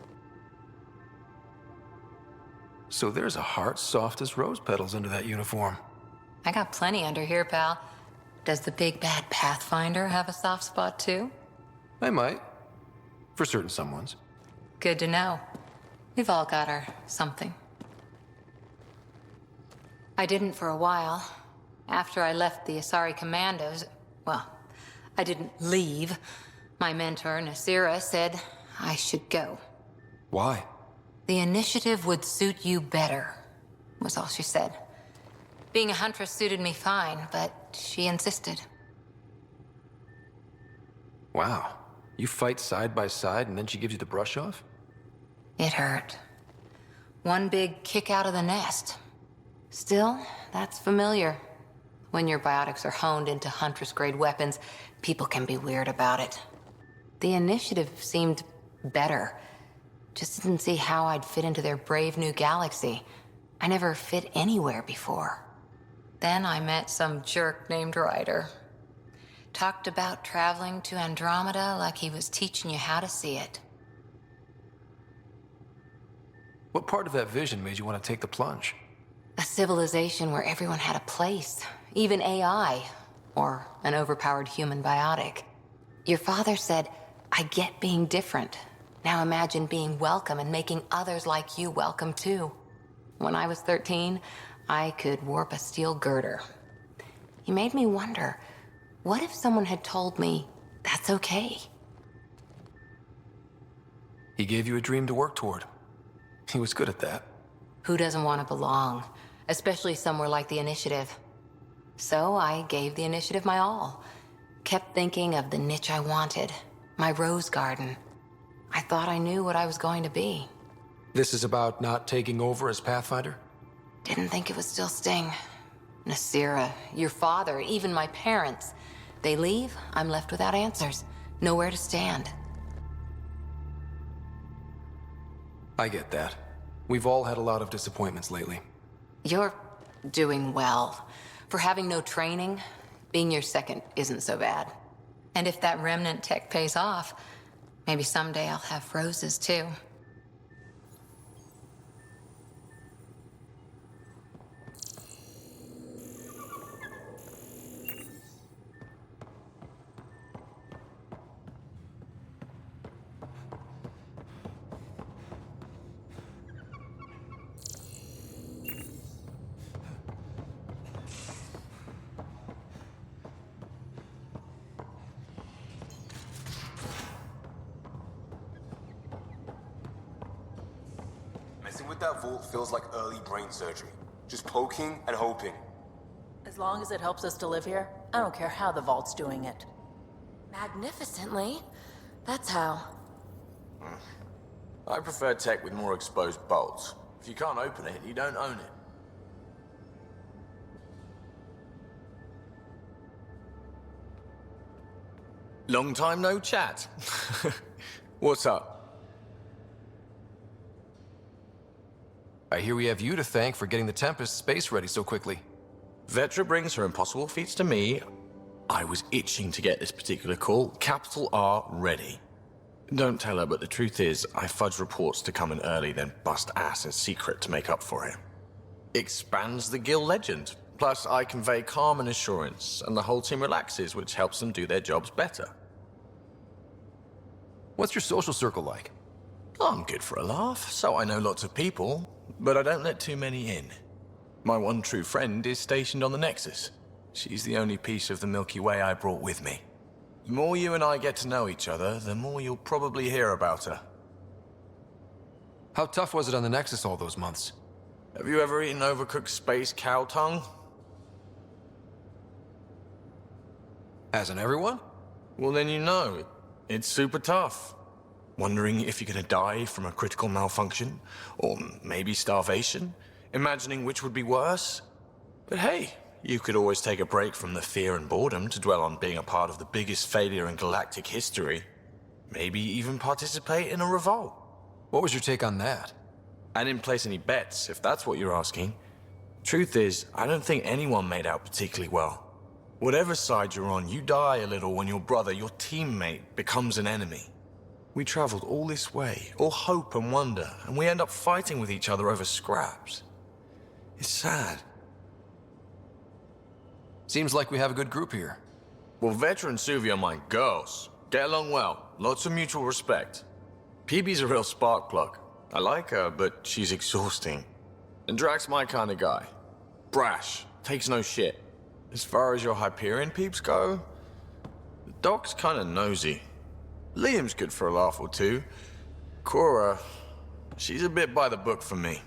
So there's a heart soft as rose petals under that uniform. I got plenty under here, pal. Does the big bad Pathfinder have a soft spot too? I might. For certain someones. Good to know. We've all got our something. I didn't for a while. After I left the Asari Commandos, well, I didn't leave. My mentor, Nasira, said I should go. Why? The initiative would suit you better, was all she said. Being a huntress suited me fine, but she insisted. Wow. You fight side by side and then she gives you the brush off? It hurt. One big kick out of the nest. Still, that's familiar. When your biotics are honed into Huntress-grade weapons, people can be weird about it. The initiative seemed better. Just didn't see how I'd fit into their brave new galaxy. I never fit anywhere before. Then I met some jerk named Ryder. Talked about traveling to Andromeda like he was teaching you how to see it. What part of that vision made you want to take the plunge? A civilization where everyone had a place, even AI, or an overpowered human biotic. Your father said, I get being different. Now imagine being welcome and making others like you welcome too. When I was 13, I could warp a steel girder. He made me wonder, what if someone had told me that's okay? He gave you a dream to work toward. He was good at that. Who doesn't want to belong? Especially somewhere like the Initiative. So I gave the Initiative my all. Kept thinking of the niche I wanted. My rose garden. I thought I knew what I was going to be. This is about not taking over as Pathfinder? Didn't think it would still sting. Nasira, your father, even my parents. They leave, I'm left without answers. Nowhere to stand. I get that. We've all had a lot of disappointments lately. You're doing well. For having no training, being your second isn't so bad. And if that remnant tech pays off, maybe someday I'll have roses too. Messing with that vault feels like early brain surgery. Just poking and hoping. As long as it helps us to live here, I don't care how the vault's doing it. Magnificently. That's how. I prefer tech with more exposed bolts. If you can't open it, you don't own it. Long time no chat. What's up? I hear we have you to thank for getting the Tempest space ready so quickly. Vetra brings her impossible feats to me. I was itching to get this particular call. Capital R ready. Don't tell her, but the truth is, I fudge reports to come in early, then bust ass in secret to make up for it. Expands the guild legend. Plus, I convey calm and assurance, and the whole team relaxes, which helps them do their jobs better. What's your social circle like? I'm good for a laugh, so I know lots of people, but I don't let too many in. My one true friend is stationed on the Nexus. She's the only piece of the Milky Way I brought with me. The more you and I get to know each other, the more you'll probably hear about her. How tough was it on the Nexus all those months? Have you ever eaten overcooked space cow tongue? Hasn't everyone? Well, then you know. It's super tough. Wondering if you're gonna die from a critical malfunction? Or maybe starvation? Imagining which would be worse? But hey, you could always take a break from the fear and boredom to dwell on being a part of the biggest failure in galactic history. Maybe even participate in a revolt. What was your take on that? I didn't place any bets, if that's what you're asking. Truth is, I don't think anyone made out particularly well. Whatever side you're on, you die a little when your brother, your teammate, becomes an enemy. We traveled all this way, all hope and wonder, and we end up fighting with each other over scraps. It's sad. Seems like we have a good group here. Well, Vetra and Suvi are my girls. Get along well, lots of mutual respect. PB's a real spark plug. I like her, but she's exhausting. And Drax's my kind of guy. Brash, takes no shit. As far as your Hyperion peeps go, the Doc's kind of nosy. Liam's good for a laugh or two. Cora, she's a bit by the book for me.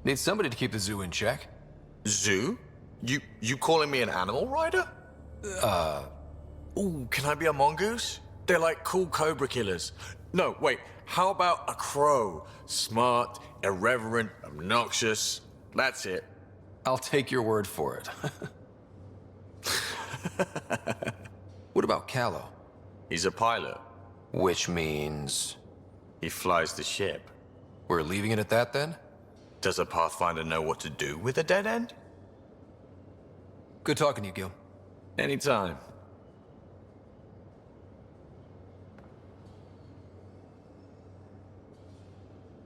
Need somebody to keep the zoo in check. Zoo? You calling me an animal rider? Ooh, can I be a mongoose? They're like cool cobra killers. No, wait, how about a crow? Smart, irreverent, obnoxious. That's it. I'll take your word for it. What about Callow? He's a pilot. Which means... he flies the ship. We're leaving it at that then? Does a Pathfinder know what to do with a dead end? Good talking to you, Gil. Anytime.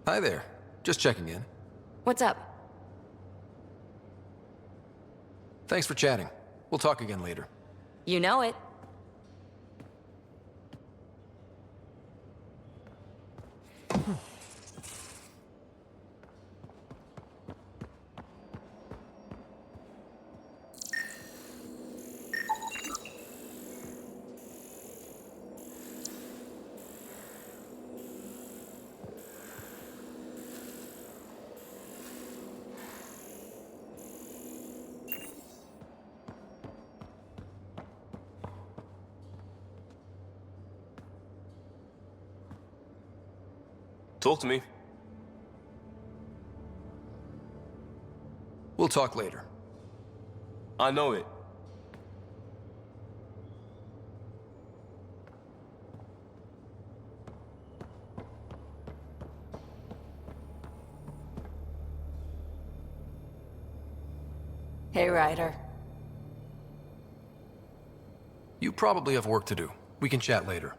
Hi there. Just checking in. What's up? Thanks for chatting. We'll talk again later. You know it. Talk to me. We'll talk later. I know it. Hey, Ryder. You probably have work to do. We can chat later.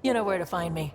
You know where to find me.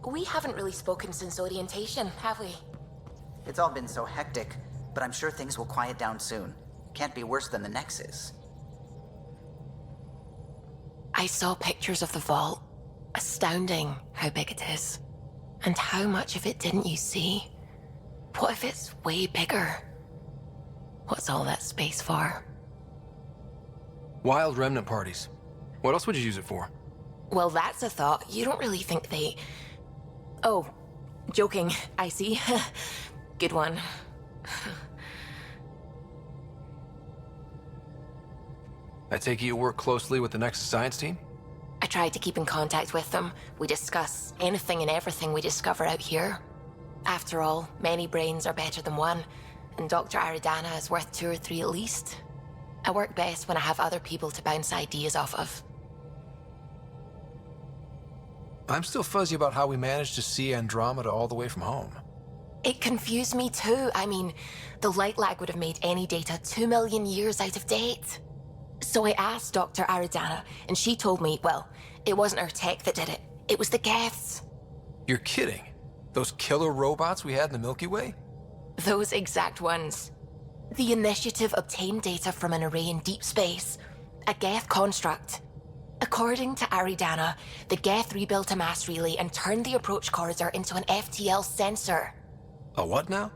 We haven't really spoken since orientation, have we? It's all been so hectic, but I'm sure things will quiet down soon. Can't be worse than the Nexus. I saw pictures of the vault. Astounding how big it is. And how much of it didn't you see? What if it's way bigger? What's all that space for? Wild remnant parties. What else would you use it for? Well, that's a thought. You don't really think they... Oh, joking, I see. Good one. I take it you work closely with the Nexus science team? I try to keep in contact with them. We discuss anything and everything we discover out here. After all, many brains are better than one, and Dr. Aridana is worth 2 or 3 at least. I work best when I have other people to bounce ideas off of. I'm still fuzzy about how we managed to see Andromeda all the way from home. It confused me too. I mean, the light lag would have made any data 2 million years out of date. So I asked Dr. Aridana, and she told me, well, it wasn't her tech that did it. It was the Geths. You're kidding. Those killer robots we had in the Milky Way? Those exact ones. The initiative obtained data from an array in deep space, a Geth construct. According to Aridana, the Geth rebuilt a mass relay and turned the approach corridor into an FTL sensor. A what now?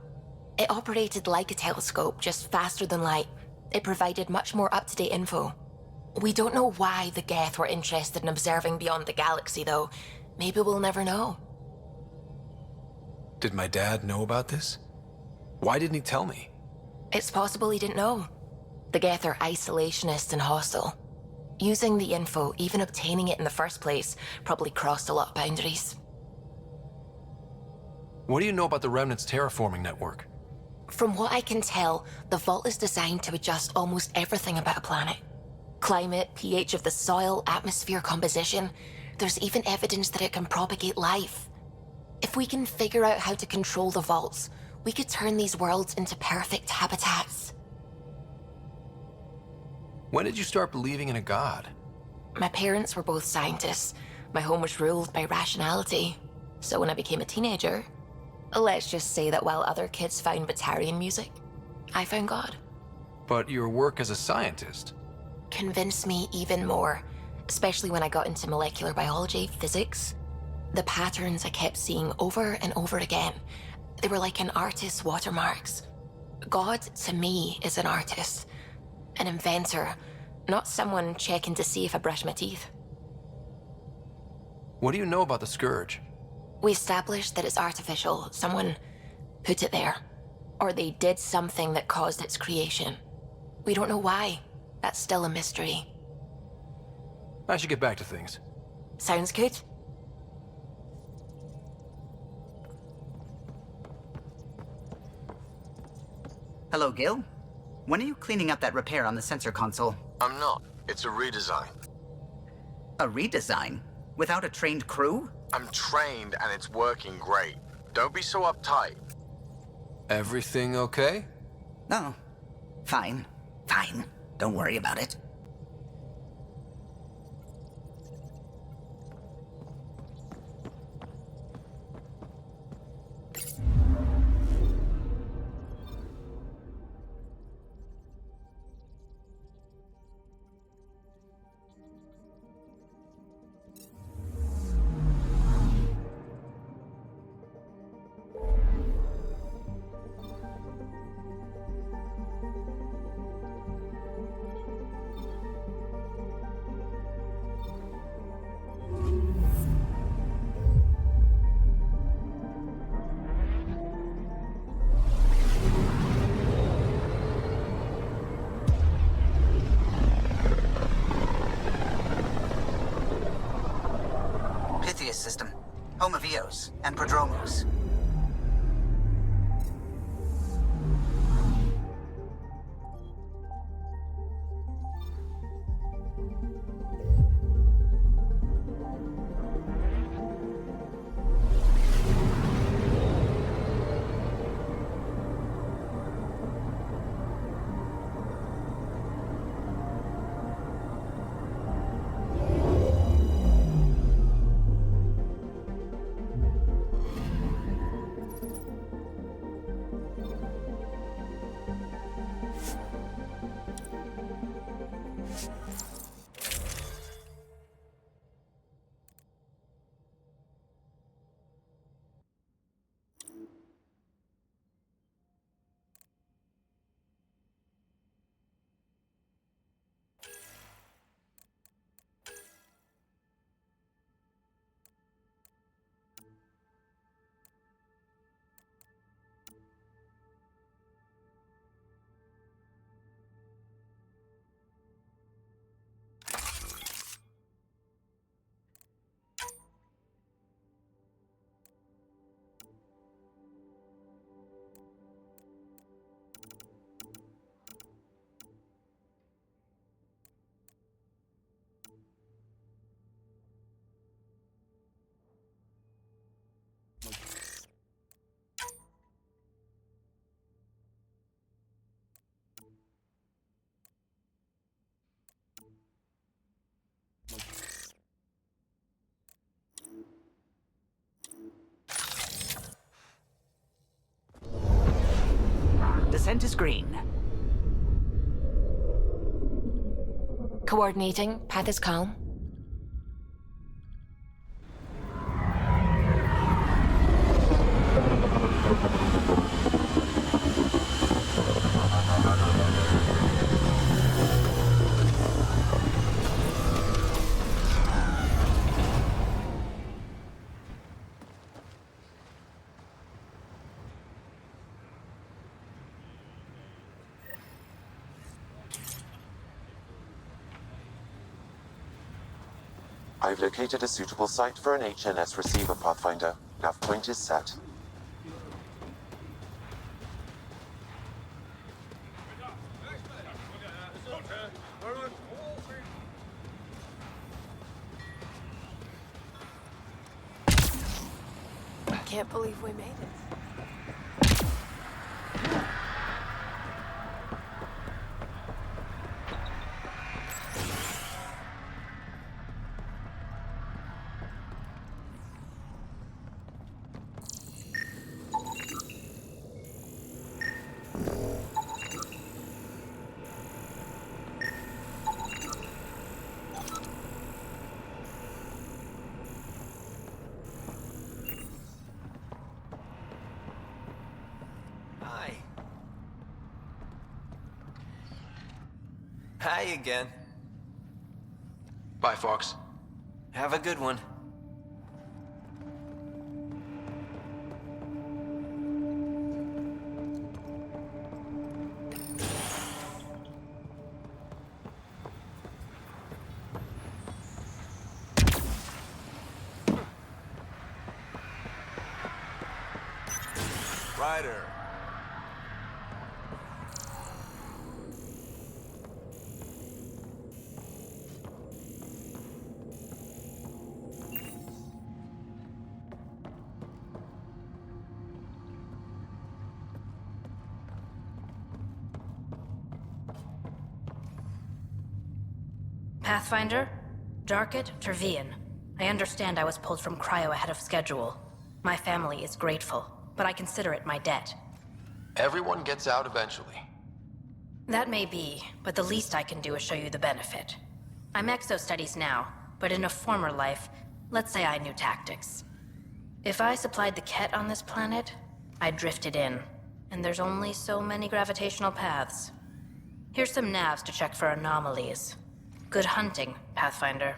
It operated like a telescope, just faster than light. It provided much more up-to-date info. We don't know why the Geth were interested in observing beyond the galaxy, though. Maybe we'll never know. Did my dad know about this? Why didn't he tell me? It's possible he didn't know. The Geth are isolationist and hostile. Using the info, even obtaining it in the first place, probably crossed a lot of boundaries. What do you know about the Remnant's terraforming network? From what I can tell, the vault is designed to adjust almost everything about a planet. Climate, pH of the soil, atmosphere composition. There's even evidence that it can propagate life. If we can figure out how to control the vaults, we could turn these worlds into perfect habitats. When did you start believing in a god? My parents were both scientists. My home was ruled by rationality. So when I became a teenager, let's just say that while other kids found Batarian music, I found God. But your work as a scientist Convinced me even more, especially when I got into molecular biology, physics. The patterns I kept seeing over and over again, they were like an artist's watermarks. God, to me, is an artist. An inventor, not someone checking to see if I brush my teeth. What do you know about the Scourge? We established that it's artificial. Someone put it there. Or they did something that caused its creation. We don't know why. That's still a mystery. I should get back to things. Sounds good. Hello, Gil. When are you cleaning up that repair on the sensor console? I'm not. It's a redesign. A redesign? Without a trained crew? I'm trained and it's working great. Don't be so uptight. Everything okay? No. Fine. Fine. Don't worry about it. and Prodromos. Descent is green. Coordinating. Path is calm. I've located a suitable site for an HNS receiver, Pathfinder. Nav point is set. I can't believe we made it. Hi again. Bye, Fox. Have a good one. Ryder. Pathfinder? Darket? Tervian. I understand I was pulled from Cryo ahead of schedule. My family is grateful, but I consider it my debt. Everyone gets out eventually. That may be, but the least I can do is show you the benefit. I'm exo-studies now, but in a former life, let's say I knew tactics. If I supplied the Ket on this planet, I drifted in, and there's only so many gravitational paths. Here's some navs to check for anomalies. Good hunting, Pathfinder.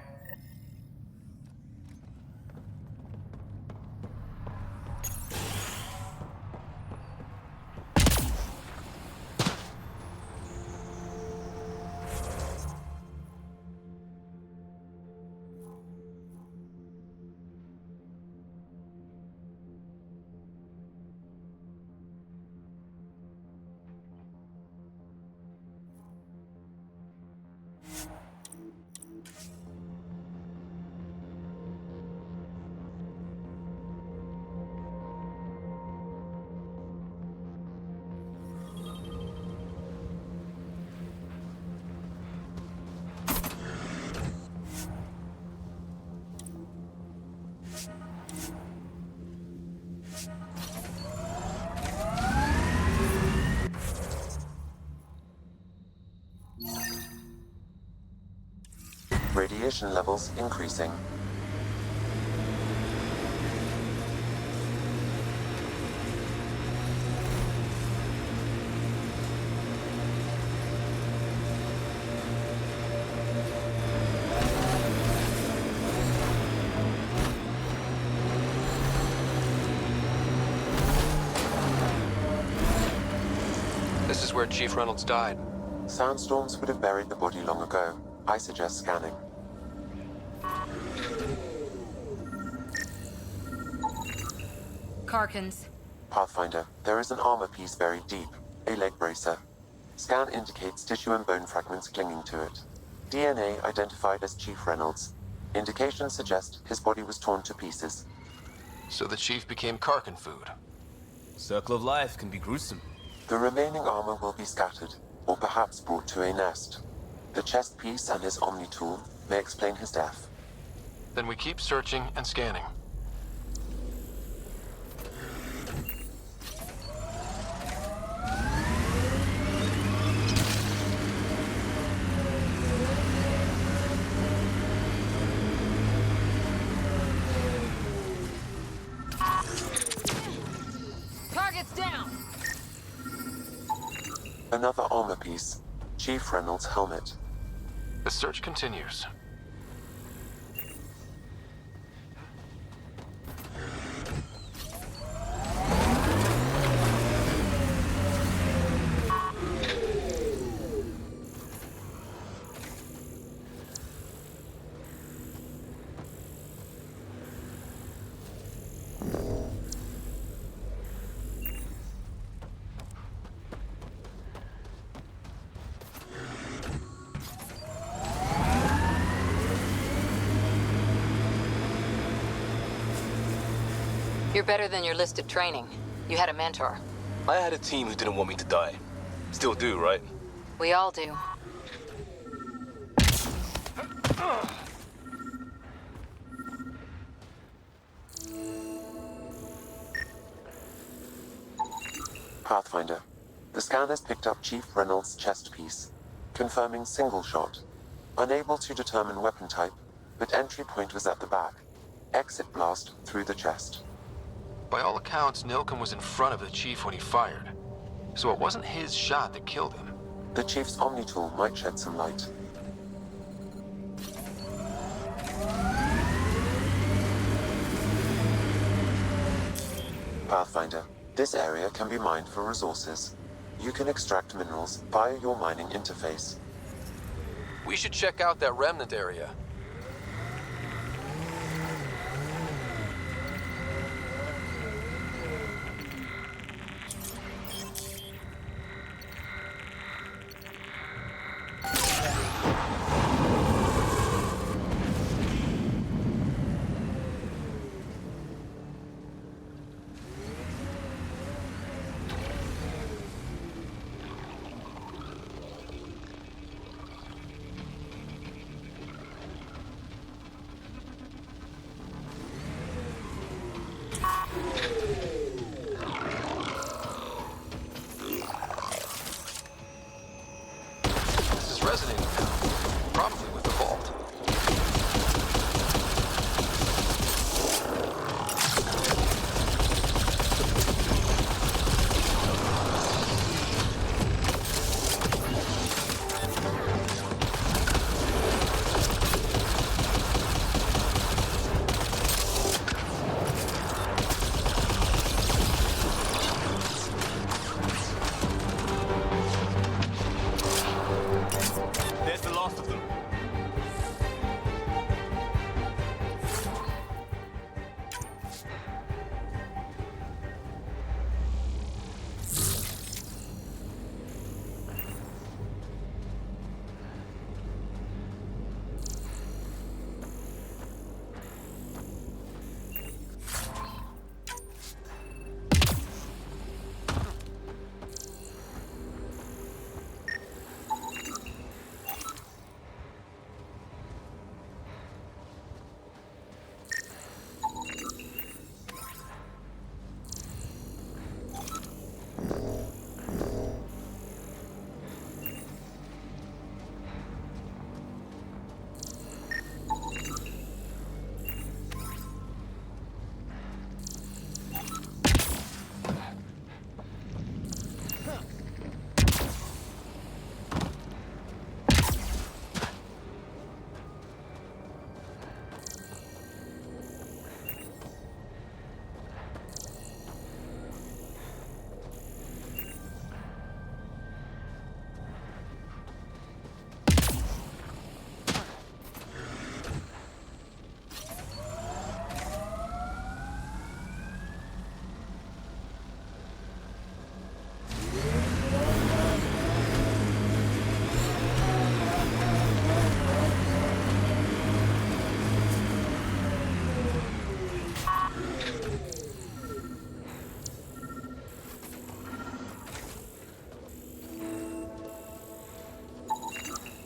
Radiation levels increasing. This is where Chief Reynolds died. Sandstorms would have buried the body long ago. I suggest scanning. Karkins. Pathfinder, there is an armor piece buried deep. A leg bracer. Scan indicates tissue and bone fragments clinging to it. DNA identified as Chief Reynolds. Indications suggest his body was torn to pieces. So the Chief became Karkin food. Circle of life can be gruesome. The remaining armor will be scattered, or perhaps brought to a nest. The chest piece and his Omni tool may explain his death. Then we keep searching and scanning. Target's down! Another armor piece. Chief Reynolds' helmet. The search continues. You're better than your listed training. You had a mentor. I had a team who didn't want me to die. Still do, right? We all do. Pathfinder. The scan has picked up Chief Reynolds' chest piece, confirming single shot. Unable to determine weapon type, but entry point was at the back. Exit blast through the chest. By all accounts, Nilkum was in front of the Chief when he fired. So it wasn't his shot that killed him. The Chief's Omni tool might shed some light. Pathfinder, this area can be mined for resources. You can extract minerals via your mining interface. We should check out that remnant area.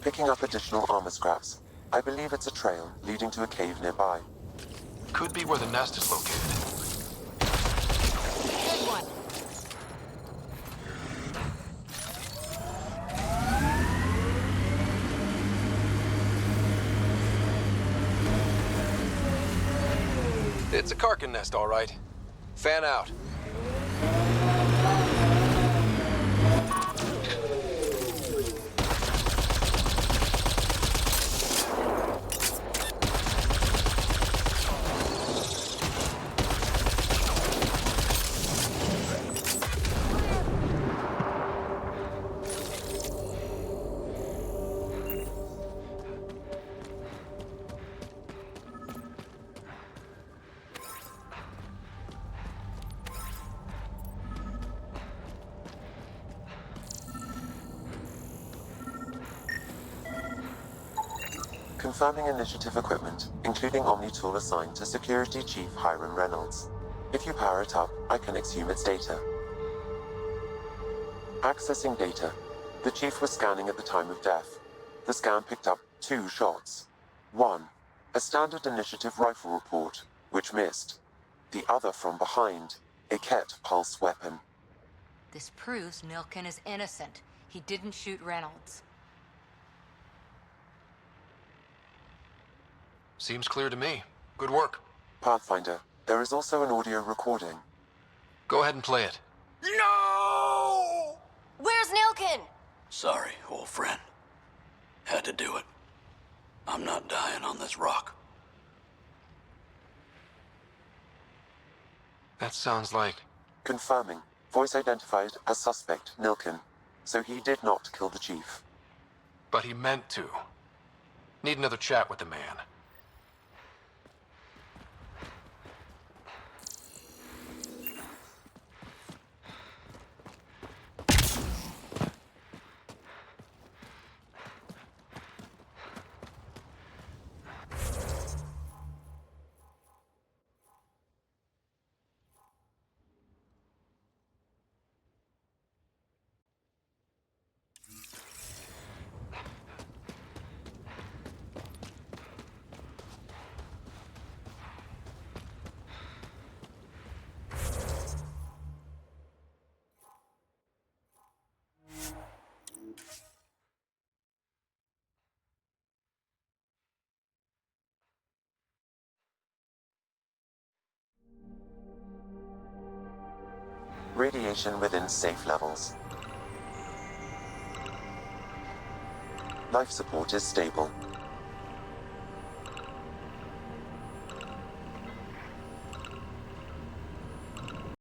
Picking up additional armor scraps. I believe it's a trail leading to a cave nearby. Could be where the nest is located. Good one. It's a Karkin nest, all right. Fan out. Confirming initiative equipment, including Omni-tool assigned to Security Chief Hiram Reynolds. If you power it up, I can exhume its data. Accessing data. The Chief was scanning at the time of death. The scan picked up 2 shots. One, a standard initiative rifle report, which missed. The other from behind, a Ket pulse weapon. This proves Nilkin is innocent. He didn't shoot Reynolds. Seems clear to me. Good work. Pathfinder, there is also an audio recording. Go ahead and play it. No! Where's Nilkin? Sorry, old friend. Had to do it. I'm not dying on this rock. That sounds like... Confirming. Voice identified as suspect Nilkin. So he did not kill the Chief. But he meant to. Need another chat with the man. Radiation within safe levels. Life support is stable.